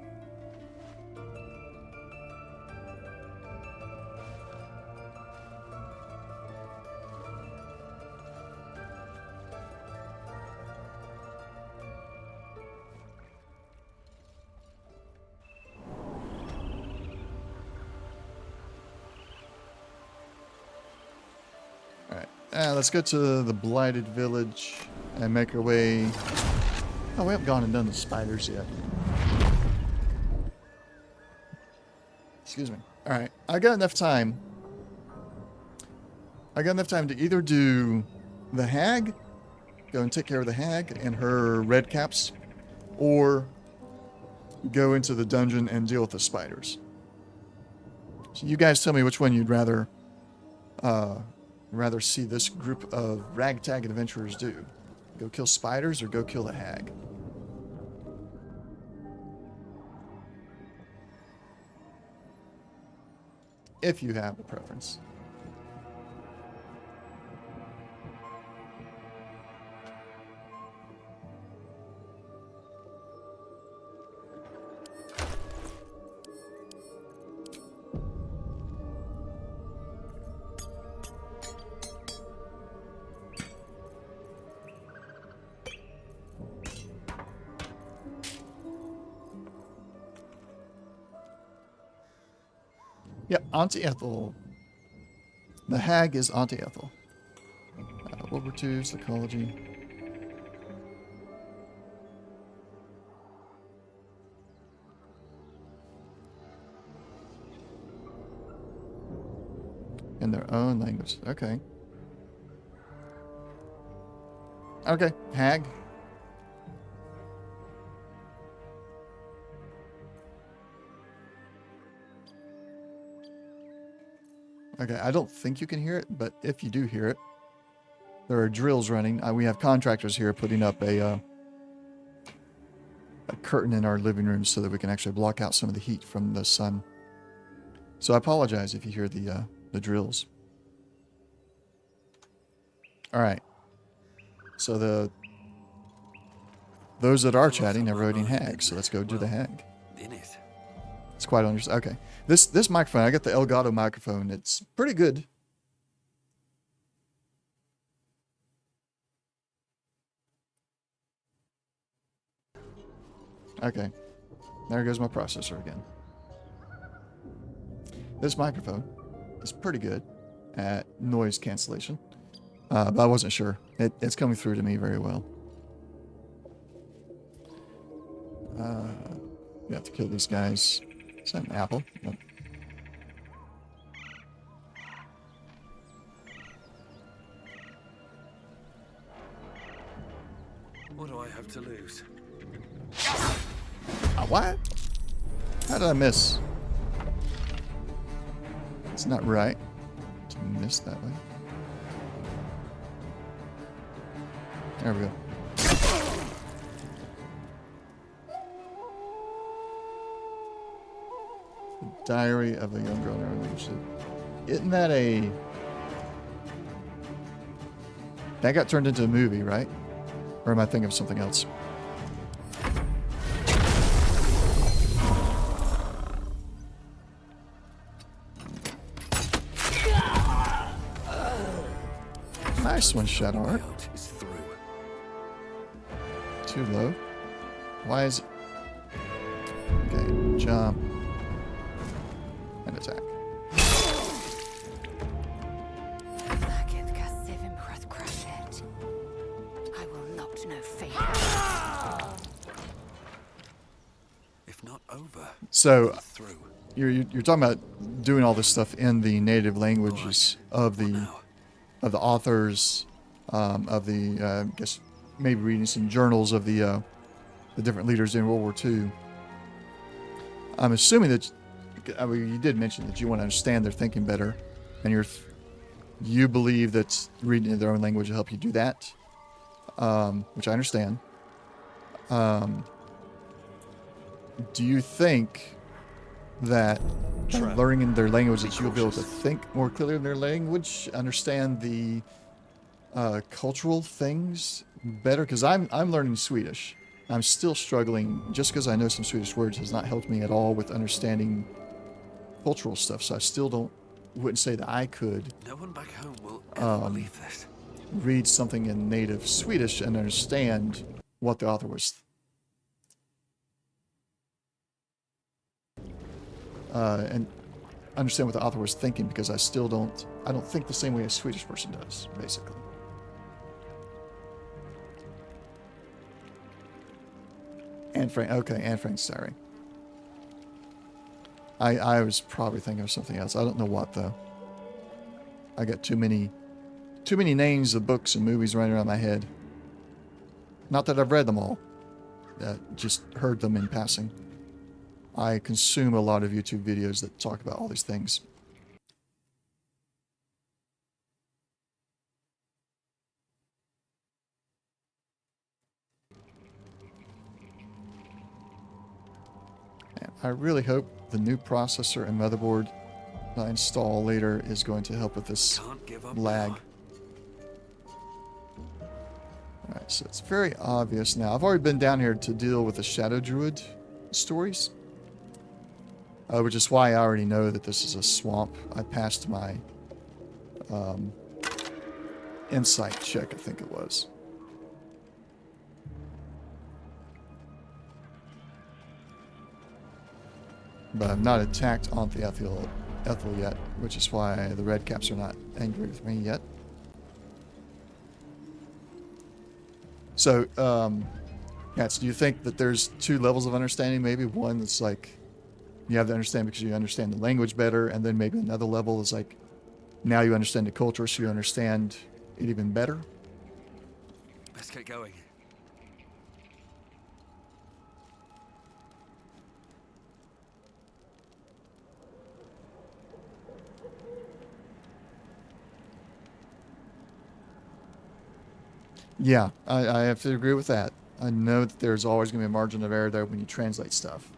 Let's go to the Blighted Village and make our way... Oh, we haven't gone and done the spiders yet. Excuse me. Alright, I got enough time. I got enough time to either do the hag, go and take care of the hag and her red caps, or go into the dungeon and deal with the spiders. So you guys tell me which one you'd rather see this group of ragtag adventurers do. Go kill spiders or go kill the hag? If you have a preference. Yep, Auntie Ethel. The hag is Auntie Ethel. World War II, psychology. In their own language. Okay. Okay, hag. Okay, I don't think you can hear it, but if you do hear it, there are drills running. We have contractors here putting up a curtain in our living room so that we can actually block out some of the heat from the sun. So I apologize if you hear the drills. All right. So those that are chatting are voting hag. So let's go do the hag. In it. It's quite understandable. Okay. This microphone, I got the Elgato microphone. It's pretty good. Okay. There goes my processor again. This microphone is pretty good at noise cancellation. But I wasn't sure. It's coming through to me very well. We have to kill these guys. Is that an apple? Nope. What do I have to lose? What? How did I miss? It's not right to miss that way. There we go. Diary of a Young Girl Never Understood. Isn't that a... That got turned into a movie, right? Or am I thinking of something else? Nice one, Shadow Art. Too low. Why is it? Okay, jump. And attack. I will not know fate. If not over. So, you're talking about doing all this stuff in the native languages of the authors, of the I guess maybe reading some journals of the different leaders in World War II. I'm assuming that you did mention that you want to understand their thinking better, and you believe that reading in their own language will help you do that, which I understand. Do you think that by learning in their language that you'll be able to think more clearly in their language, understand the cultural things better? Because I'm learning Swedish. I'm still struggling. Just because I know some Swedish words has not helped me at all with understanding cultural stuff. So I still wouldn't say that I could. No one back home will ever believe this. Read something in native Swedish and understand what the author was. And understand what the author was thinking, because I still don't. I don't think the same way a Swedish person does, basically. Anne Frank. Okay, Anne Frank's Diary. I was probably thinking of something else. I don't know what though. I got too many names of books and movies running around my head. Not that I've read them all. Just heard them in passing. I consume a lot of YouTube videos that talk about all these things. And I really hope the new processor and motherboard I install later is going to help with this lag. Alright, so it's very obvious now. I've already been down here to deal with the Shadow Druid stories. Which is why I already know that this is a swamp. I passed my insight check, I think it was. But I've not attacked Aunt Ethel yet, which is why the red caps are not angry with me yet. So, Cats, do you think that there's two levels of understanding? Maybe one that's like, you have to understand because you understand the language better, and then maybe another level is like, now you understand the culture, so you understand it even better? Let's get going. Yeah, I have to agree with that. I know that there's always going to be a margin of error there when you translate stuff.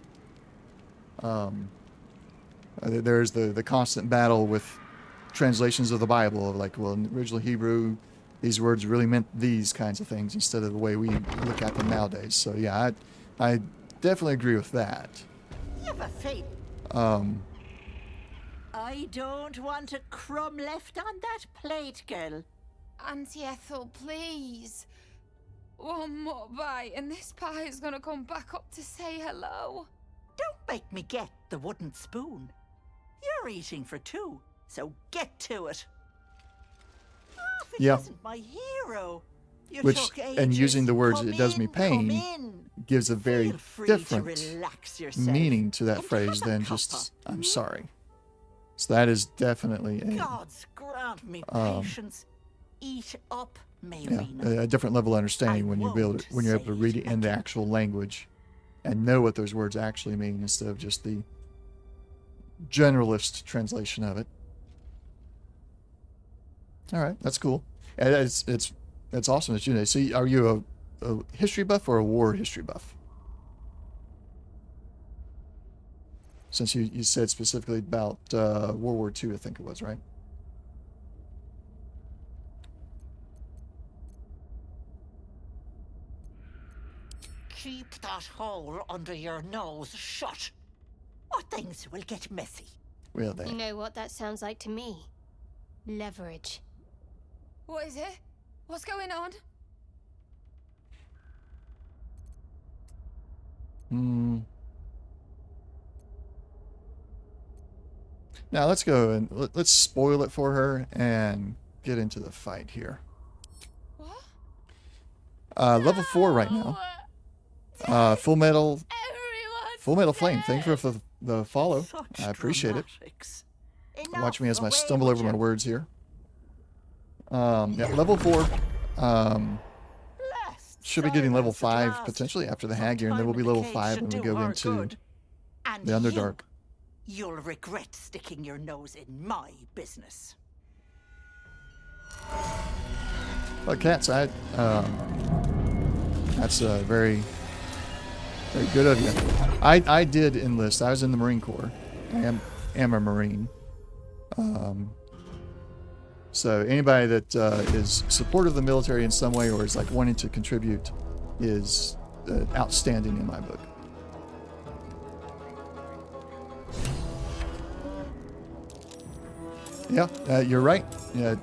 There's the constant battle with translations of the Bible, of like, well, in original Hebrew, these words really meant these kinds of things instead of the way we look at them nowadays. So yeah, I definitely agree with that. You have a fate. I don't want a crumb left on that plate, girl. Auntie Ethel, please. One more bite and this pie is gonna come back up to say hello. Don't make me get the wooden spoon. You're eating for two, so get to it. Arthur isn't my hero. You Which, took ages. and using the words Come "it does me in, pain" gives a very Feel free to different relax yourself meaning to that and phrase have a than cuppa. just "I'm sorry." So that is definitely a Gods grant me patience. Eat up, yeah, Mayrina. a different level of understanding when you're able to read it in the actual language and know what those words actually mean instead of just the generalist translation of it. All right, that's cool. And it's awesome that you know. See, are you a history buff or a war history buff? Since you said specifically about World War II, I think it was, right? Keep that hole under your nose shut, or things will get messy. Will they? You know what that sounds like to me? Leverage. What is it? What's going on? Now let's go and let's spoil it for her and get into the fight here. Level 4 right now. Full Metal Flame. Thank you for the follow. I appreciate it. Watch me as I stumble over my words here. Yeah, level 4. Should be getting level 5 potentially after the hag here, and then we'll be level 5 when we go into the Underdark. You'll regret sticking your nose in my business. Well, Cats, that's very, very good of you. I did enlist. I was in the Marine Corps. I am a Marine. So anybody that is supportive of the military in some way or is like wanting to contribute is outstanding in my book. Yeah, you're right. Yeah,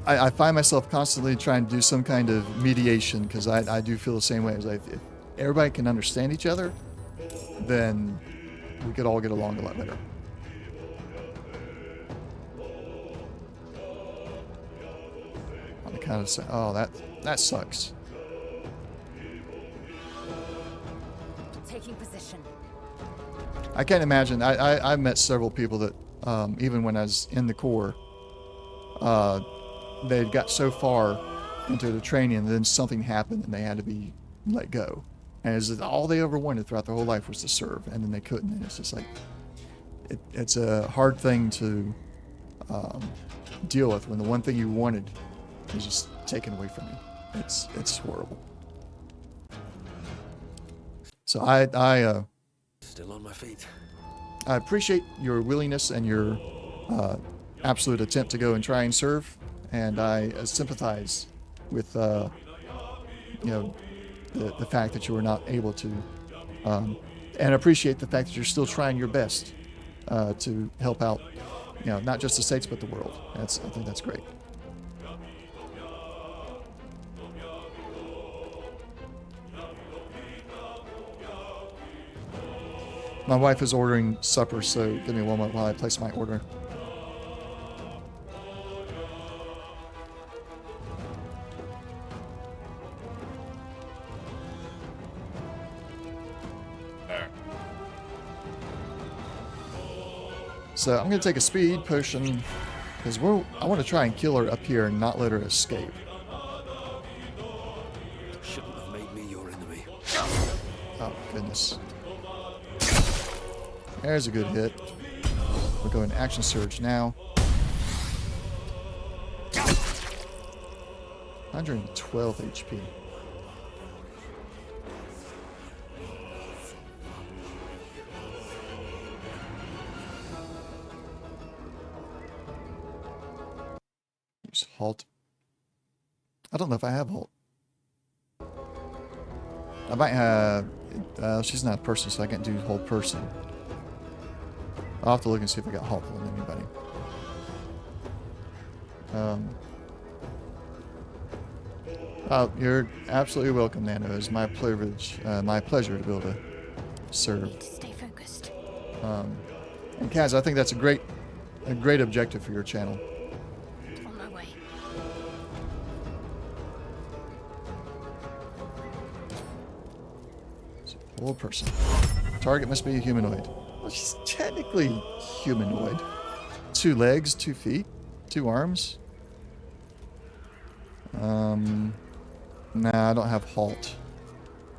I find myself constantly trying to do some kind of mediation because I do feel the same way. As if everybody can understand each other, then we could all get along a lot better. I kind of say, oh, that sucks. Taking position. I can't imagine. I've met several people that even when I was in the Corps, they got so far into the training and then something happened and they had to be let go. And it's all they ever wanted throughout their whole life was to serve, and then they couldn't. And it's just like, it's a hard thing to deal with when the one thing you wanted is just taken away from you. It's horrible. So I still on my feet. I appreciate your willingness and your absolute attempt to go and try and serve, and I sympathize with the fact that you were not able to, and appreciate the fact that you're still trying your best to help out, not just the States but the world. I think that's great. My wife is ordering supper, so give me one moment while I place my order. So I'm going to take a speed potion, because I want to try and kill her up here and not let her escape. Shouldn't have made me your enemy. Oh, goodness. There's a good hit. We'll go into Action Surge now. 112 HP. Use Halt. I don't know if I have Halt. I might have... she's not a person, so I can't do Hold Person. I'll have to look and see if I got Halt on anybody. Oh, you're absolutely welcome, Nano. It's my privilege, my pleasure to be able to serve. Stay focused. And Kaz, I think that's a great objective for your channel. On my way. So, Hold Person. Target must be a humanoid. Well, she's technically humanoid. 2 legs, 2 feet, 2 arms. Nah, I don't have Halt.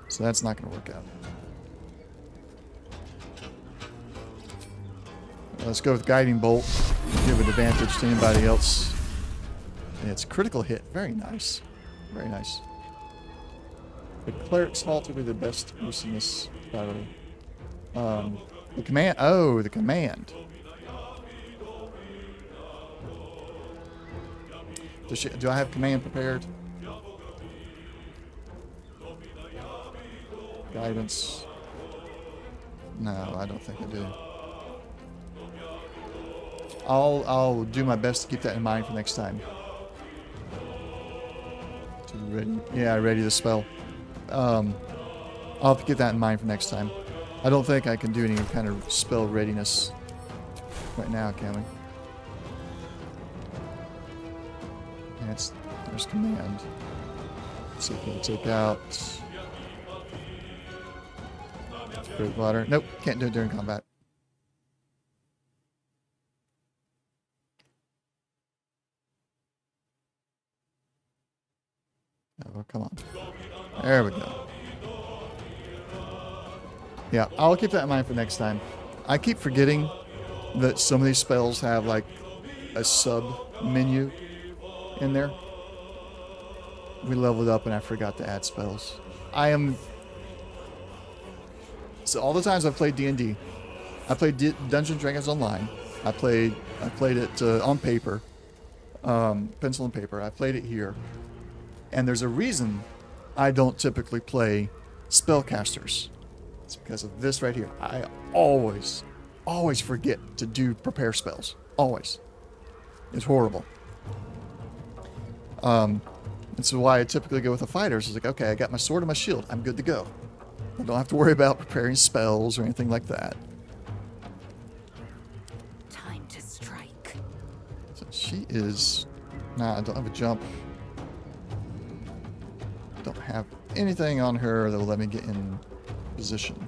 So that's not going to work out. Let's go with Guiding Bolt. Give an advantage to anybody else. And it's critical hit. Very nice. Very nice. The Cleric's Halt would be the best use in this battle. The command. Oh, the command. Do I have command prepared? Guidance. No, I don't think I do. I'll do my best to keep that in mind for next time. Ready? Yeah, ready the spell. I'll have to keep that in mind for next time. I don't think I can do any kind of spell readiness right now, can we? Yeah, there's command. Let's see if we can take out Great Water. Nope, can't do it during combat. Oh, come on. There we go. Yeah, I'll keep that in mind for next time. I keep forgetting that some of these spells have like a sub menu in there. We leveled up and I forgot to add spells. So all the times I've played D&D, I played Dungeons & Dragons Online. I played it on paper, pencil and paper. I played it here. And there's a reason I don't typically play spellcasters. It's because of this right here. I always forget to prepare spells. Always. It's horrible. And so why I typically go with the fighters is like, okay, I got my sword and my shield. I'm good to go. I don't have to worry about preparing spells or anything like that. Time to strike. So she is... Nah, I don't have a jump. Don't have anything on her that will let me get in position.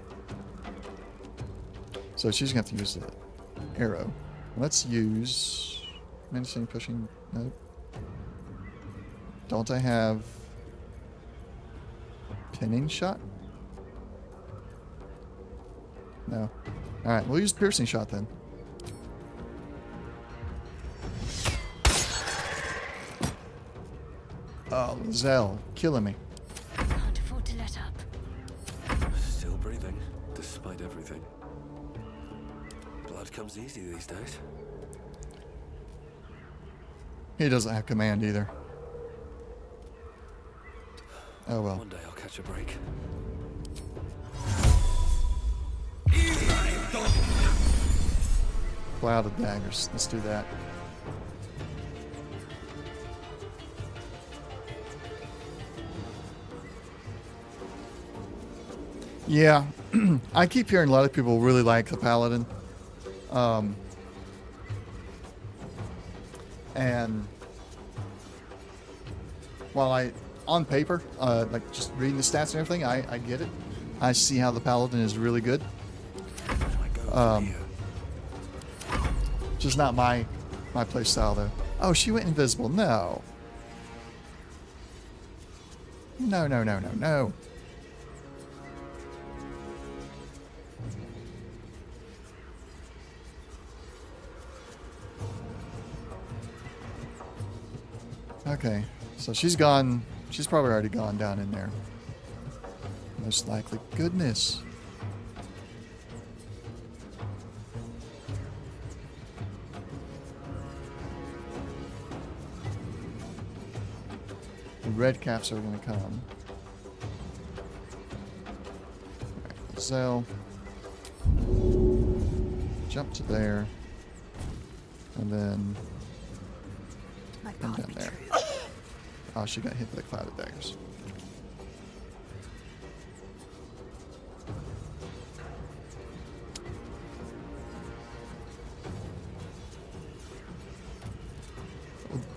So she's going to have to use the arrow. Let's use... Menacing, pushing... Nope. Don't I have... Pinning shot? No. Alright, we'll use piercing shot then. Oh, Zell, killing me. Can't afford to let up. Still breathing, despite everything. Blood comes easy these days. He doesn't have command either. Oh well. One day I'll catch a break. Cloud of daggers. Let's do that. Yeah, I keep hearing a lot of people really like the Paladin. And while on paper, like just reading the stats and everything, I get it. I see how the Paladin is really good. Just not my play style though. Oh, she went invisible. No. No, no, no, no, no. Okay, so she's gone. She's probably already gone down in there. Most likely. Goodness. The red caps are going to come. Alright, Zell. Jump to there. And then... down there. Oh, she got hit with a cloud of daggers.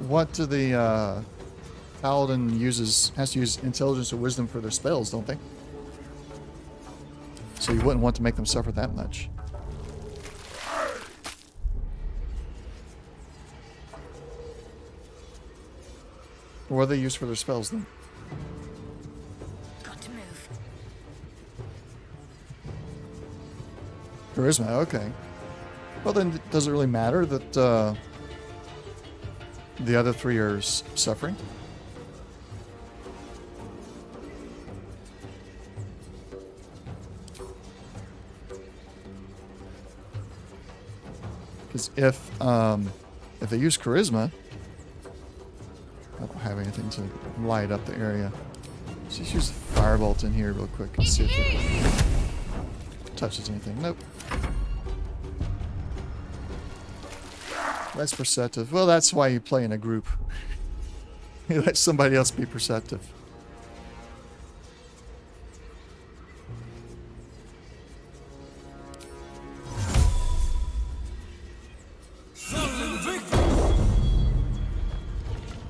What do the Paladin has to use intelligence or wisdom for their spells, don't they? So you wouldn't want to make them suffer that much. What are they used for their spells then? Got to move. Charisma, okay. Well then, does it really matter that the other three are suffering? Because if they use charisma, I don't have anything to light up the area. Let's just use firebolt in here real quick and see if it touches anything. Nope. That's perceptive. Well, that's why you play in a group. You let somebody else be perceptive.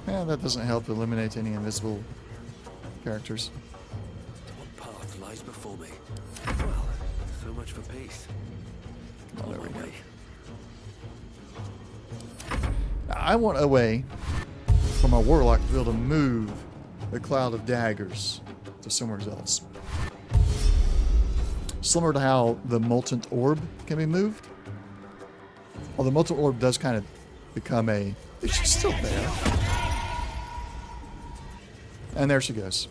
Yeah, that doesn't help eliminate any invisible characters. What path lies before me? Well, so much for peace. Oh, there we go. I want a way for my warlock to be able to move the cloud of daggers to somewhere else. Similar to how the molten orb can be moved. Well, the molten orb does kind of become a... She's still there. And there she goes.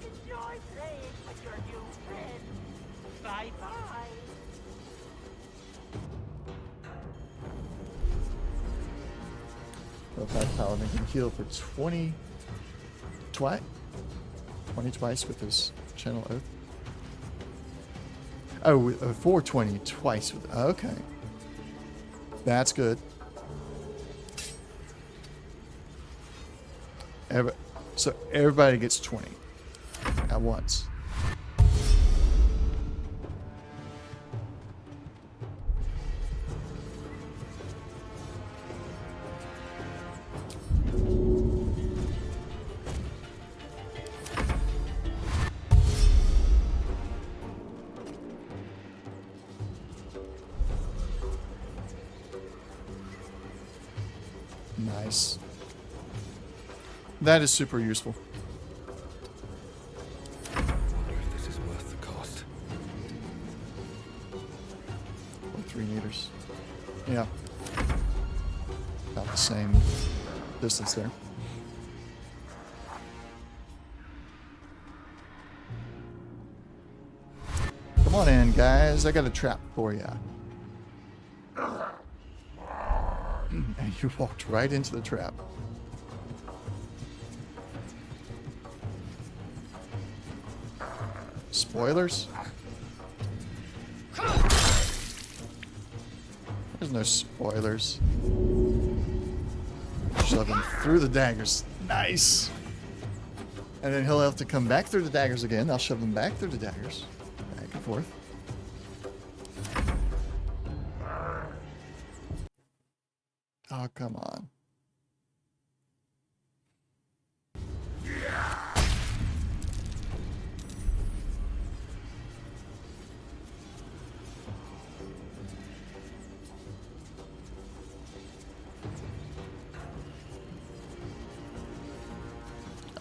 Paladin can heal for 20 twice with his channel oath. Oh, 420 twice with. Okay, that's good. So everybody gets 20 at once. Nice. That is super useful. I wonder if this is worth the cost. Or 3 meters. Yeah. About the same distance there. Come on in, guys. I got a trap for you. And you walked right into the trap. Spoilers? There's no spoilers. Shove him through the daggers. Nice! And then he'll have to come back through the daggers again. I'll shove him back through the daggers. Back and forth. Oh, come on.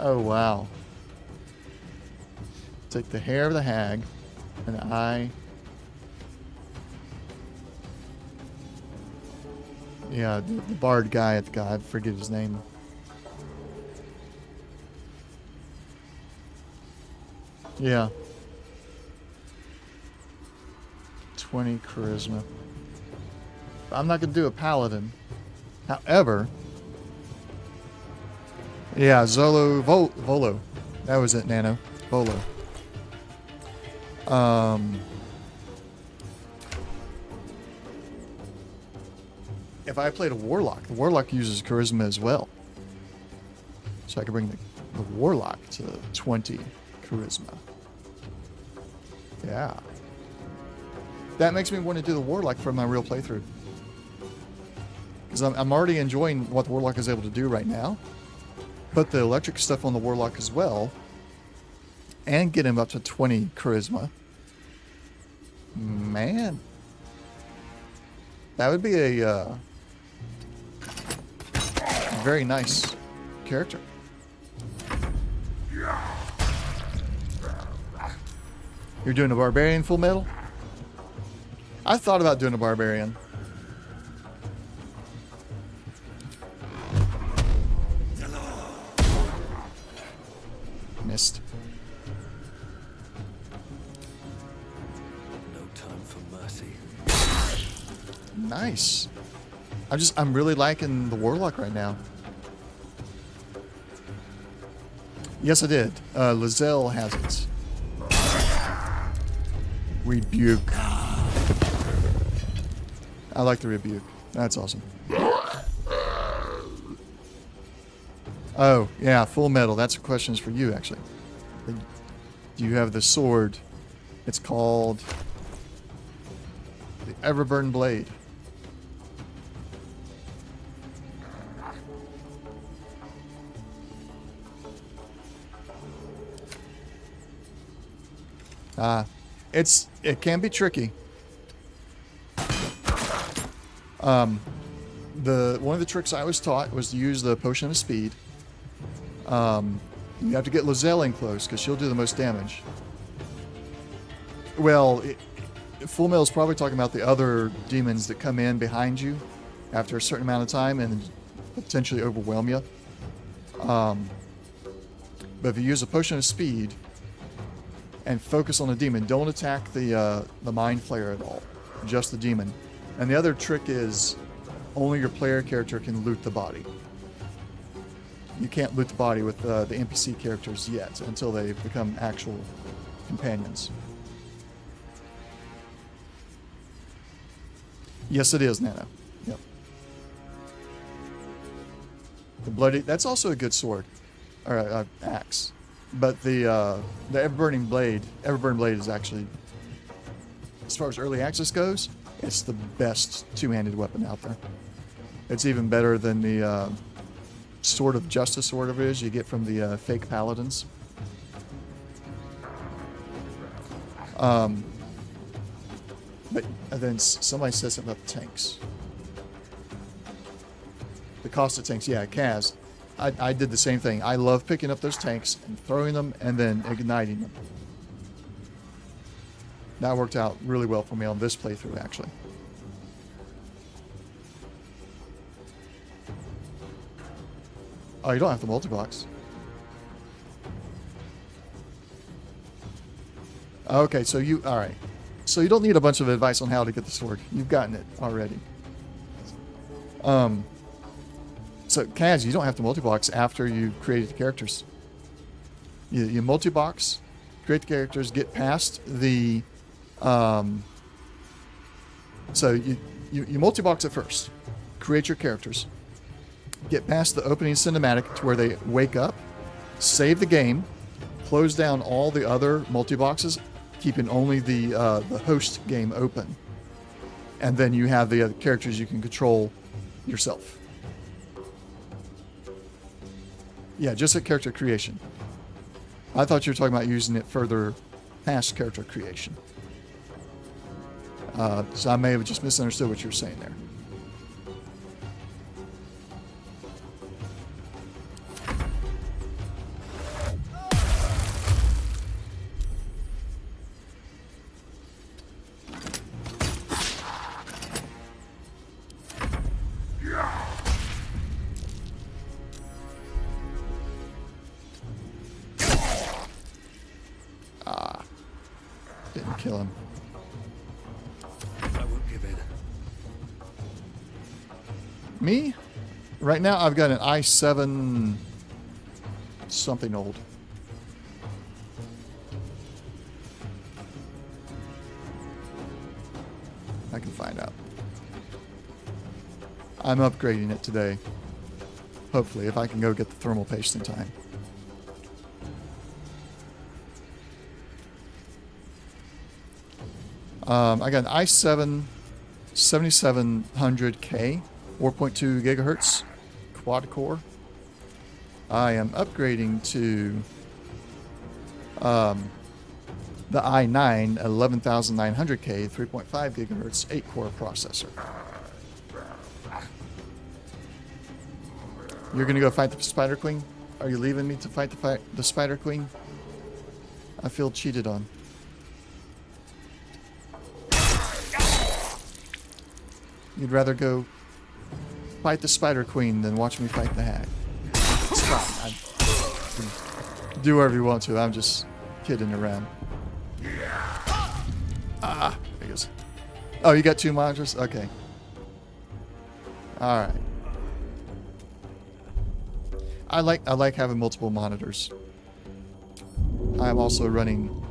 Oh, wow. Take the hair of the hag and the eye. Yeah, the bard guy at the guy, I forget his name. Yeah. 20 charisma. I'm not going to do a paladin. However, yeah, Volo. That was it, Nano. Volo. If I played a warlock, the warlock uses charisma as well. So I could bring the warlock to 20 charisma. Yeah. That makes me want to do the warlock for my real playthrough. Because I'm already enjoying what the warlock is able to do right now. Put the electric stuff on the warlock as well. And get him up to 20 charisma. Man. That would be a very nice character. You're doing a barbarian full metal? I thought about doing a barbarian. Missed. No time for mercy. Nice. I'm really liking the warlock right now. Yes, I did. Lizelle has it. Rebuke. I like the rebuke. That's awesome. Oh, yeah, full metal. That's a question for you, actually. Do you have the sword? It's called the Everburn Blade. It can be tricky. One of the tricks I was taught was to use the potion of speed. You have to get Lizelle in close because she'll do the most damage. Well, Full Metal is probably talking about the other demons that come in behind you after a certain amount of time and potentially overwhelm you. But if you use a potion of speed and focus on the demon, don't attack the mind flayer at all, just the demon. And the other trick is only your player character can loot the body. You can't loot the body with the NPC characters yet until they become actual companions. Yes, it is, Nano. Yep. The bloody. That's also a good sword, or axe. But the Everburning Blade is actually, as far as early access goes, it's the best two-handed weapon out there. It's even better than the Sword of Justice, or whatever it is you get from the fake paladins. But then somebody said something about the tanks. The cost of tanks, yeah, Kaz. I did the same thing. I love picking up those tanks and throwing them and then igniting them. That worked out really well for me on this playthrough, actually. Oh, you don't have the multi-box. Okay, so alright. So you don't need a bunch of advice on how to get the sword. You've gotten it already. So, Kaz, you don't have to multi-box after you created the characters. You multi-box, create the characters, get past the... so you multi-box it first. Create your characters. Get past the opening cinematic to where they wake up. Save the game. Close down all the other multi-boxes, keeping only the host game open. And then you have the other characters you can control yourself. Yeah, just at character creation. I thought you were talking about using it further past character creation. So I may have just misunderstood what you were saying there. Didn't kill him. I won't give in. Me? Right now I've got an i7 something old. I can find out. I'm upgrading it today. Hopefully, if I can go get the thermal paste in time. I got an i7 7700K, 4.2 gigahertz, quad core. I am upgrading to the i9 11900K, 3.5 gigahertz, 8-core processor. You're gonna go fight the Spider Queen? Are you leaving me to fight the Spider Queen? I feel cheated on. You'd rather go fight the Spider Queen than watch me fight the Hag. It's fine. Do whatever you want to. I'm just kidding around. I guess. Oh, you got 2 monitors? Okay. All right. I like having multiple monitors. I'm also running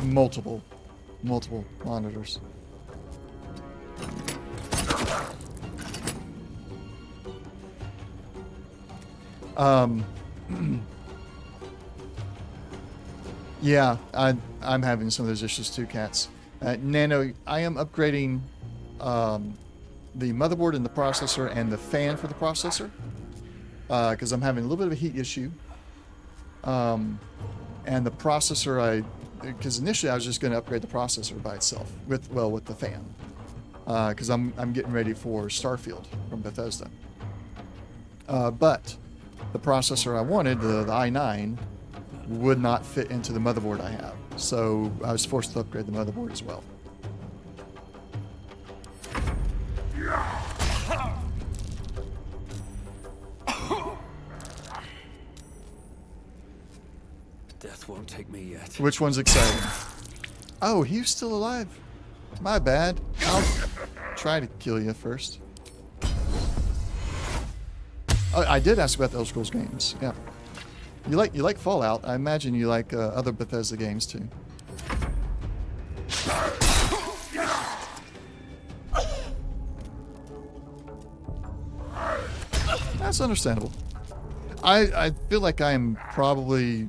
multiple monitors. Yeah, I'm having some of those issues too, Cats. Nano, I am upgrading the motherboard and the processor and the fan for the processor because I'm having a little bit of a heat issue. And the processor, because initially I was just going to upgrade the processor by itself with the fan, because I'm getting ready for Starfield from Bethesda. But the processor I wanted, the i9, would not fit into the motherboard I have, so I was forced to upgrade the motherboard as well. Death won't take me yet. Which one's exciting? Oh, he's still alive. My bad. I'll try to kill you first. Oh, I did ask about the Elder Scrolls games. Yeah. You like Fallout. I imagine you like other Bethesda games too. That's understandable. I feel like I'm probably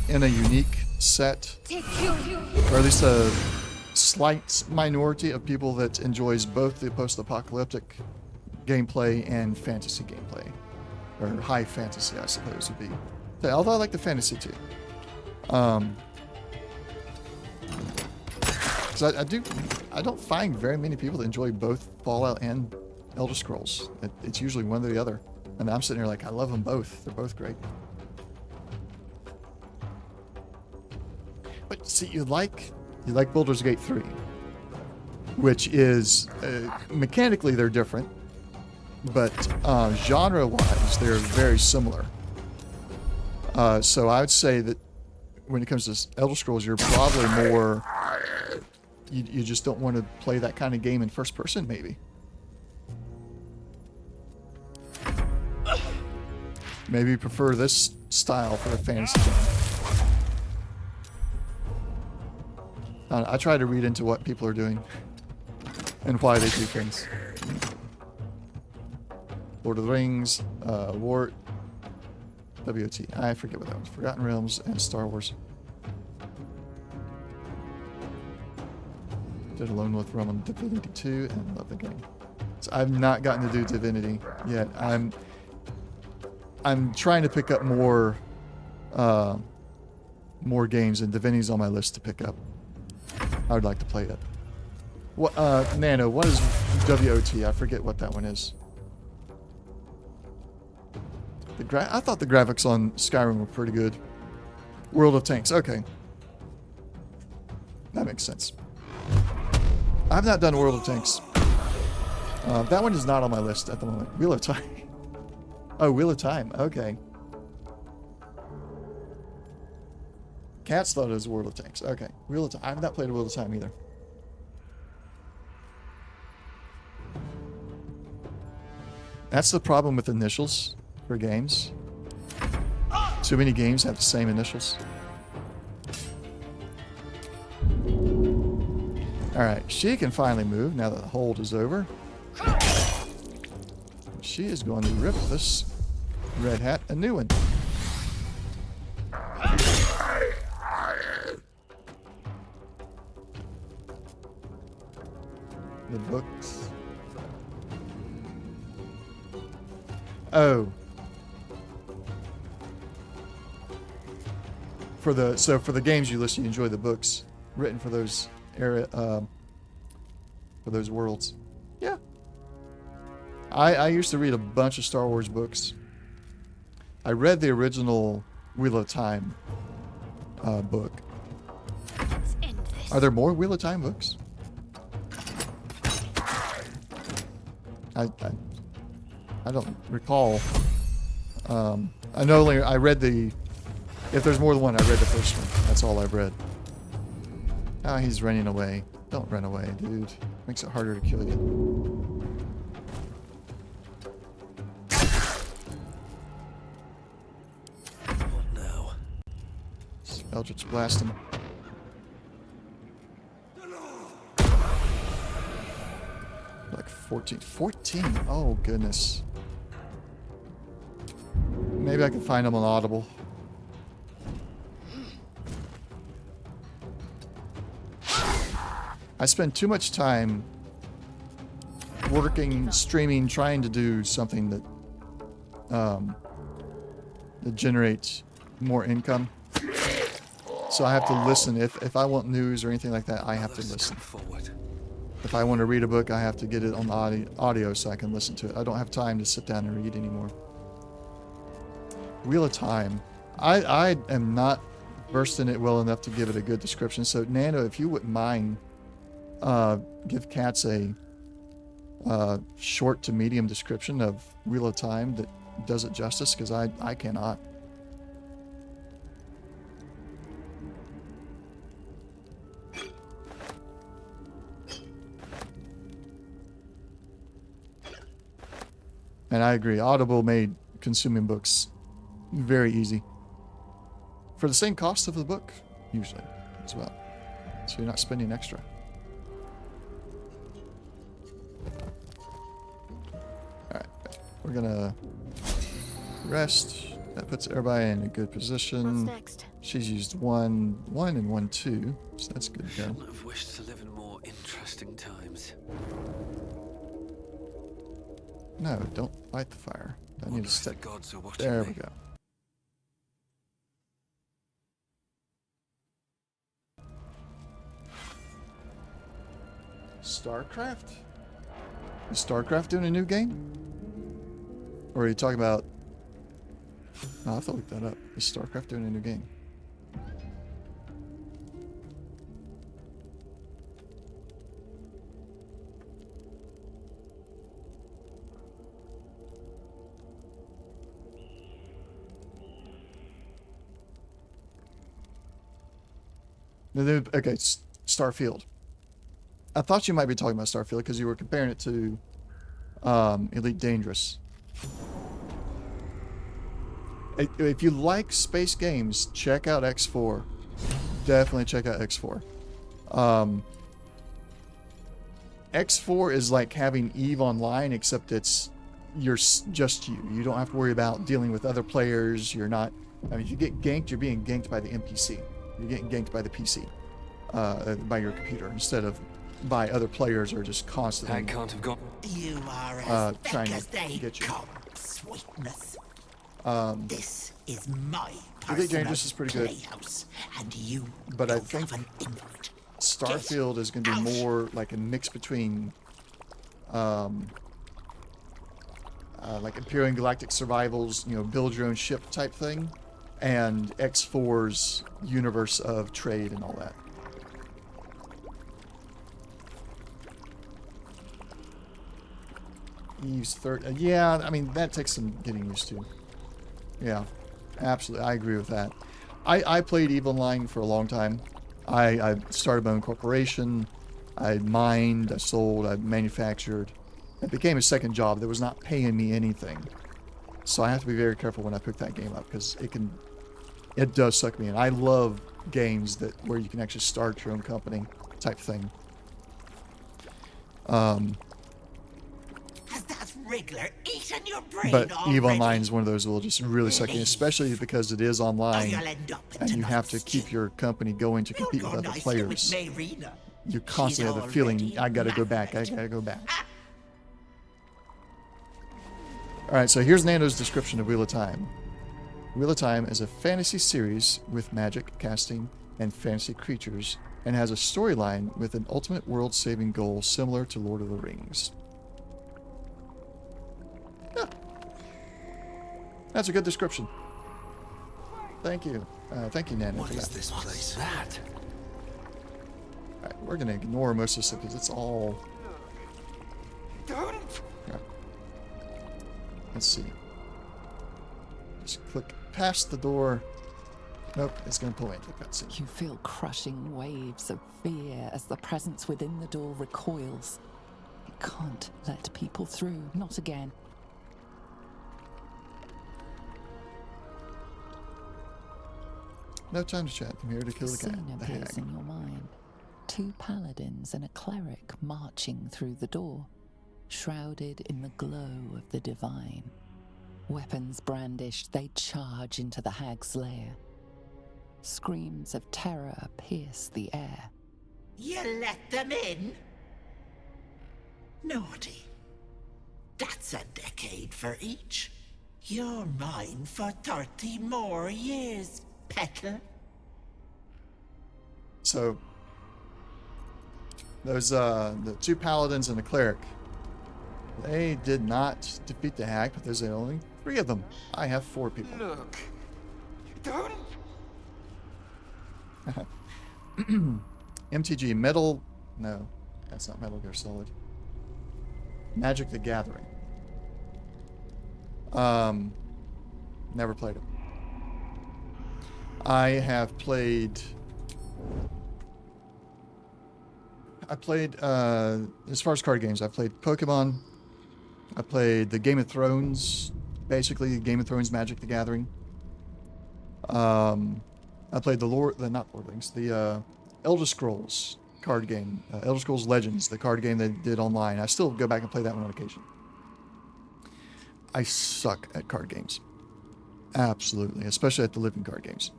in a unique set, or at least a slight minority of people that enjoys both the post-apocalyptic gameplay and fantasy gameplay, or high fantasy, I suppose would be. Although I like the fantasy too. So I don't find very many people that enjoy both Fallout and Elder Scrolls. It's usually one or the other, and I'm sitting here like I love them both. They're both great. But see, you like Baldur's Gate 3, which is mechanically they're different, but genre-wise they're very similar. So I would say that when it comes to Elder Scrolls, you're probably more you just don't want to play that kind of game in first person, maybe. Maybe you prefer this style for a fantasy game. I try to read into what people are doing and why they do things. Lord of the Rings, WOT, I forget what that was. Forgotten Realms and Star Wars. Did Alone with Realm on Divinity 2 and love the game. So I've not gotten to do Divinity yet. I'm trying to pick up more games, and Divinity's on my list to pick up. I would like to play it. What, Nano, what is WOT? I forget what that one is. I thought the graphics on Skyrim were pretty good. World of Tanks, okay. That makes sense. I've not done World of Tanks. That one is not on my list at the moment. Wheel of Time. Oh, Wheel of Time, okay. Cats thought it was World of Tanks. Okay. Wheel of Time. I've not played Wheel of Time either. That's the problem with initials for games. Too many games have the same initials. Alright, she can finally move now that the hold is over. She is going to rip this red hat a new one. The books. Oh. For the games you list, you enjoy the books written for those for those worlds. Yeah. I used to read a bunch of Star Wars books. I read the original Wheel of Time book. Are there more Wheel of Time books? I don't recall. I know I read the... If there's more than one, I read the first one. That's all I've read. Ah, he's running away. Don't run away, dude. Makes it harder to kill you. Eldritch blast him. Like 14. 14? Oh, goodness. Maybe I can find him on Audible. I spend too much time working, streaming, trying to do something that that generates more income. So I have to listen. If I want news or anything like that, I have to listen. If I want to read a book, I have to get it on audio so I can listen to it. I don't have time to sit down and read anymore. Wheel of Time. I am not versed in it well enough to give it a good description. So Nano, if you wouldn't mind, give Cats a short to medium description of Wheel of Time that does it justice, because I cannot. And I agree, Audible made consuming books very easy. For the same cost of the book, usually, as well. So you're not spending extra. Alright, we're gonna rest. That puts everybody in a good position. What's next? She's used 1, 1, and 1, 2. So that's good to go. Shouldn't have wished to live in more interesting times. No, don't light the fire. I need to step. The gods are watching There me. we go. StarCraft? Is StarCraft doing a new game? Or are you talking about... Oh, I have to look that up. Is StarCraft doing a new game? Okay, Starfield. I thought you might be talking about Starfield because you were comparing it to Elite Dangerous. If you like space games, check out X4. Definitely check out X4. X4 is like having EVE Online, except you're just you. You don't have to worry about dealing with other players. You're not... I mean, if you get ganked, you're being ganked by the NPC. You're getting ganked by the PC. By your computer, instead of by other players or just constantly... I can't have gone... You are trying as to they get you. come, sweetness. This is my Elite Dangerous is pretty good, playhouse, and you but I don't think have an input. Starfield is going to be more like a mix between like Imperial Galactic Survivals, you know, build your own ship type thing, and X4's universe of trade and all that. Eve's third, yeah, I mean, that takes some getting used to. Yeah, absolutely, I agree with that. I played EVE Online for a long time. I started my own corporation. I mined, I sold, I manufactured. It became a second job that was not paying me anything. So I have to be very careful when I pick that game up, because it does suck me in. I love games where you can actually start your own company type thing. Wriggler eating your brain But already. EVE Online is one of those that will just really suck you in, especially because it is online, and you have to keep your company going to compete with other players. You constantly have the feeling, I gotta go back, I gotta go back. Alright, so here's Nando's description of Wheel of Time. Wheel of Time is a fantasy series with magic, casting, and fantasy creatures, and has a storyline with an ultimate world-saving goal similar to Lord of the Rings. Yeah. That's a good description. Thank you. Thank you, Nando. What is this place? That? Alright, we're gonna ignore most of this because it's all... Don't! Yeah. Let's see. Just click past the door. Nope, it's gonna pull me into the cutscene. You feel crushing waves of fear as the presence within the door recoils. It can't let people through, not again. No time to chat. I'm here to kill the cat. Scene The appears hag. in your mind. 2 paladins and a cleric marching through the door, shrouded in the glow of the divine. Weapons brandished, they charge into the hag's lair. Screams of terror pierce the air. You let them in? Naughty. That's a decade for each. You're mine for 30 more years, Petal. So, those, the 2 paladins and a cleric, they did not defeat the hag, but there's only 3 of them. I have 4 people. Look. Don't. MTG, Metal... No, that's not Metal Gear Solid. Magic the Gathering. Never played it. I have played... as far as card games, I played Pokemon. I played the Game of Thrones, basically Game of Thrones Magic the Gathering. I played the Elder Scrolls card game, Elder Scrolls Legends, the card game they did online. I still go back and play that one on occasion. I suck at card games. Absolutely, especially at the living card games.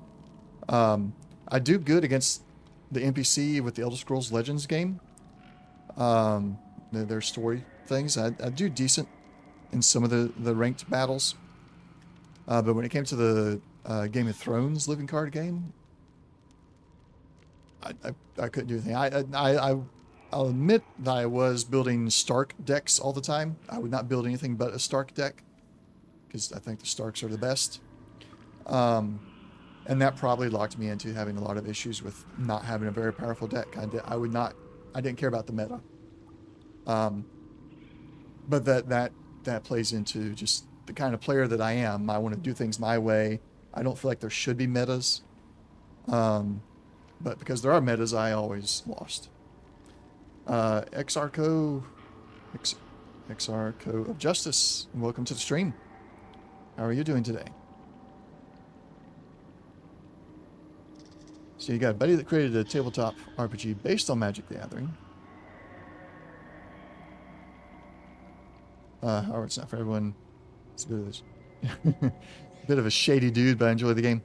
I do good against the NPC with the Elder Scrolls Legends game. Their story things. I do decent in some of the ranked battles. But when it came to the Game of Thrones living card game, I couldn't do anything. I'll admit that I was building Stark decks all the time. I would not build anything but a Stark deck, because I think the Starks are the best. And that probably locked me into having a lot of issues with not having a very powerful deck. I didn't care about the meta. But that plays into just the kind of player that I am. I want to do things my way. I don't feel like there should be metas. But because there are metas, I always lost. XRCO of Justice, welcome to the stream. How are you doing today? So you got a buddy that created a tabletop RPG based on Magic the Gathering. However, it's not for everyone. It's a bit of a shady dude, but I enjoy the game.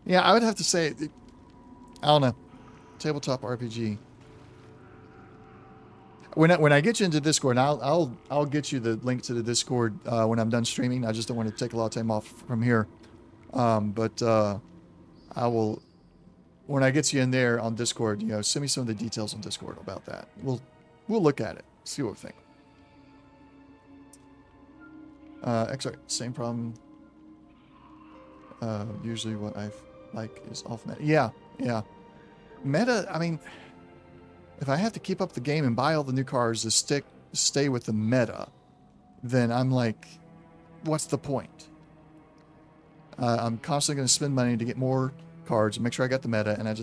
Yeah, I would have to say, I don't know, tabletop RPG. When I get you into Discord, and I'll get you the link to the Discord when I'm done streaming. I just don't want to take a lot of time off from here. But I will, when I get you in there on Discord, send me some of the details on Discord about that. We'll look at it, see what we think. Sorry, same problem. Usually what I like is off meta. Yeah. Meta, I mean, if I have to keep up the game and buy all the new cards to stay with the meta, then I'm like, what's the point? I'm constantly going to spend money to get more cards and make sure I got the meta, and I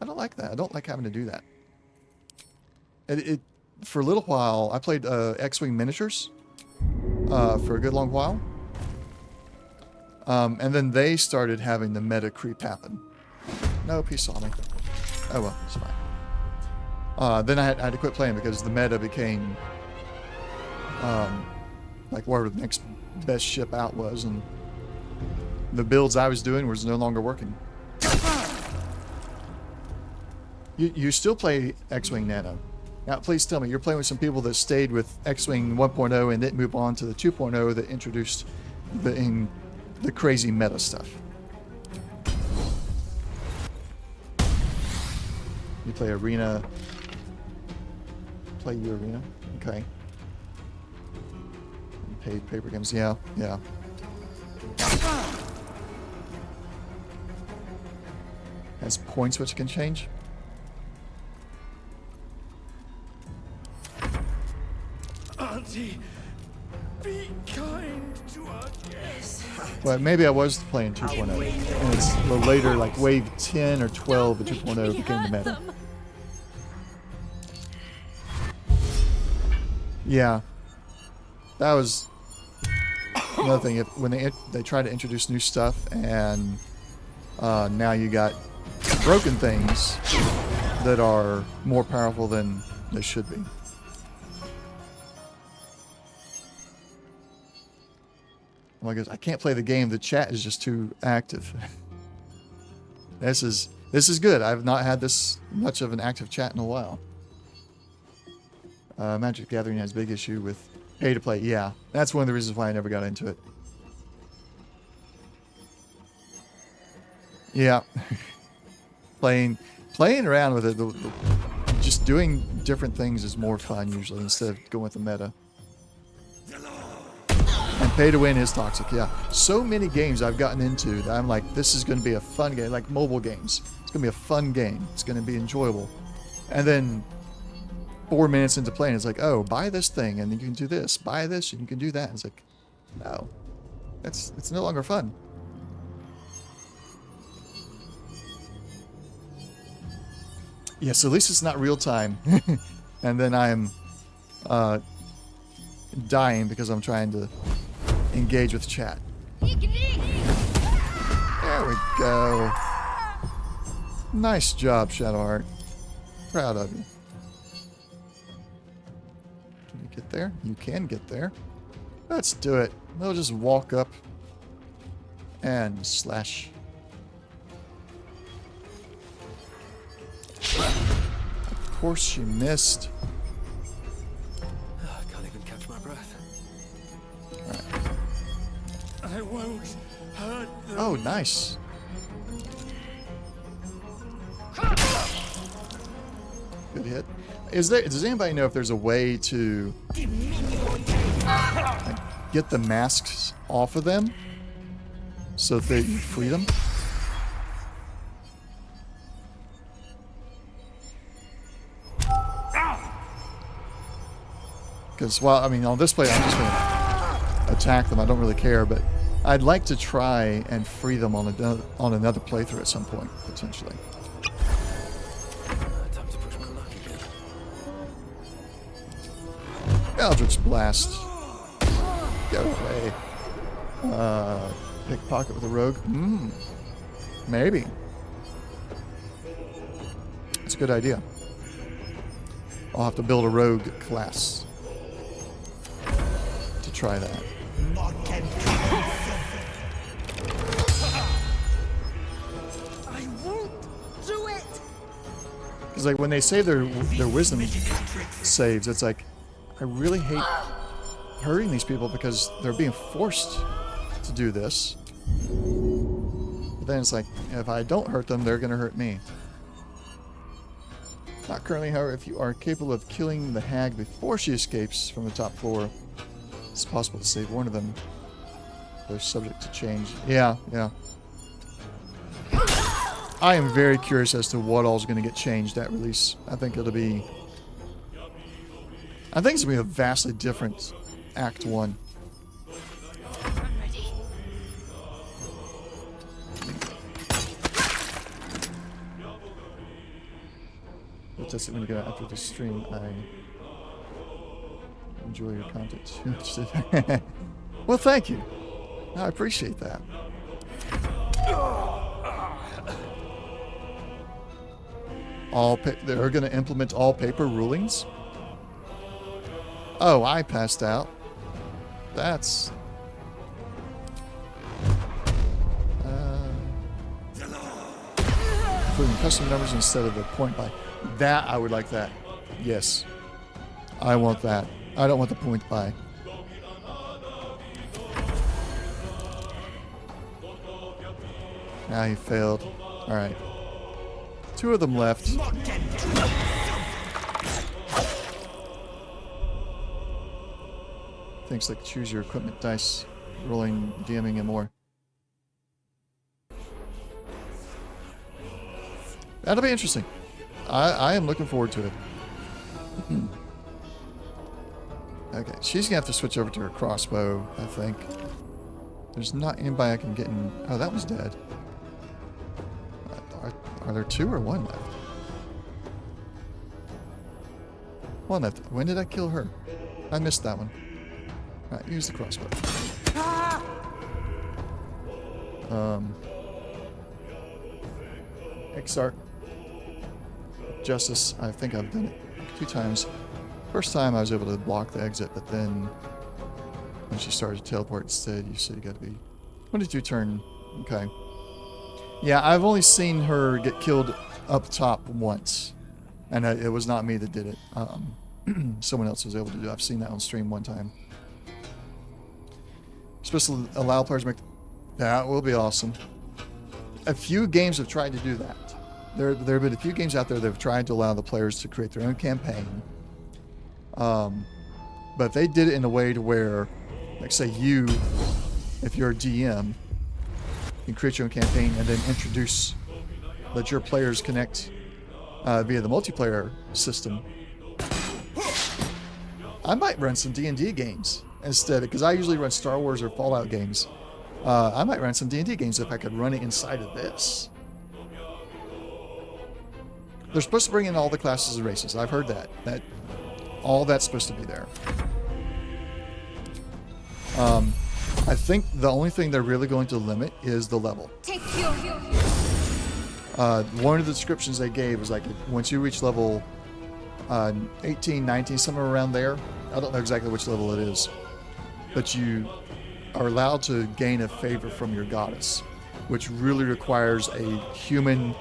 don't like that. I don't like having to do that. For a little while, I played X-Wing miniatures for a good long while. And then they started having the meta creep happen. Nope, he saw me. Oh well, it's fine. Then I had to quit playing because the meta became like whatever the next best ship out was, and the builds I was doing was no longer working. You still play X-Wing Nano. Now, please tell me, you're playing with some people that stayed with X-Wing 1.0 and didn't move on to the 2.0 that introduced the crazy meta stuff. You play Arena. Play your Arena? Okay. Paid paper games, yeah. Has points which can change? Auntie, be kind to our guests. Well, maybe I was playing 2.0. And it's the later, like wave 10 or 12 of 2.0 became the meta. Yeah. That was another thing. When they try to introduce new stuff and now you got broken things that are more powerful than they should be. Well, I guess I can't play the game. The chat is just too active. This is good. I've not had this much of an active chat in a while. Magic the Gathering has a big issue with pay to play. Yeah, that's one of the reasons why I never got into it. Yeah, playing around with it, just doing different things is more fun usually instead of going with the meta. And pay to win is toxic. Yeah, so many games I've gotten into that I'm like, this is going to be a fun game, like mobile games. It's going to be a fun game. It's going to be enjoyable, and then 4 minutes into playing, it's like, oh, buy this thing and then you can do this. Buy this and you can do that. It's like, no, it's no longer fun. Yes, at least it's not real time. And then I'm dying because I'm trying to engage with chat. There we go. Nice job, Shadowheart. Proud of you. Can you get there? You can get there. Let's do it. They'll just walk up and slash. Of course she missed. I can't even catch my breath. Right. I won't hurt them. Oh, nice. Good hit. Does anybody know if there's a way to get the masks off of them so that you free them? Because, well, I mean, on this play, I'm just going to attack them. I don't really care, but I'd like to try and free them on another playthrough at some point, potentially. Time to push my luck again. Eldritch Blast. Go away. Pickpocket with a rogue. Maybe. It's a good idea. I'll have to build a rogue class to try that. I won't do it. Because like when they say their wisdom saves, it's like I really hate hurting these people because they're being forced to do this. But then it's like if I don't hurt them, they're going to hurt me. Not currently, however, if you are capable of killing the hag before she escapes from the top floor, it's possible to save one of them. They're subject to change. Yeah. I am very curious as to what all is going to get changed at release. I think it's going to be a vastly different Act 1. But that's it when you go after the stream. I enjoy your content too much. Well, thank you. I appreciate that. They're going to implement all paper rulings? Oh, I passed out. That's... including custom numbers instead of the point buy. That, I would like that. Yes. I want that. I don't want the point buy. Now he failed. Alright. 2 of them left. Things like choose your equipment dice, rolling, DMing, and more. That'll be interesting. I am looking forward to it. Okay, she's gonna have to switch over to her crossbow, I think. There's not anybody I can get in. Oh, that was dead. Are there 2 or 1 left? 1 left. When did I kill her? I missed that one. Alright, use the crossbow. Exarch Justice. I think I've done it 2 times. First time I was able to block the exit, but then when she started to teleport instead, you said you got to be 22 turn. Okay. Yeah, I've only seen her get killed up top once, and it was not me that did it. Someone else was able to do it. I've seen that on stream one time. Supposed to allow players to make... That will be awesome. A few games have tried to do that. There have been a few games out there that have tried to allow the players to create their own campaign. But they did it in a way to where, like say you, if you're a DM, you can create your own campaign and then let your players connect via the multiplayer system. I might run some D&D games instead, because I usually run Star Wars or Fallout games. I might run some D&D games if I could run it inside of this. They're supposed to bring in all the classes and races. I've heard that. All that's supposed to be there. I think the only thing they're really going to limit is the level. One of the descriptions they gave was like, once you reach level 18, 19, somewhere around there. I don't know exactly which level it is. But you are allowed to gain a favor from your goddess, which really requires a human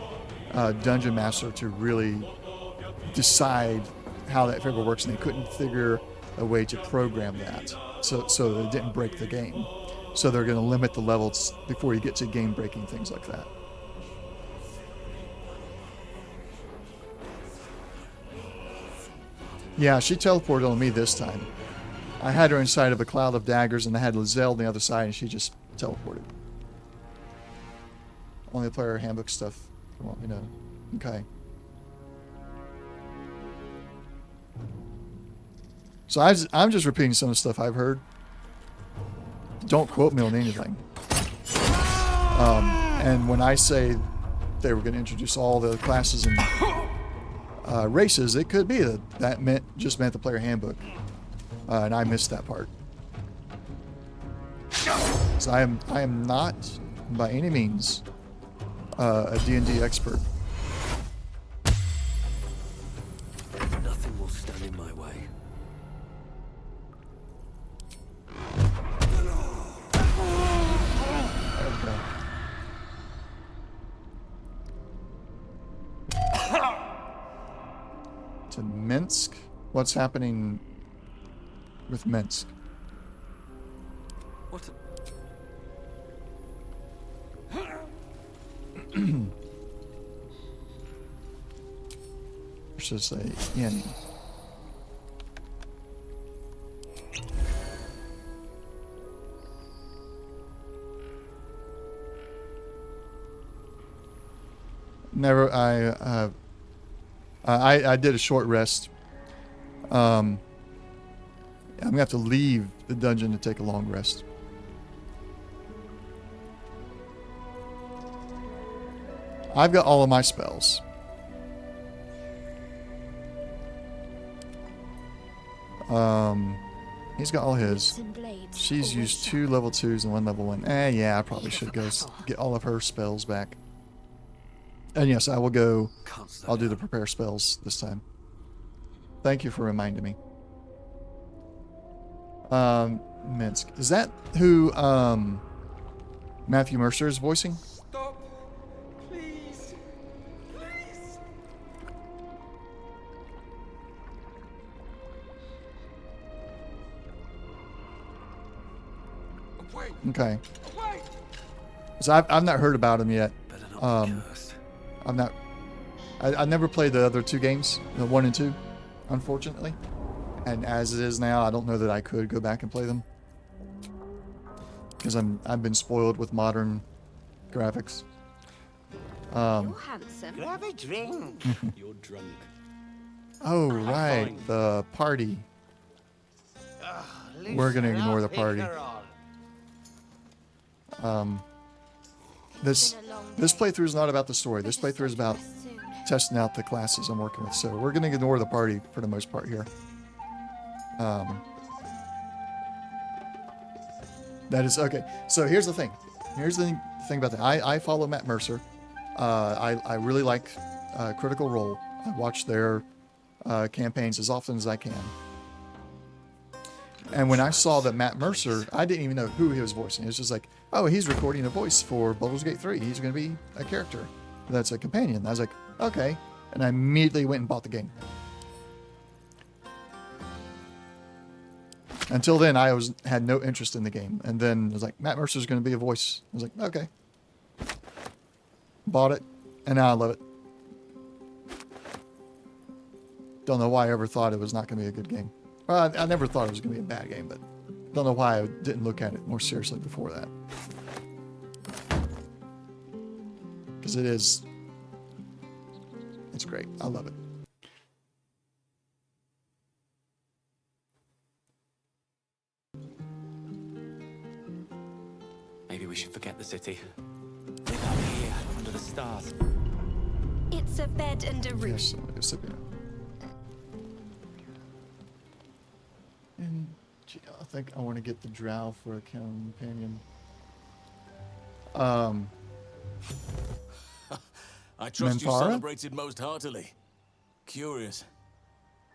dungeon master to really decide how that favor works, and they couldn't figure a way to program that so that it didn't break the game. So they're going to limit the levels before you get to game breaking things like that. Yeah, she teleported on me this time. I had her inside of a cloud of daggers, and I had Lizelle on the other side, and she just teleported. Only player handbook stuff. You want me to? Okay. So I'm just repeating some of the stuff I've heard. Don't quote me on anything. And when I say they were going to introduce all the classes and races, it could be that just meant the player handbook. And I missed that part. So I am not, by any means, a D&D expert. Nothing will stand in my way. To Minsk? What's happening with Minsk? What? Or should I say in? Never. I did a short rest. I'm gonna have to leave the dungeon to take a long rest. I've got all of my spells. He's got all his. She's used 2 level 2s and 1 level 1. Yeah, I probably should go get all of her spells back. And yes, I will go. I'll do the prepare spells this time. Thank you for reminding me. Minsk. Is that who Matthew Mercer is voicing? Stop. Please. Please. Wait. Okay. Wait. So I've not heard about him yet. I've not. I never played the other 2 games, the 1 and 2, unfortunately. And as it is now, I don't know that I could go back and play them because I've been spoiled with modern graphics. You're handsome. Grab a drink. You're drunk. Oh right, the party. We're gonna ignore the party. This playthrough is not about the story. This playthrough is about testing out the classes I'm working with. So we're gonna ignore the party for the most part here. That is okay. So here's the thing. Here's the thing about that. I follow Matt Mercer. I really like Critical Role. I watch their campaigns as often as I can. And when I saw that Matt Mercer, I didn't even know who he was voicing. It was just like, oh, he's recording a voice for Baldur's Gate 3. He's going to be a character that's a companion. I was like, okay. And I immediately went and bought the game. Until then, I had no interest in the game. And then it was like, Matt Mercer's going to be a voice. I was like, okay. Bought it, and now I love it. Don't know why I ever thought it was not going to be a good game. Well, I never thought it was going to be a bad game, but don't know why I didn't look at it more seriously before that. Because it's great. I love it. Maybe we should forget the city. Live out here, under the stars. It's a bed and a room. Yes, it's a bed. And gee, I think I want to get the drow for a companion. I trust you Minthara? celebrated most heartily. Curious.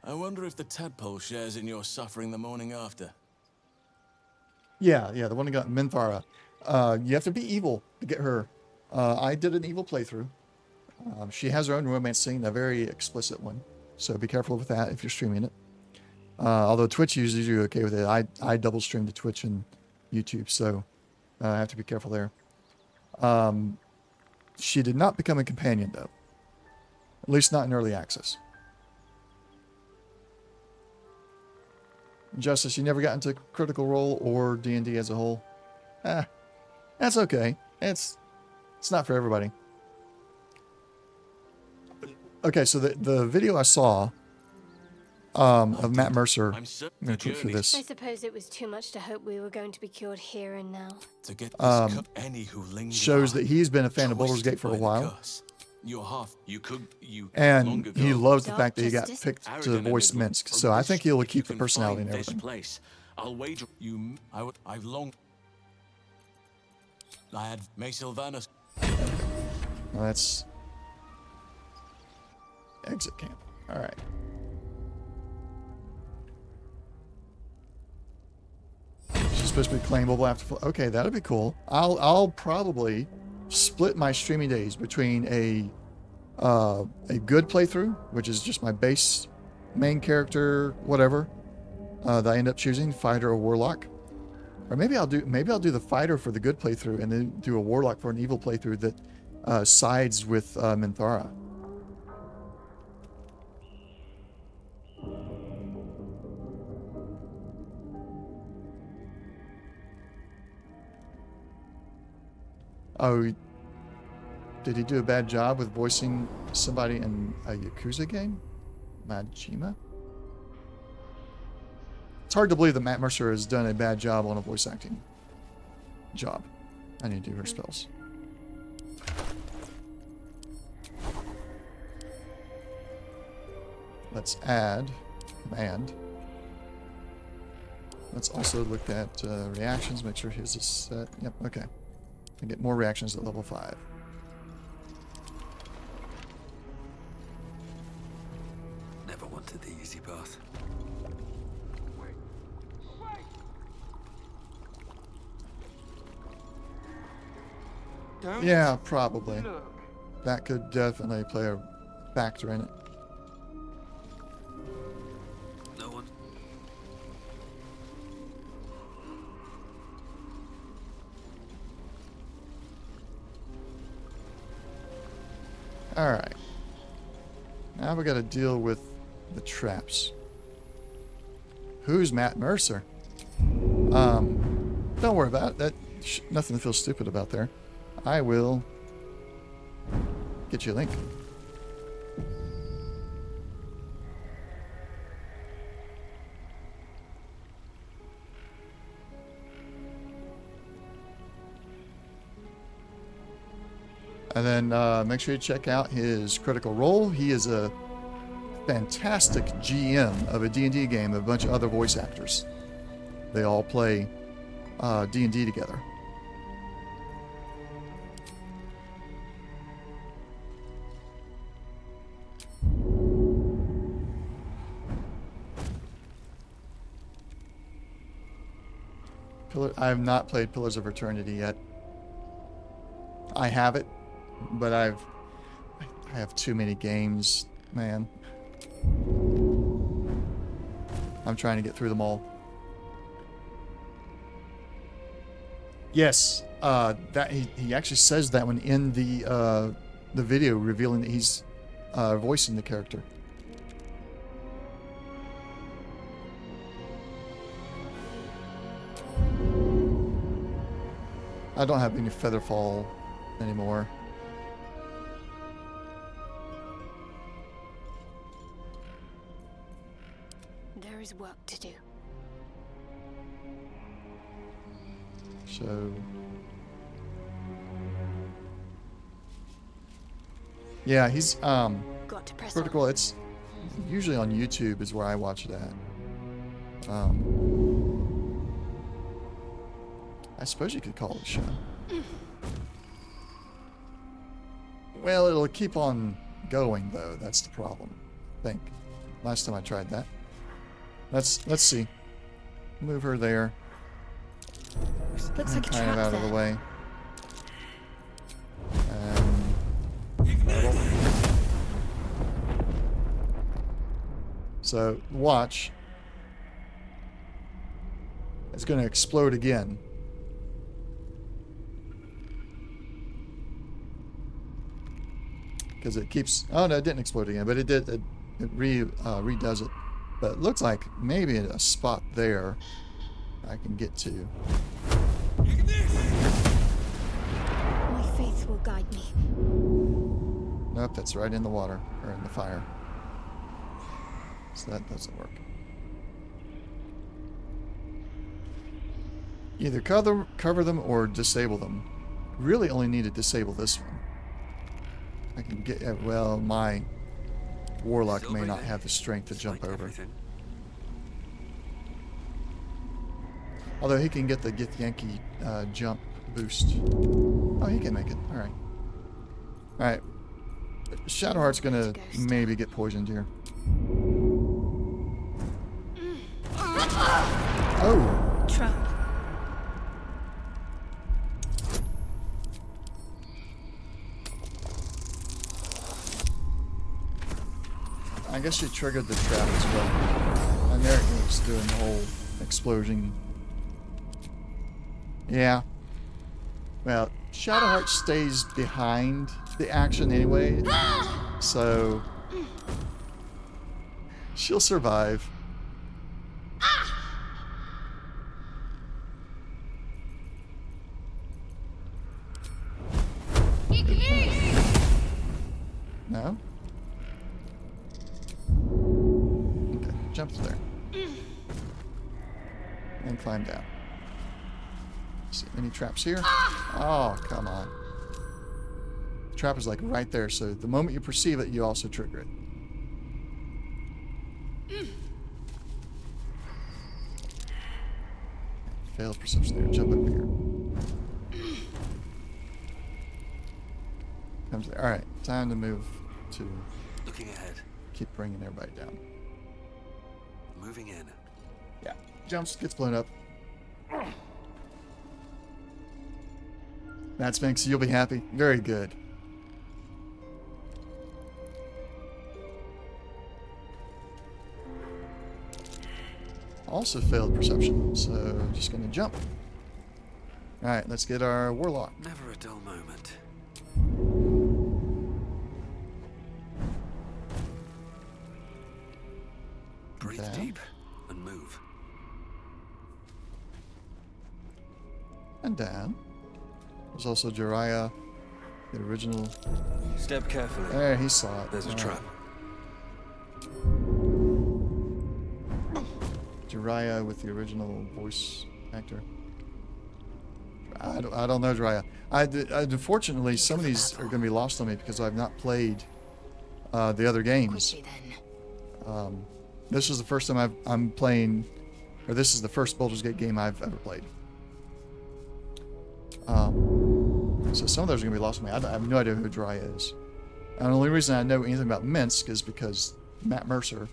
I wonder if the tadpole shares in your suffering the morning after. Yeah, the one that got Minthara. You have to be evil to get her. I did an evil playthrough. She has her own romance scene, a very explicit one. So be careful with that if you're streaming it. Although Twitch usually do okay with it. I double stream to Twitch and YouTube, so I have to be careful there. She did not become a companion, though. At least not in early access. Justice, you never got into Critical Role or D&D as a whole? That's okay. It's not for everybody. Okay, so the video I saw of Matt Mercer, I'm going to click through this. I suppose it was too much to hope we were going to be cured here and now. To get shows that he's been a fan of Baldur's Gate for a while. And he loves the fact that he got picked to voice Minsk. So I think he'll keep the personality and everything. I'll wager you. I've long. I had May Sylvanus. Well, that's exit camp. All right. She's supposed to be claimable after. Okay, that'll be cool. I'll probably split my streaming days between a good playthrough, which is just my base main character, whatever that I end up choosing, fighter or warlock, or maybe I'll do the fighter for the good playthrough and then do a warlock for an evil playthrough that sides with Minthara. Oh, did he do a bad job with voicing somebody in a Yakuza game? Majima? It's hard to believe that Matt Mercer has done a bad job on a voice acting job. I need to do her spells. Let's add command. Let's also look at reactions, make sure his is set. Yep, okay. And get more reactions at level 5. Never wanted the easy path. Yeah, probably. That could definitely play a factor in it. No one. Alright. Now we got to deal with the traps. Who's Matt Mercer? Don't worry about it. That nothing to feel stupid about there. I will get you a link. And then make sure you check out his Critical Role. He is a fantastic GM of a D&D game with a bunch of other voice actors. They all play D&D together. I have not played Pillars of Eternity yet. I have it, but I have too many games, man. I'm trying to get through them all. Yes, that he actually says that one in the video, revealing that he's voicing the character. I don't have any Featherfall anymore. There is work to do. So yeah, he's Got to press Critical. It's usually on YouTube is where I watch that. I suppose you could call it a show. Well, it'll keep on going though. That's the problem. I think. Last time I tried that. Let's see. Move her there. Looks like a Kind of trap out there. of the way. So watch. It's going to explode again. Because it keeps... Oh, no, it didn't explode again, but it did. It redoes it. But it looks like maybe a spot there I can get to. My faith will guide me. Nope, that's right in the water, or in the fire. So that doesn't work. Either cover them or disable them. Really only need to disable this one. I can get... Well, my warlock may not have the strength to jump over. Although he can get the Githyanki jump boost. Oh, he can make it. Alright. Alright. Shadowheart's gonna maybe get poisoned here. Oh! Trap. I guess she triggered the trap as well. And there it goes, doing the whole explosion. Yeah. Well, Shadowheart stays behind the action anyway, so she'll survive. No? Okay, jump to there. And climb down. See any traps here? Oh, come on. The trap is like right there, so the moment you perceive it, you also trigger it. Failed perception there. Jump up here. Comes there. Alright, time to move to... Looking ahead. Keep bringing everybody down. Moving in. Yeah. Jumps, gets blown up. That Sphinx, you'll be happy. Very good. Also failed perception, so just gonna jump. Alright, let's get our warlock. Never a dull moment. Breathe Down. deep and move. And down. There's also Jiraiya, the original. Step carefully. There, he saw it. There's a All trap. right. Jiraiya with the original voice actor. I don't know Jiraiya. Unfortunately, some of these are going to be lost on me because I've not played the other games. This is the first time I'm playing, or this is the first Baldur's Gate game I've ever played. So some of those are going to be lost on me. I have no idea who Jiraiya is. And the only reason I know anything about Minsk is because Matt Mercer.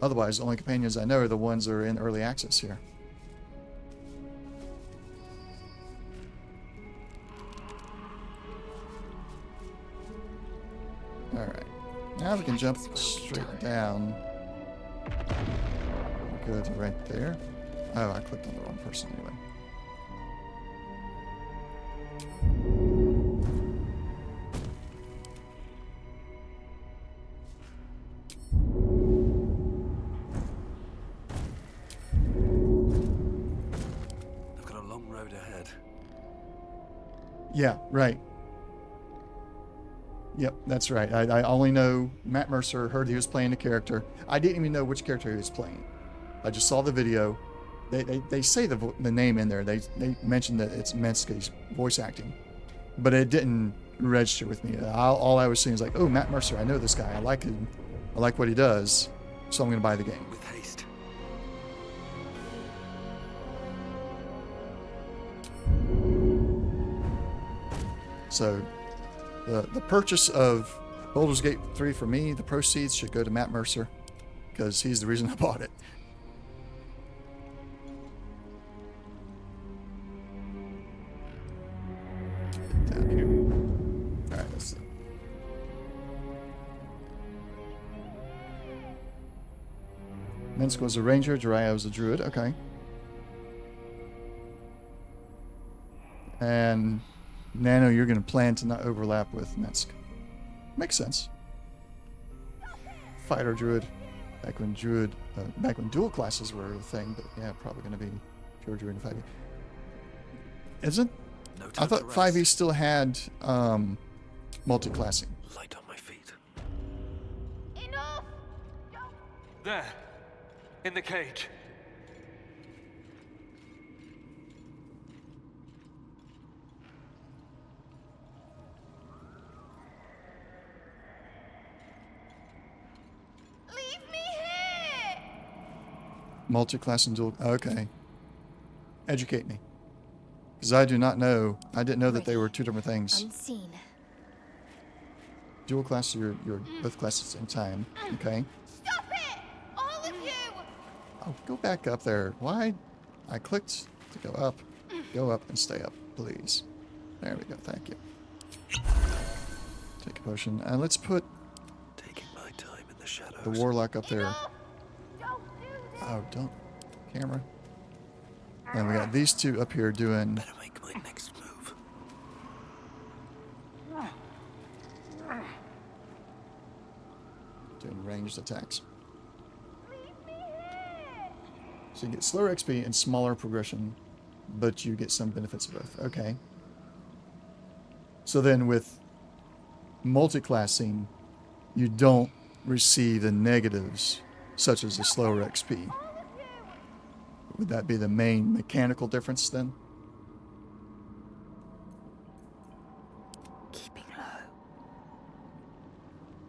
Otherwise, the only companions I know are the ones that are in early access here. Alright. Now we can jump straight down. Go to right there. Oh, I clicked on the wrong person anyway. I've got a long road ahead. Yeah, right. Yep, that's right. I only know Matt Mercer, heard he was playing a character. I didn't even know which character he was playing. I just saw the video. They say the name in there. They mentioned that it's Minsky's voice acting. But it didn't register with me. All I was seeing was like, oh, Matt Mercer, I know this guy. I like him. I like what he does. So I'm going to buy the game. With haste. So the purchase of Baldur's Gate 3 for me, the proceeds should go to Matt Mercer because he's the reason I bought it. Down here. All right, let's see. Minsk was a ranger, Jiraiya was a druid. Okay. And Nano, you're going to plan to not overlap with Minsk. Makes sense. Fighter druid. Back when dual classes were a thing, but yeah, probably going to be pure druid and 5e. Isn't? No I thought 5e still had multi-classing. Light on my feet. Enough! There, in the cage. Leave me here! Multi-class and dual. Okay. Educate me. Because I do not know. I didn't know that they were two different things. Unseen. Dual class, you're both classes at the same time. Okay. Stop it! All of you! Oh, go back up there. Why? I clicked to go up. Go up and stay up, please. There we go. Thank you. Take a potion. And let's put Taking my time in the shadows. the warlock up there. Don't do this! Oh, don't. Camera. And we got these two up here doing. Better make my next move. Doing ranged attacks. So you get slower XP and smaller progression, but you get some benefits of both. Okay. So then with multi-classing, you don't receive the negatives, such as the slower XP. Would that be the main mechanical difference then? Keeping low.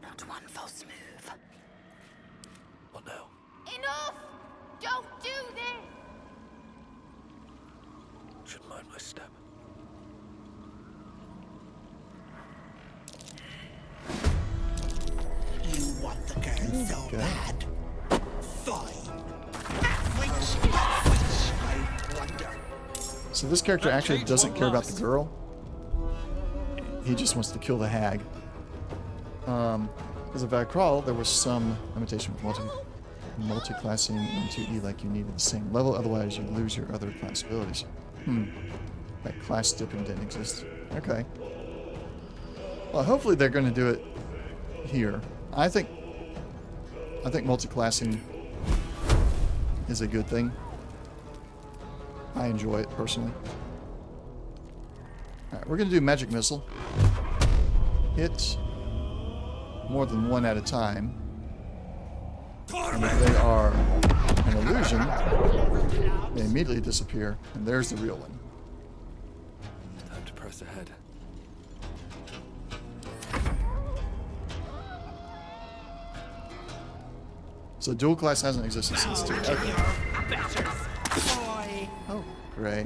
Not one false move. What now? Enough! Don't do this! Should mind my step. You want the girl so Okay. bad. Fine. I wonder. So this character actually doesn't care about the girl. He just wants to kill the hag. Because if I recall, there was some limitation with multi-classing in 2E, like you needed the same level, otherwise you lose your other class abilities. That class dipping didn't exist. Okay. Well, hopefully they're going to do it here. I think multi-classing is a good thing. I enjoy it personally. Alright, we're going to do magic missile. Hit more than one at a time. And if they are an illusion, they immediately disappear. And there's the real one. Time to press ahead. So dual class hasn't existed since 2. Okay. Oh, great.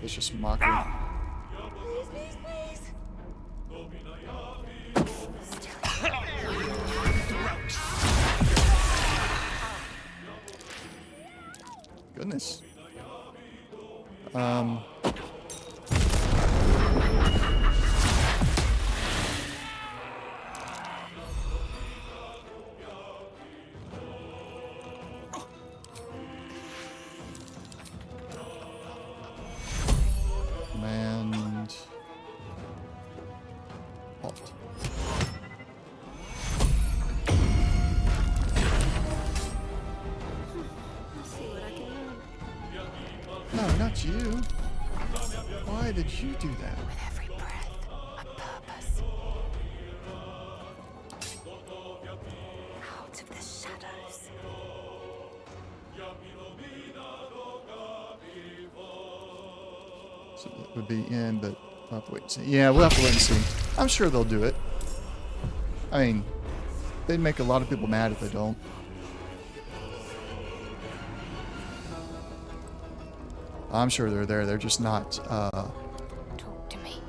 Vicious mockery. Goodness. not you. Why did you do that? With every breath, a purpose. Out of the shadows. So that would be in, but we'll have to wait and see. Yeah, we'll have to wait and see. I'm sure they'll do it. I mean, they'd make a lot of people mad if they don't. I'm sure they're there. They're just not Talk to me.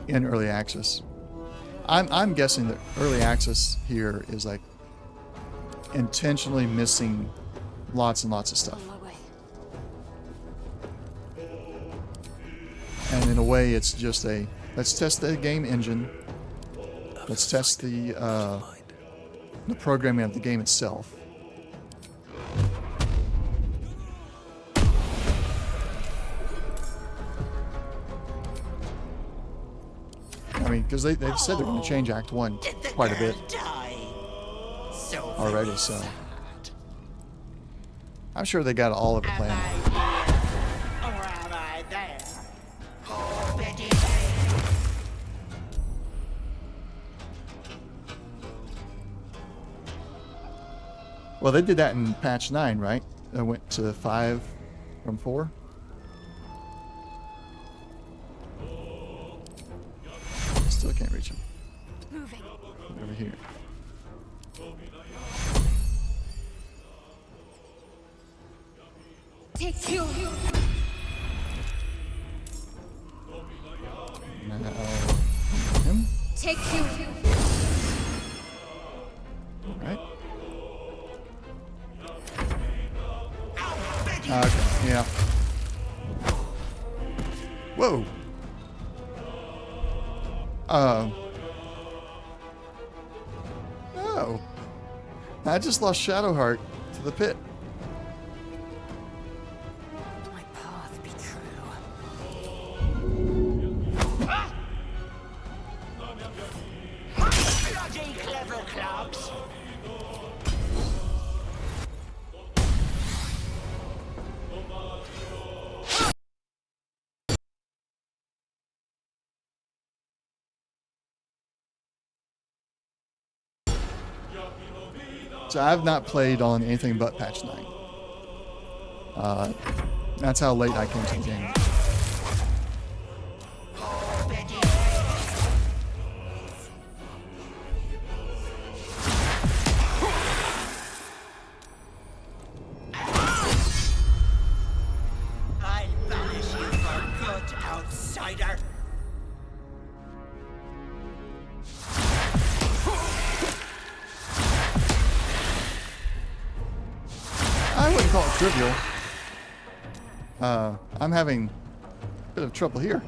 in early access. I'm guessing that early access here is like intentionally missing lots and lots of stuff. And in a way, it's just a let's test the game engine. Let's test the programming of the game itself. I mean, because they've said they're going to change Act 1 quite a bit already, so I'm sure they got all of it planned. Well, they did that in patch 9, right? It went to 5 from 4. Still can't reach him. Moving. Over here. Take you. Now, him. Take you. Right. Okay, yeah. Whoa. No. I just lost Shadowheart to the pit. My path be true. Bloody clever clubs. So I've not played on anything but patch 9. That's how late I came to the game. I'll banish you for good, outsider. I wouldn't call it trivial. I'm having a bit of trouble here.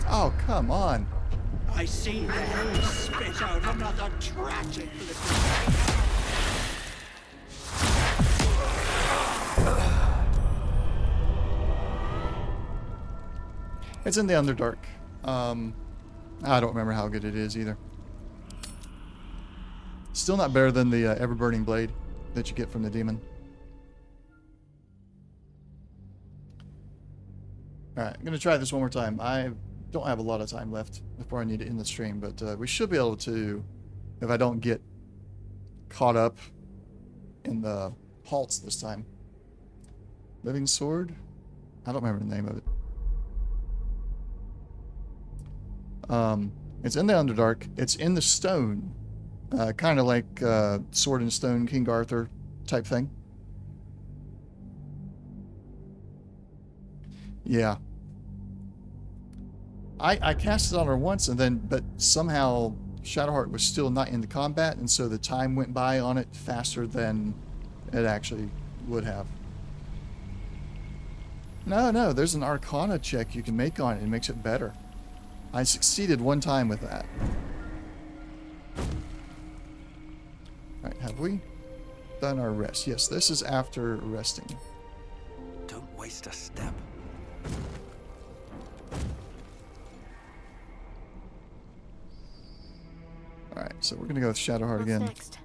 Oh, come on. I see the hell spit out another tragic little. It's in the Underdark. I don't remember how good it is either. Still not better than the Ever-Burning Blade that you get from the demon. Alright, I'm going to try this one more time. I don't have a lot of time left before I need to end the stream, but we should be able to, if I don't get caught up in the halts this time. Living Sword? I don't remember the name of it. It's in the Underdark. It's in the stone. Kind of like Sword and Stone, King Arthur type thing. Yeah. I cast it on her once, and then, but somehow Shadowheart was still not in the combat, and so the time went by on it faster than it actually would have. No, there's an Arcana check you can make on it. It makes it better. I succeeded one time with that. Alright, have we done our rest? Yes, this is after resting. Don't waste a step. Alright, so we're gonna go with Shadowheart again. Next?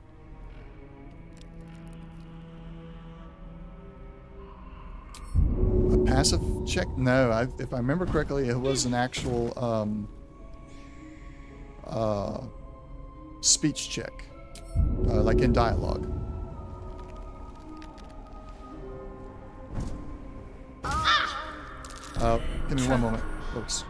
A passive check? No, if I remember correctly, it was an actual speech check, like in dialogue. Give me one moment, folks.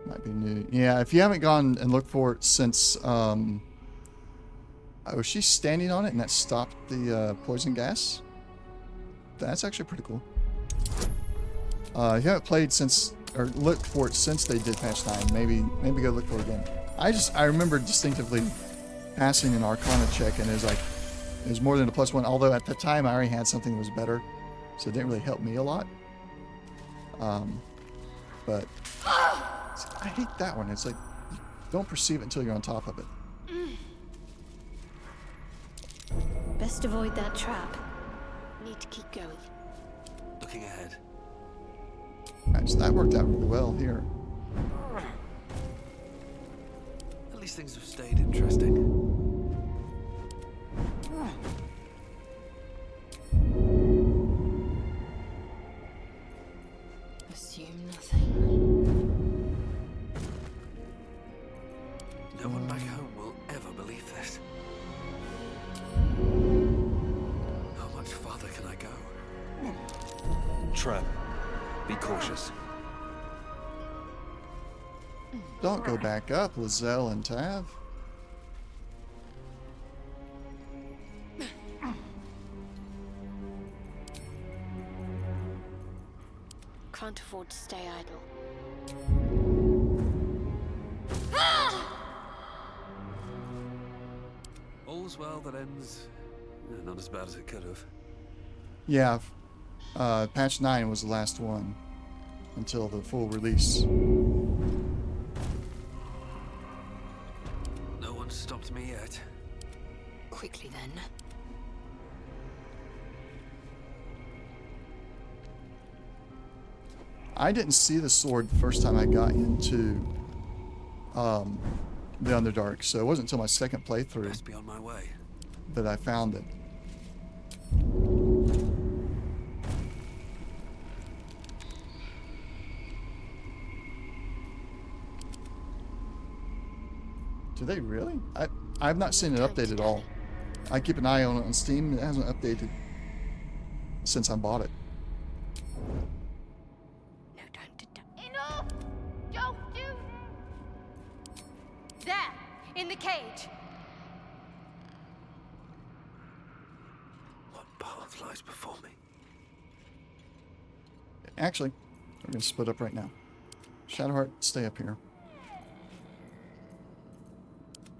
Might be new. Yeah, if you haven't gone and looked for it since, oh, was she standing on it and that stopped the poison gas? That's actually pretty cool. If you haven't played since, or looked for it since they did patch 9, maybe go look for it again. I remember distinctively passing an Arcana check and it was more than a +1, although at the time I already had something that was better, so it didn't really help me a lot. But I hate that one. It's like, you don't perceive it until you're on top of it. Best avoid that trap. Need to keep going. Looking ahead. Alright, so that worked out really well here. At least things have stayed interesting. Assume nothing. No one back home will ever believe this. How much farther can I go? Trap. Be cautious. Don't go back up, Lizelle and Tav. Can't afford to stay idle. All's well that ends not as bad as it could have. Yeah, patch 9 was the last one until the full release. No one stopped me yet. Quickly then. I didn't see the sword the first time I got into the Underdark, so it wasn't until my second playthrough Best be on my way. that I found it. Do they really? I've not seen it update at all. I keep an eye on it on Steam. It hasn't updated since I bought it. Enough! Don't do There! In the cage! What path lies before me? Actually, we're going to split up right now. Shadowheart, stay up here.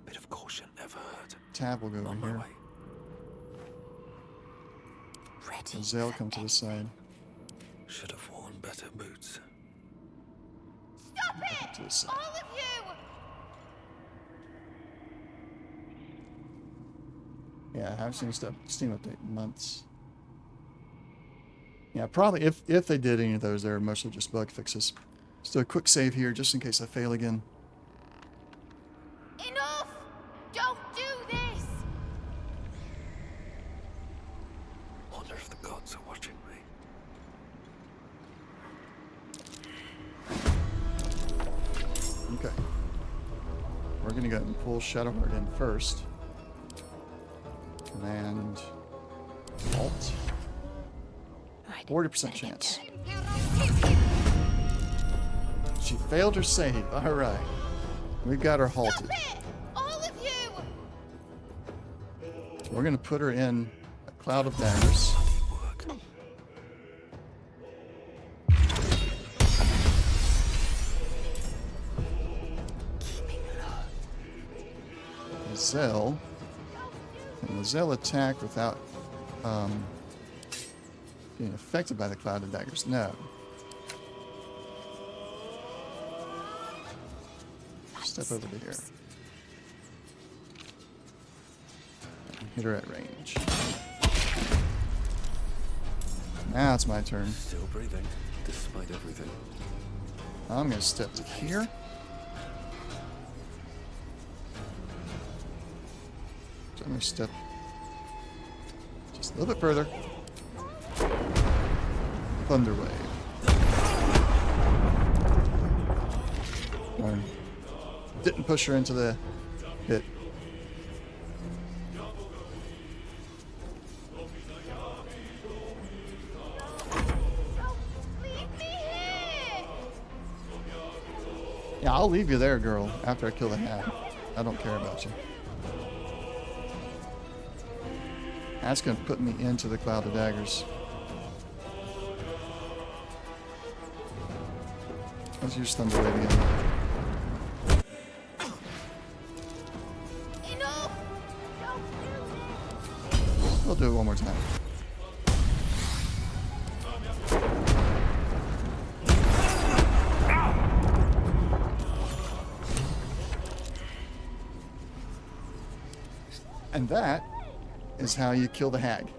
Bit of caution never hurt. Tab will go over here. And Zale come to the side. Should have worn better boots. Stop it! To the side. All of you! Yeah, I haven't seen Steam update in months. Yeah, probably if they did any of those, they're mostly just bug fixes. Let's do a quick save here just in case I fail again. Enough! Don't do this! Wonder if the gods are watching me. Okay. We're gonna go ahead and pull Shadowheart in first. Command Alt. 40% chance. She failed her save. Alright. We've got her halted. All of you! We're gonna put her in a cloud of daggers. Lizelle. Can Lizelle attack without being affected by the cloud of daggers? No. Step over to here. Hit her at range. Now it's my turn. Still breathing, despite everything. I'm gonna step to here. So I'm gonna step just a little bit further. Thunder wave. Darn. Didn't push her into the pit. Yeah, I'll leave you there, girl, after I kill the hat. I don't care about you. That's going to put me into the cloud of daggers. Let's use Thunder Wave again. We'll do it one more time. And that is how you kill the hag.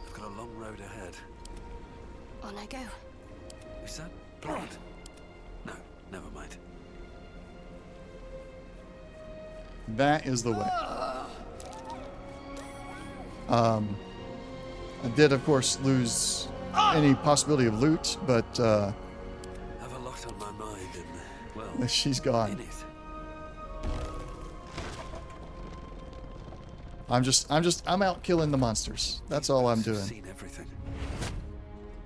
I've got a long road ahead. On I go. Is that blood? No, never mind. That is the way. I did, of course, lose any possibility of loot, but I have a lot on my mind, and well, she's gone. in it. I'm out killing the monsters. That's all I'm doing. Seen everything.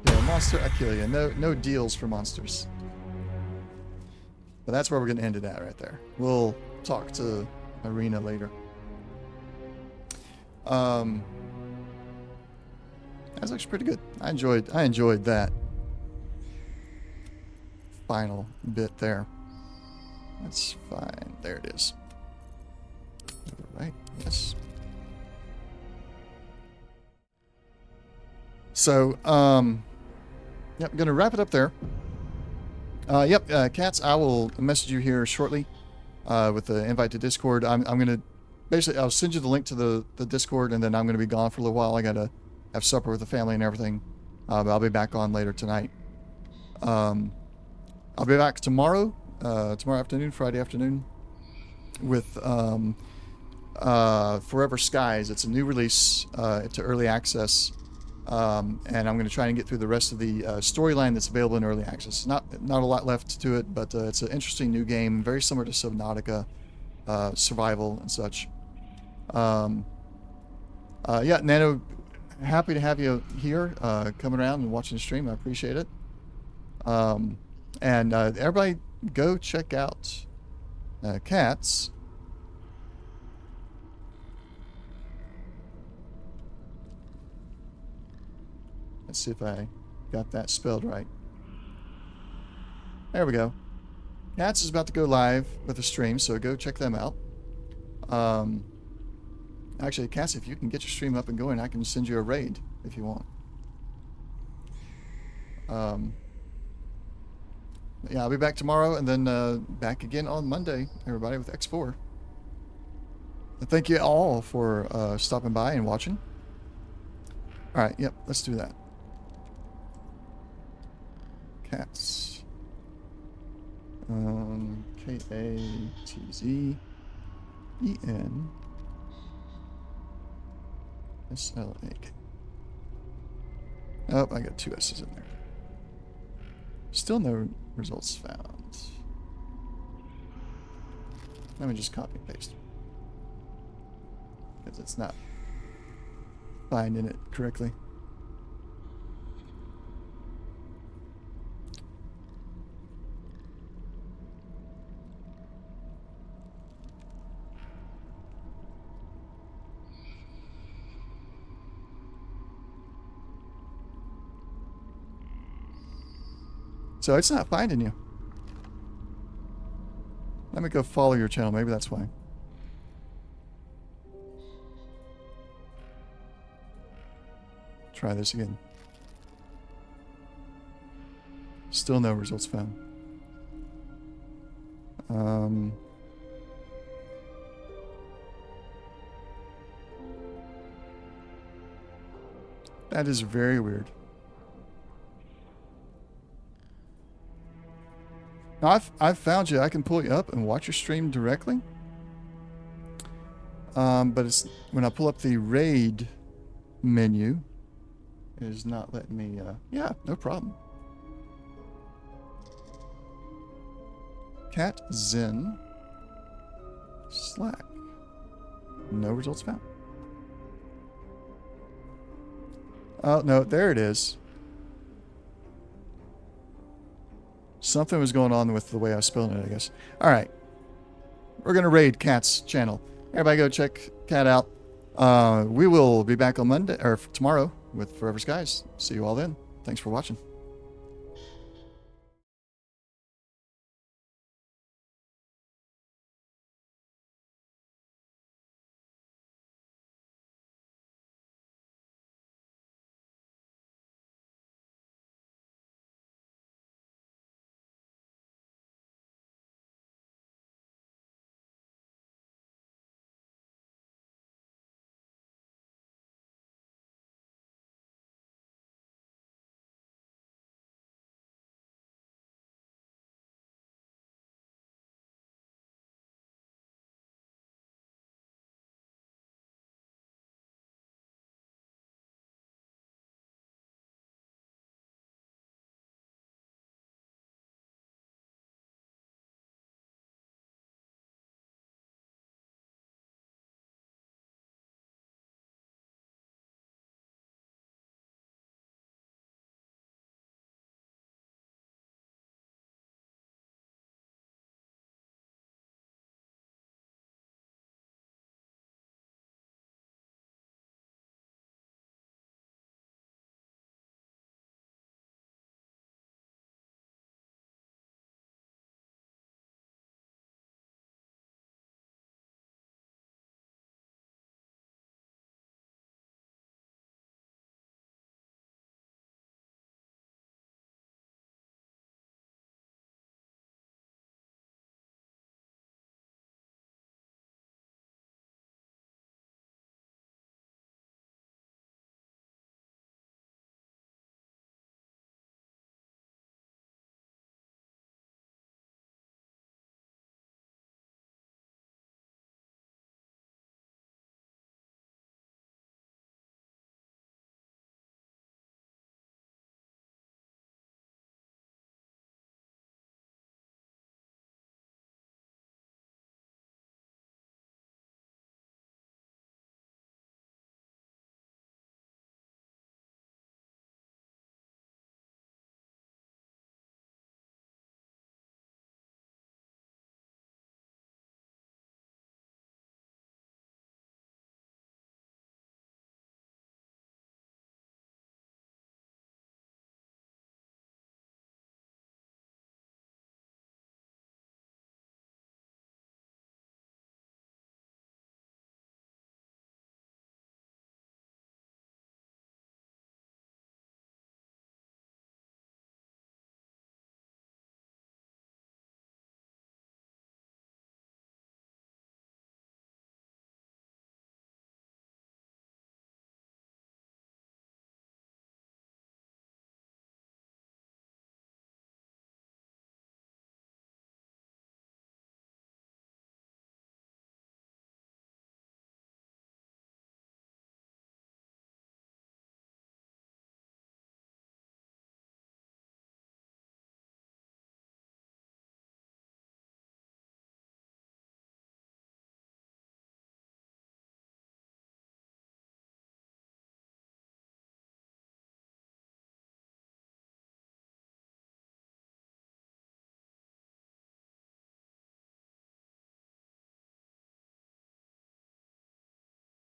Yeah, monster, I kill you. No deals for monsters. But that's where we're gonna end it at right there. We'll talk to Arena later. That was actually pretty good. I enjoyed that final bit there. That's fine. There it is. Right. Yes. So, yep, I'm gonna wrap it up there. Cats, I will message you here shortly with the invite to Discord. I'm gonna basically I'll send you the link to the Discord, and then I'm gonna be gone for a little while. I gotta have supper with the family and everything. But I'll be back on later tonight. I'll be back tomorrow afternoon, Friday afternoon, with Forever Skies. It's a new release to early access. And I'm going to try and get through the rest of the storyline that's available in early access. Not a lot left to it, but it's an interesting new game, very similar to Subnautica, survival and such. Nano, happy to have you here, coming around and watching the stream. I appreciate it. And everybody, go check out Cats. Let's see if I got that spelled right. There we go. Cats is about to go live with a stream, so go check them out. Actually, Cass, if you can get your stream up and going, I can send you a raid if you want. Yeah, I'll be back tomorrow, and then back again on Monday, everybody, with X4. And thank you all for stopping by and watching. All right, yep, let's do that. Cats. K-A-T-Z-E-N-S-L-A-K. Oh, I got two S's in there. Still no results found. Let me just copy and paste. Because it's not finding it correctly. So it's not finding you. Let me go follow your channel. Maybe that's why. Try this again. Still no results found. That is very weird. Now, I've found you. I can pull you up and watch your stream directly. But it's when I pull up the raid menu, it is not letting me. Yeah, no problem. Cat Zen Slack. No results found. Oh no, there it is. Something was going on with the way I was spelling it, I guess. All right, we're gonna raid Cat's channel. Everybody, go check Cat out. We will be back on Monday or tomorrow with Forever Skies. See you all then. Thanks for watching.